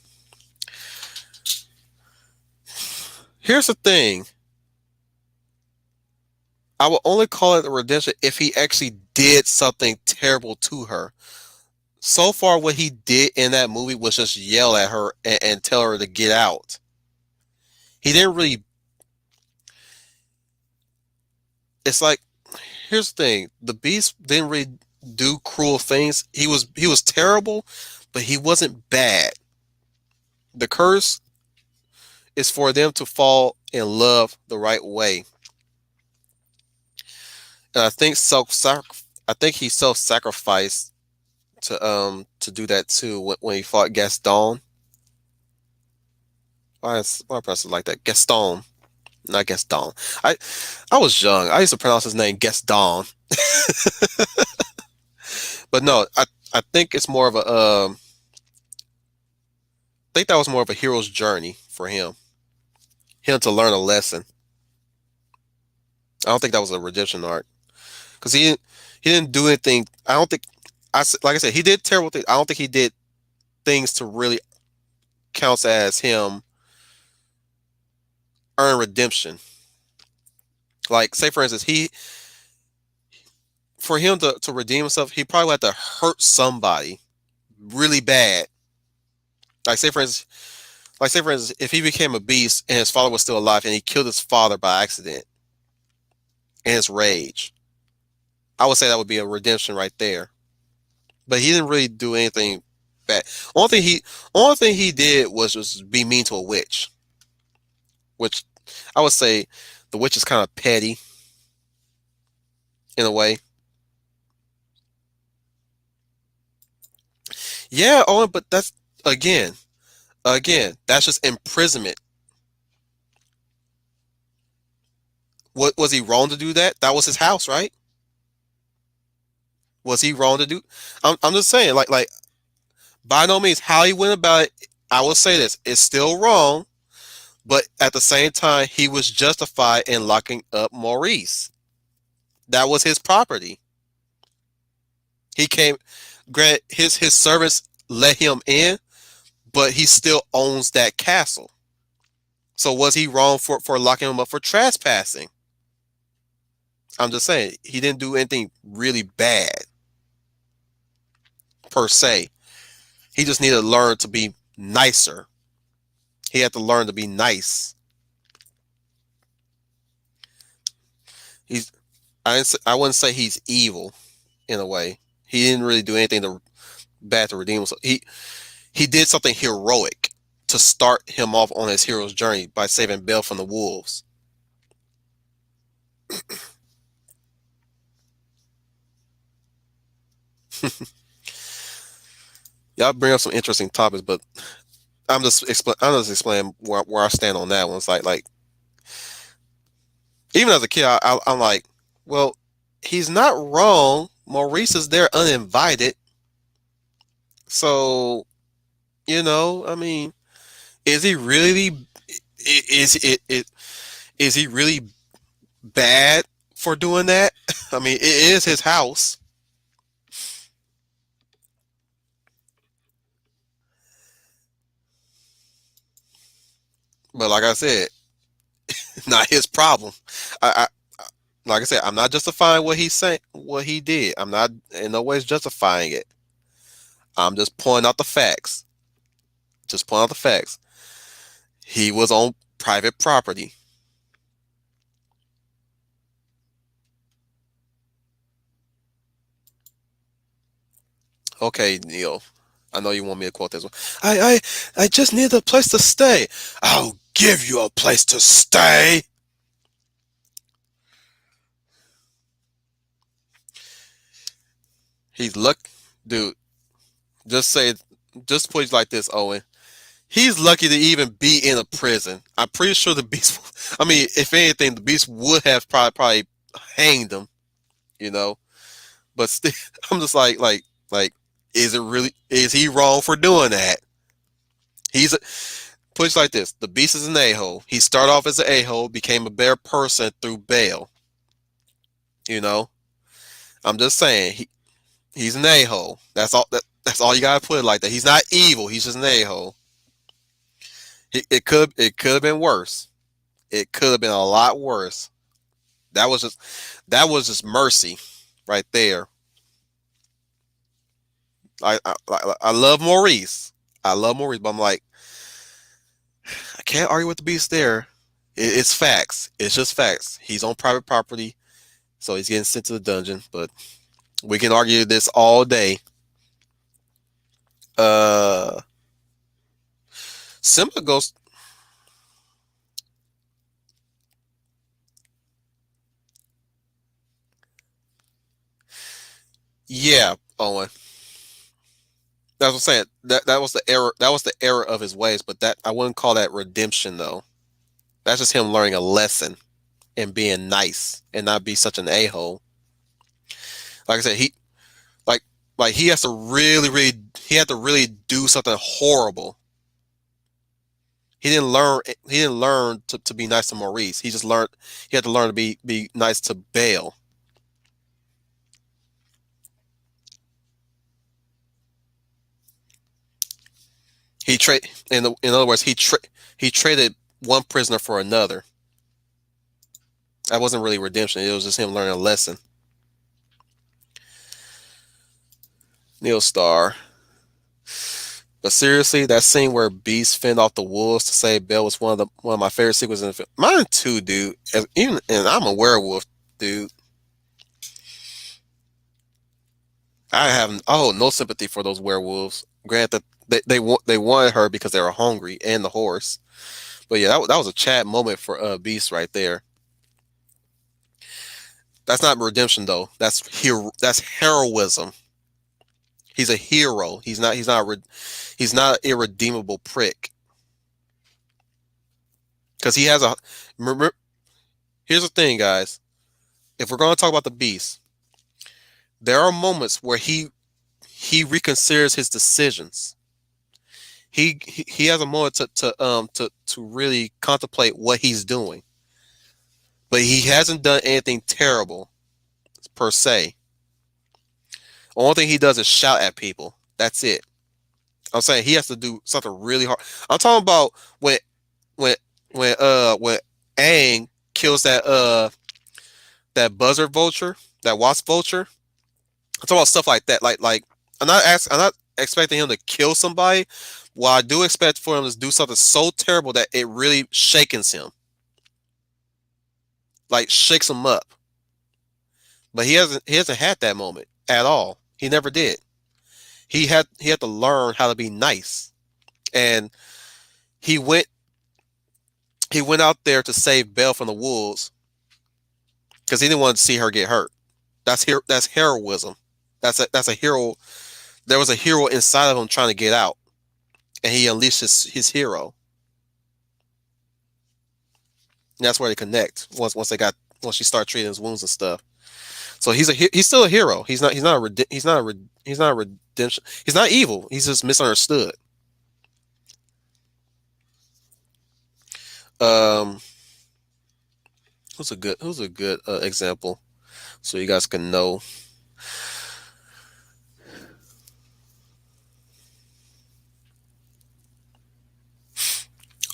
Speaker 1: Here's the thing. I will only call it a redemption if he actually did something terrible to her. So far, what he did in that movie was just yell at her and tell her to get out. He didn't really. It's like, here's the thing: the Beast didn't really do cruel things. He was terrible, but he wasn't bad. The curse is for them to fall in love the right way, and I think he self-sacrificed to do that too when he fought Gaston. Why pronounce it like that? Gaston, not Gaston. I I was young. I used to pronounce his name Gaston, but no, I think it's more of a I think that was more of a hero's journey for him to learn a lesson. I don't think that was a redemption arc because he didn't do anything. I don't think like I said, he did terrible things. I don't think he did things to really counts as him earn redemption. Like, say for instance, he for him to redeem himself, he probably had to hurt somebody really bad. Like say for instance, if he became a beast and his father was still alive and he killed his father by accident in his rage, I would say that would be a redemption right there. But he didn't really do anything bad. Only thing he did was just be mean to a witch, which I would say the witch is kind of petty in a way. Yeah, Owen, but that's again, that's just imprisonment. What was he wrong to do that? That was his house, right? Was he wrong to do? I'm just saying, by no means how he went about it. I will say this: it's still wrong, but at the same time, he was justified in locking up Maurice. That was his property. He came, grant his servants let him in, but he still owns that castle. So was he wrong for locking him up for trespassing? I'm just saying he didn't do anything really bad per se. He just needed to learn to be nicer. He had to learn to be nice. He's I wouldn't say he's evil in a way. He didn't really do anything bad to redeem himself. He did something heroic to start him off on his hero's journey by saving Bill from the wolves. Y'all bring up some interesting topics, but I'm just explaining where I stand on that one. It's like even as a kid, I'm like, well, he's not wrong. Maurice is there uninvited, so I mean, is he really is he really bad for doing that? I mean, it is his house, but like I said, not his problem. I like I said, I'm not justifying what he's saying, what he did. I'm not in no ways justifying it. I'm just pointing out the facts. Just pointing out the facts. He was on private property. Okay, Neil. I know you want me to quote this one. I just need a place to stay. I'll give you a place to stay. He's look, dude. Just say just put it like this, Owen. He's lucky to even be in a prison. I'm pretty sure the beast. I mean, if anything, the beast would have probably hanged him. You know, but still, I'm just like, is it really? Is he wrong for doing that? He's a, put it like this: the beast is an a-hole. He started off as an a-hole, became a better person through bail. You know, I'm just saying he's an a-hole. That's all. That's all you gotta put it like that. He's not evil. He's just an a-hole. It could have been worse. It could have been a lot worse. That was just that was just mercy, right there. I love Maurice. I love Maurice, but I'm like, I can't argue with the beast there. It's facts. It's just facts. He's on private property, so he's getting sent to the dungeon. But we can argue this all day. Uh, Simba goes, yeah, Owen. That's what I'm saying. That was the error. That was the error of his ways. But that I wouldn't call that redemption though. That's just him learning a lesson and being nice and not be such an a-hole. Like I said, like like he has to he had to really do something horrible. He didn't learn to be nice to Maurice. He just learned he had to learn to be nice to Bale. In other words, he traded one prisoner for another. That wasn't really redemption. It was just him learning a lesson. Neil Star. But seriously, that scene where Beast fend off the wolves to save Belle was one of my favorite sequences in the film. Mine too, dude. Even and I'm a werewolf, dude. I have no sympathy for those werewolves. Granted, they wanted her because they were hungry and the horse. But yeah, that was a chat moment for Beast right there. That's not redemption though. That's heroism. He's a hero. He's not an irredeemable prick because he has a. Remember, here's the thing, guys. If we're going to talk about the Beast, there are moments where he reconsiders his decisions. He has a moment to really contemplate what he's doing, but he hasn't done anything terrible per se. The only thing he does is shout at people. That's it. I'm saying he has to do something really hard. I'm talking about when when Aang kills that buzzard vulture, that wasp vulture. I'm talking about stuff like that. Like I'm not expecting him to kill somebody. Well, I do expect for him to do something so terrible that it really shakens him. Like shakes him up. But he hasn't had that moment at all. He never did. He had to learn how to be nice. And he went he went out there to save Belle from the wolves because he didn't want to see her get hurt. That's heroism. That's a hero. There was a hero inside of him trying to get out, and he unleashed his hero. And that's where they connect once she start treating his wounds and stuff. So he's still a hero. He's not a redemption. He's not evil. He's just misunderstood. Um, who's a good example so you guys can know.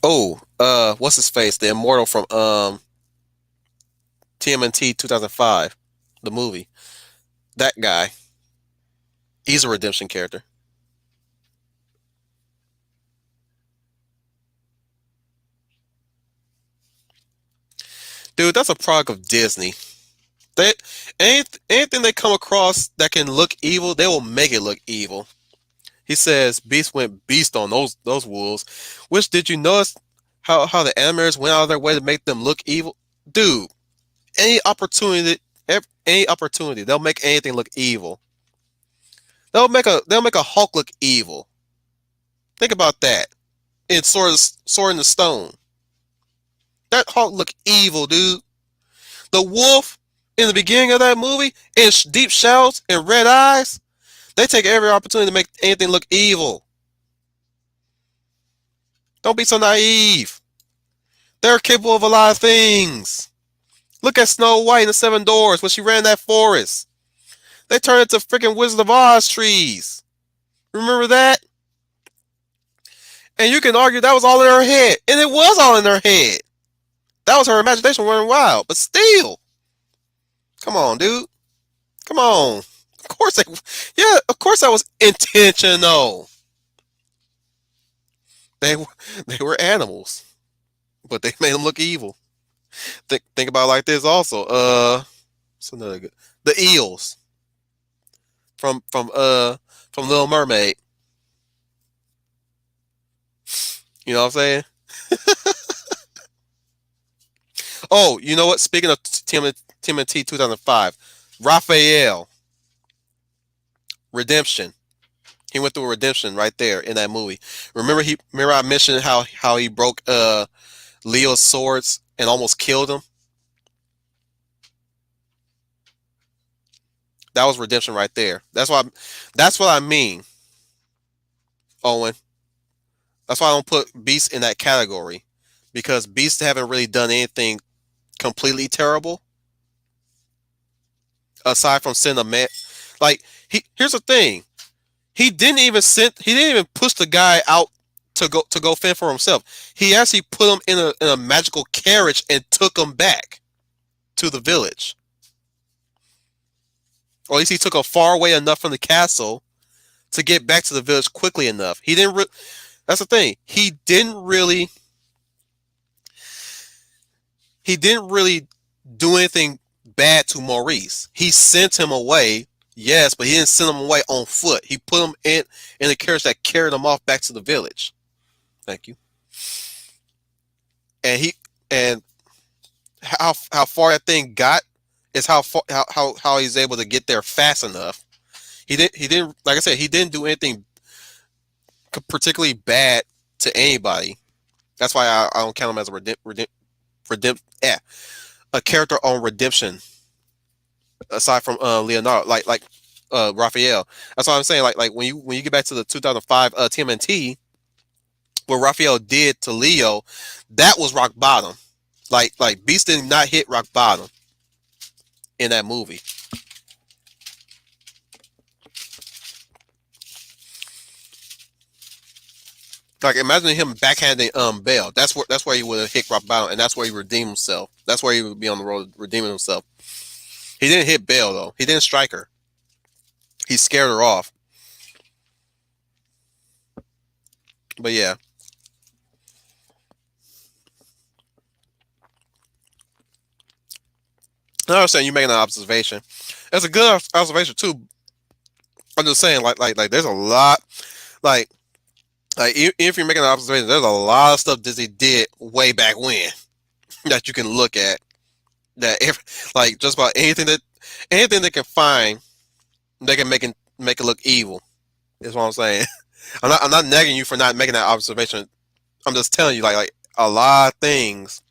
Speaker 1: Oh, what's his face? The immortal from TMNT 2005, the movie. That guy. He's a redemption character. Dude, that's a product of Disney. They anything they come across that can look evil, they will make it look evil. He says Beast went beast on those wolves. Which did you notice how the animators went out of their way to make them look evil? Dude, any opportunity any opportunity, they'll make anything look evil. They'll make a Hulk look evil. Think about that. In Sword in the Stone. That Hulk looked evil, dude. The wolf in the beginning of that movie, in deep shadows and red eyes, they take every opportunity to make anything look evil. Don't be so naive. They're capable of a lot of things. Look at Snow White in the Seven Dwarfs when she ran that forest. They turned into freaking Wizard of Oz trees. Remember that? And you can argue that was all in her head. And it was all in her head. That was her imagination running wild. But still. Come on, dude. Come on. Of course of course that was intentional. They were they were animals. But they made them look evil. Think about it like this also. What's another good? The eels from Little Mermaid. You know what I'm saying? Oh, you know what? Speaking of Timothy 2005, Raphael Redemption. He went through a redemption right there in that movie. Remember I mentioned how he broke Leo's swords and almost killed him. That was redemption right there. That's what I mean, Owen. That's why I don't put Beast in that category because Beast haven't really done anything completely terrible aside from send a man. Like here's the thing. He didn't even push the guy out to go fend for himself. He actually put him in a magical carriage and took him back to the village. Or at least he took him far away enough from the castle to get back to the village quickly enough. That's the thing. He didn't really do anything bad to Maurice. He sent him away, yes, but he didn't send him away on foot. He put him in a carriage that carried him off back to the village. Thank you. And how far that thing got is how he's able to get there fast enough. He didn't like I said, he didn't do anything particularly bad to anybody. That's why I don't count him as a character on redemption aside from Leonardo, like Raphael. That's what I'm saying. Like when you get back to the 2005 TMNT, what Raphael did to Leo, that was rock bottom. Like Beast did not hit rock bottom in that movie. Like imagine him backhanding Bale. That's where he would have hit rock bottom, and that's where he redeemed himself. That's where he would be on the road redeeming himself. He didn't hit Bale though. He didn't strike her. He scared her off. But yeah, I understand you making an observation. That's a good observation too. I'm just saying, like, there's a lot, like, if you're making an observation, there's a lot of stuff Disney did way back when that you can look at. Like, just about anything they can find, they can make it look evil. Is what I'm saying. I'm not nagging you for not making that observation. I'm just telling you, like a lot of things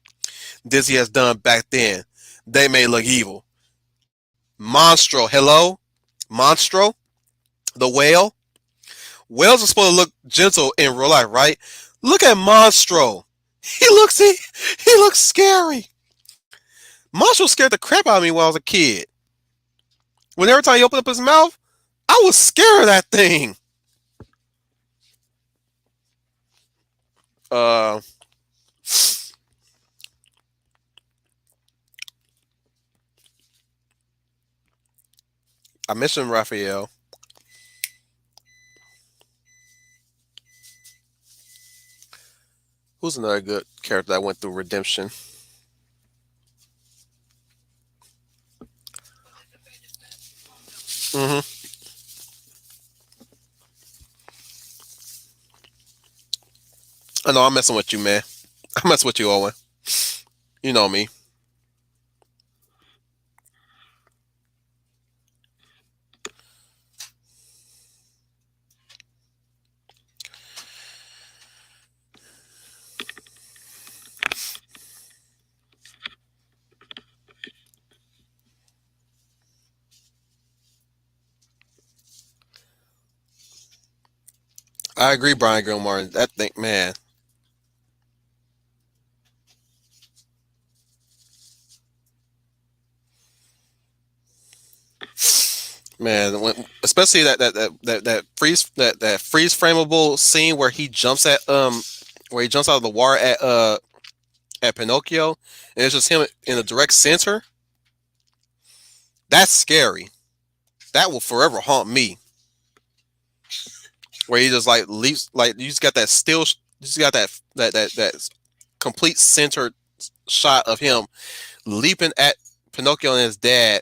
Speaker 1: Disney has done back then, they may look evil. Monstro, hello, Monstro, the whale. Whales are supposed to look gentle in real life, right? Look at Monstro. He looks scary. Monstro scared the crap out of me when I was a kid. When every time he opened up his mouth, I was scared of that thing. Uh, I mentioned Raphael. Who's another good character that went through redemption? Hmm. I know I'm messing with you, man. I'm messing with you, Owen. You know me. I agree, Brian Gilmore. That thing, man, man. Especially that freeze frameable scene where he jumps out of the water at Pinocchio, and it's just him in the direct center. That's scary. That will forever haunt me. Where he just like leaps, like you just got that still, you just got that complete centered shot of him leaping at Pinocchio and his dad,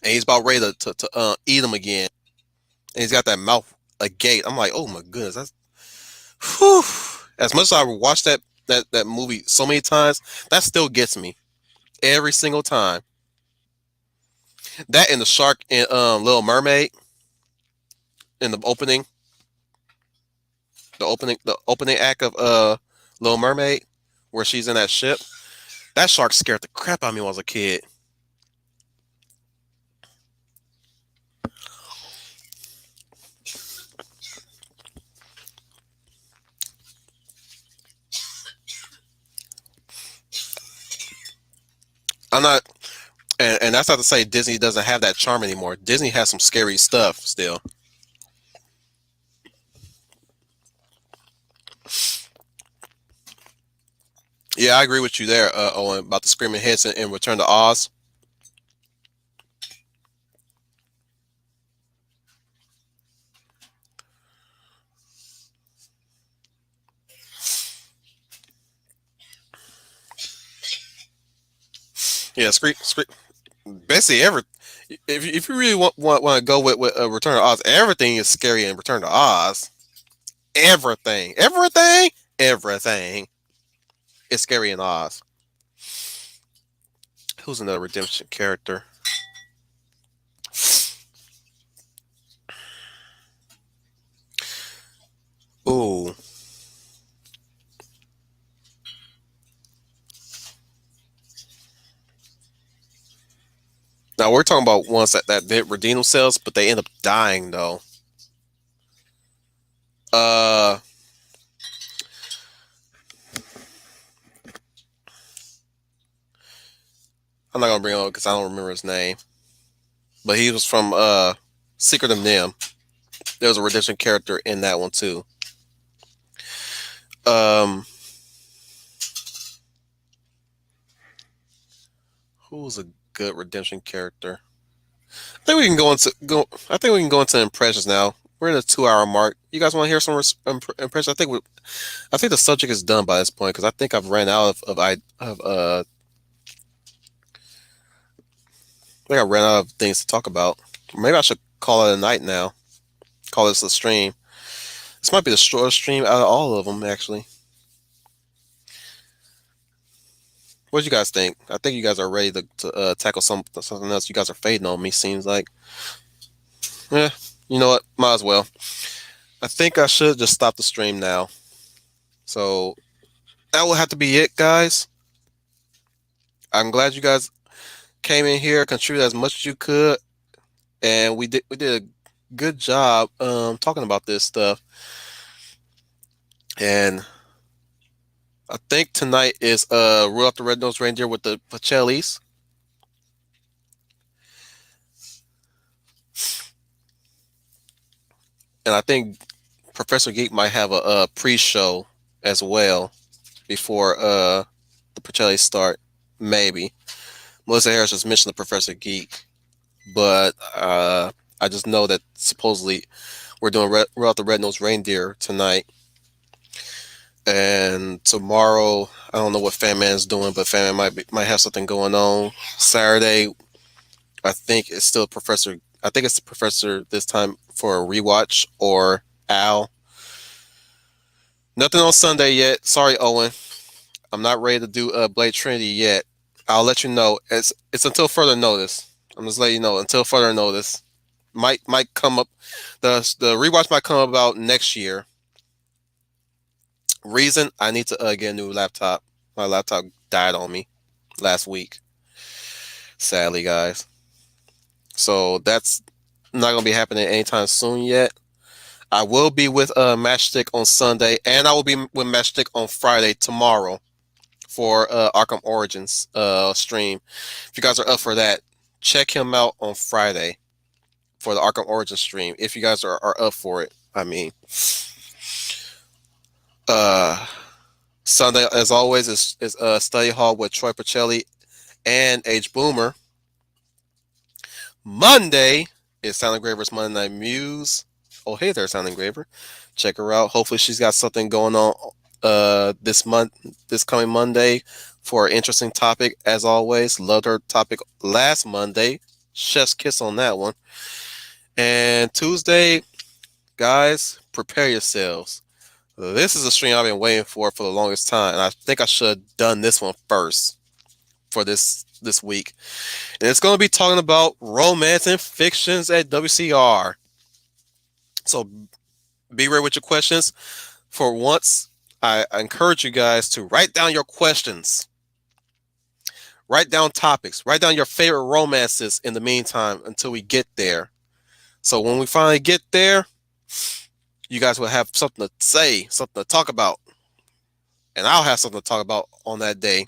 Speaker 1: and he's about ready to eat him again, and he's got that mouth agape. I'm like, oh my goodness, that's whew. As much as I watched that movie so many times, that still gets me every single time. That and the shark in Little Mermaid in the opening act of Little Mermaid, where she's in that ship. That shark scared the crap out of me when I was a kid. I'm not, and that's not to say Disney doesn't have that charm anymore. Disney has some scary stuff still. Yeah, I agree with you there, Owen, about the screaming heads in Return to Oz. Yeah, scream. Basically, if you really want to go with Return to Oz, everything is scary in Return to Oz. Everything is scary in Oz. Who's another redemption character? Ooh, now we're talking about ones that did redeem themselves, but they end up dying though. Uh, I'm not gonna bring it up because I don't remember his name, but he was from Secret of Nim. There was a redemption character in that one too. Um, who was a good redemption character? I think we can go into go. I think we can go into impressions now. We're in a 2 hour mark. You guys want to hear some impressions? I think the subject is done by this point because I think I've ran out I think I ran out of things to talk about. Maybe I should call it a night now. Call this a stream. This might be the shortest stream out of all of them, actually. What do you guys think? I think you guys are ready to tackle something else. You guys are fading on me. Seems like. Yeah. You know what? Might as well. I think I should just stop the stream now. So that will have to be it, guys. I'm glad you guys came in here, contributed as much as you could, and we did a good job talking about this stuff. And I think tonight is Rule Out the Red-Nosed Reindeer with the Pacellis. And I think Professor Geek might have a pre-show as well before the Pacellis start. Maybe. Melissa Harris just mentioned the Professor Geek, but I just know that supposedly we're doing Rule Out the Red-Nosed Reindeer tonight. And tomorrow, I don't know what Fan Man's doing, but Fan Man might have something going on. Saturday, I think it's still Professor. I think it's the Professor this time for a rewatch or Al. Nothing on Sunday yet. Sorry, Owen. I'm not ready to do Blade Trinity yet. I'll let you know. It's until further notice. I'm just letting you know until further notice. Might come up. The rewatch might come about next year. Reason I need to get a new laptop. My laptop died on me last week. Sadly, guys. So that's not gonna be happening anytime soon yet. I will be with Matchstick on Sunday, and I will be with Matchstick on Friday tomorrow for Arkham Origins stream. If you guys are up for that, check him out on Friday for the Arkham Origins stream. If you guys are up for it, I mean, uh, Sunday, as always, is Study Hall with Troy Pacelli and H Boomer. Monday is Sound Engraver's Monday Night Muse. Oh, hey there, Sound Engraver. Check her out. Hopefully, she's got something going on this coming Monday for an interesting topic. As always, loved her topic last Monday. Chef's kiss on that one. And Tuesday, guys, prepare yourselves. This is a stream I've been waiting for the longest time, and I think I should have done this one first for this week. And it's going to be talking about romance and fictions at WCR. So be ready with your questions. For once, I encourage you guys to write down your questions. Write down topics. Write down your favorite romances in the meantime until we get there. So when we finally get there, you guys will have something to say, something to talk about. And I'll have something to talk about on that day.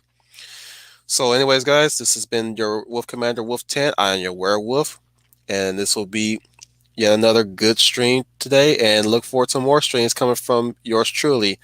Speaker 1: So anyways, guys, this has been your Wolf Commander Wolf 10. I am your werewolf. And this will be yet another good stream today. And look forward to more streams coming from yours truly.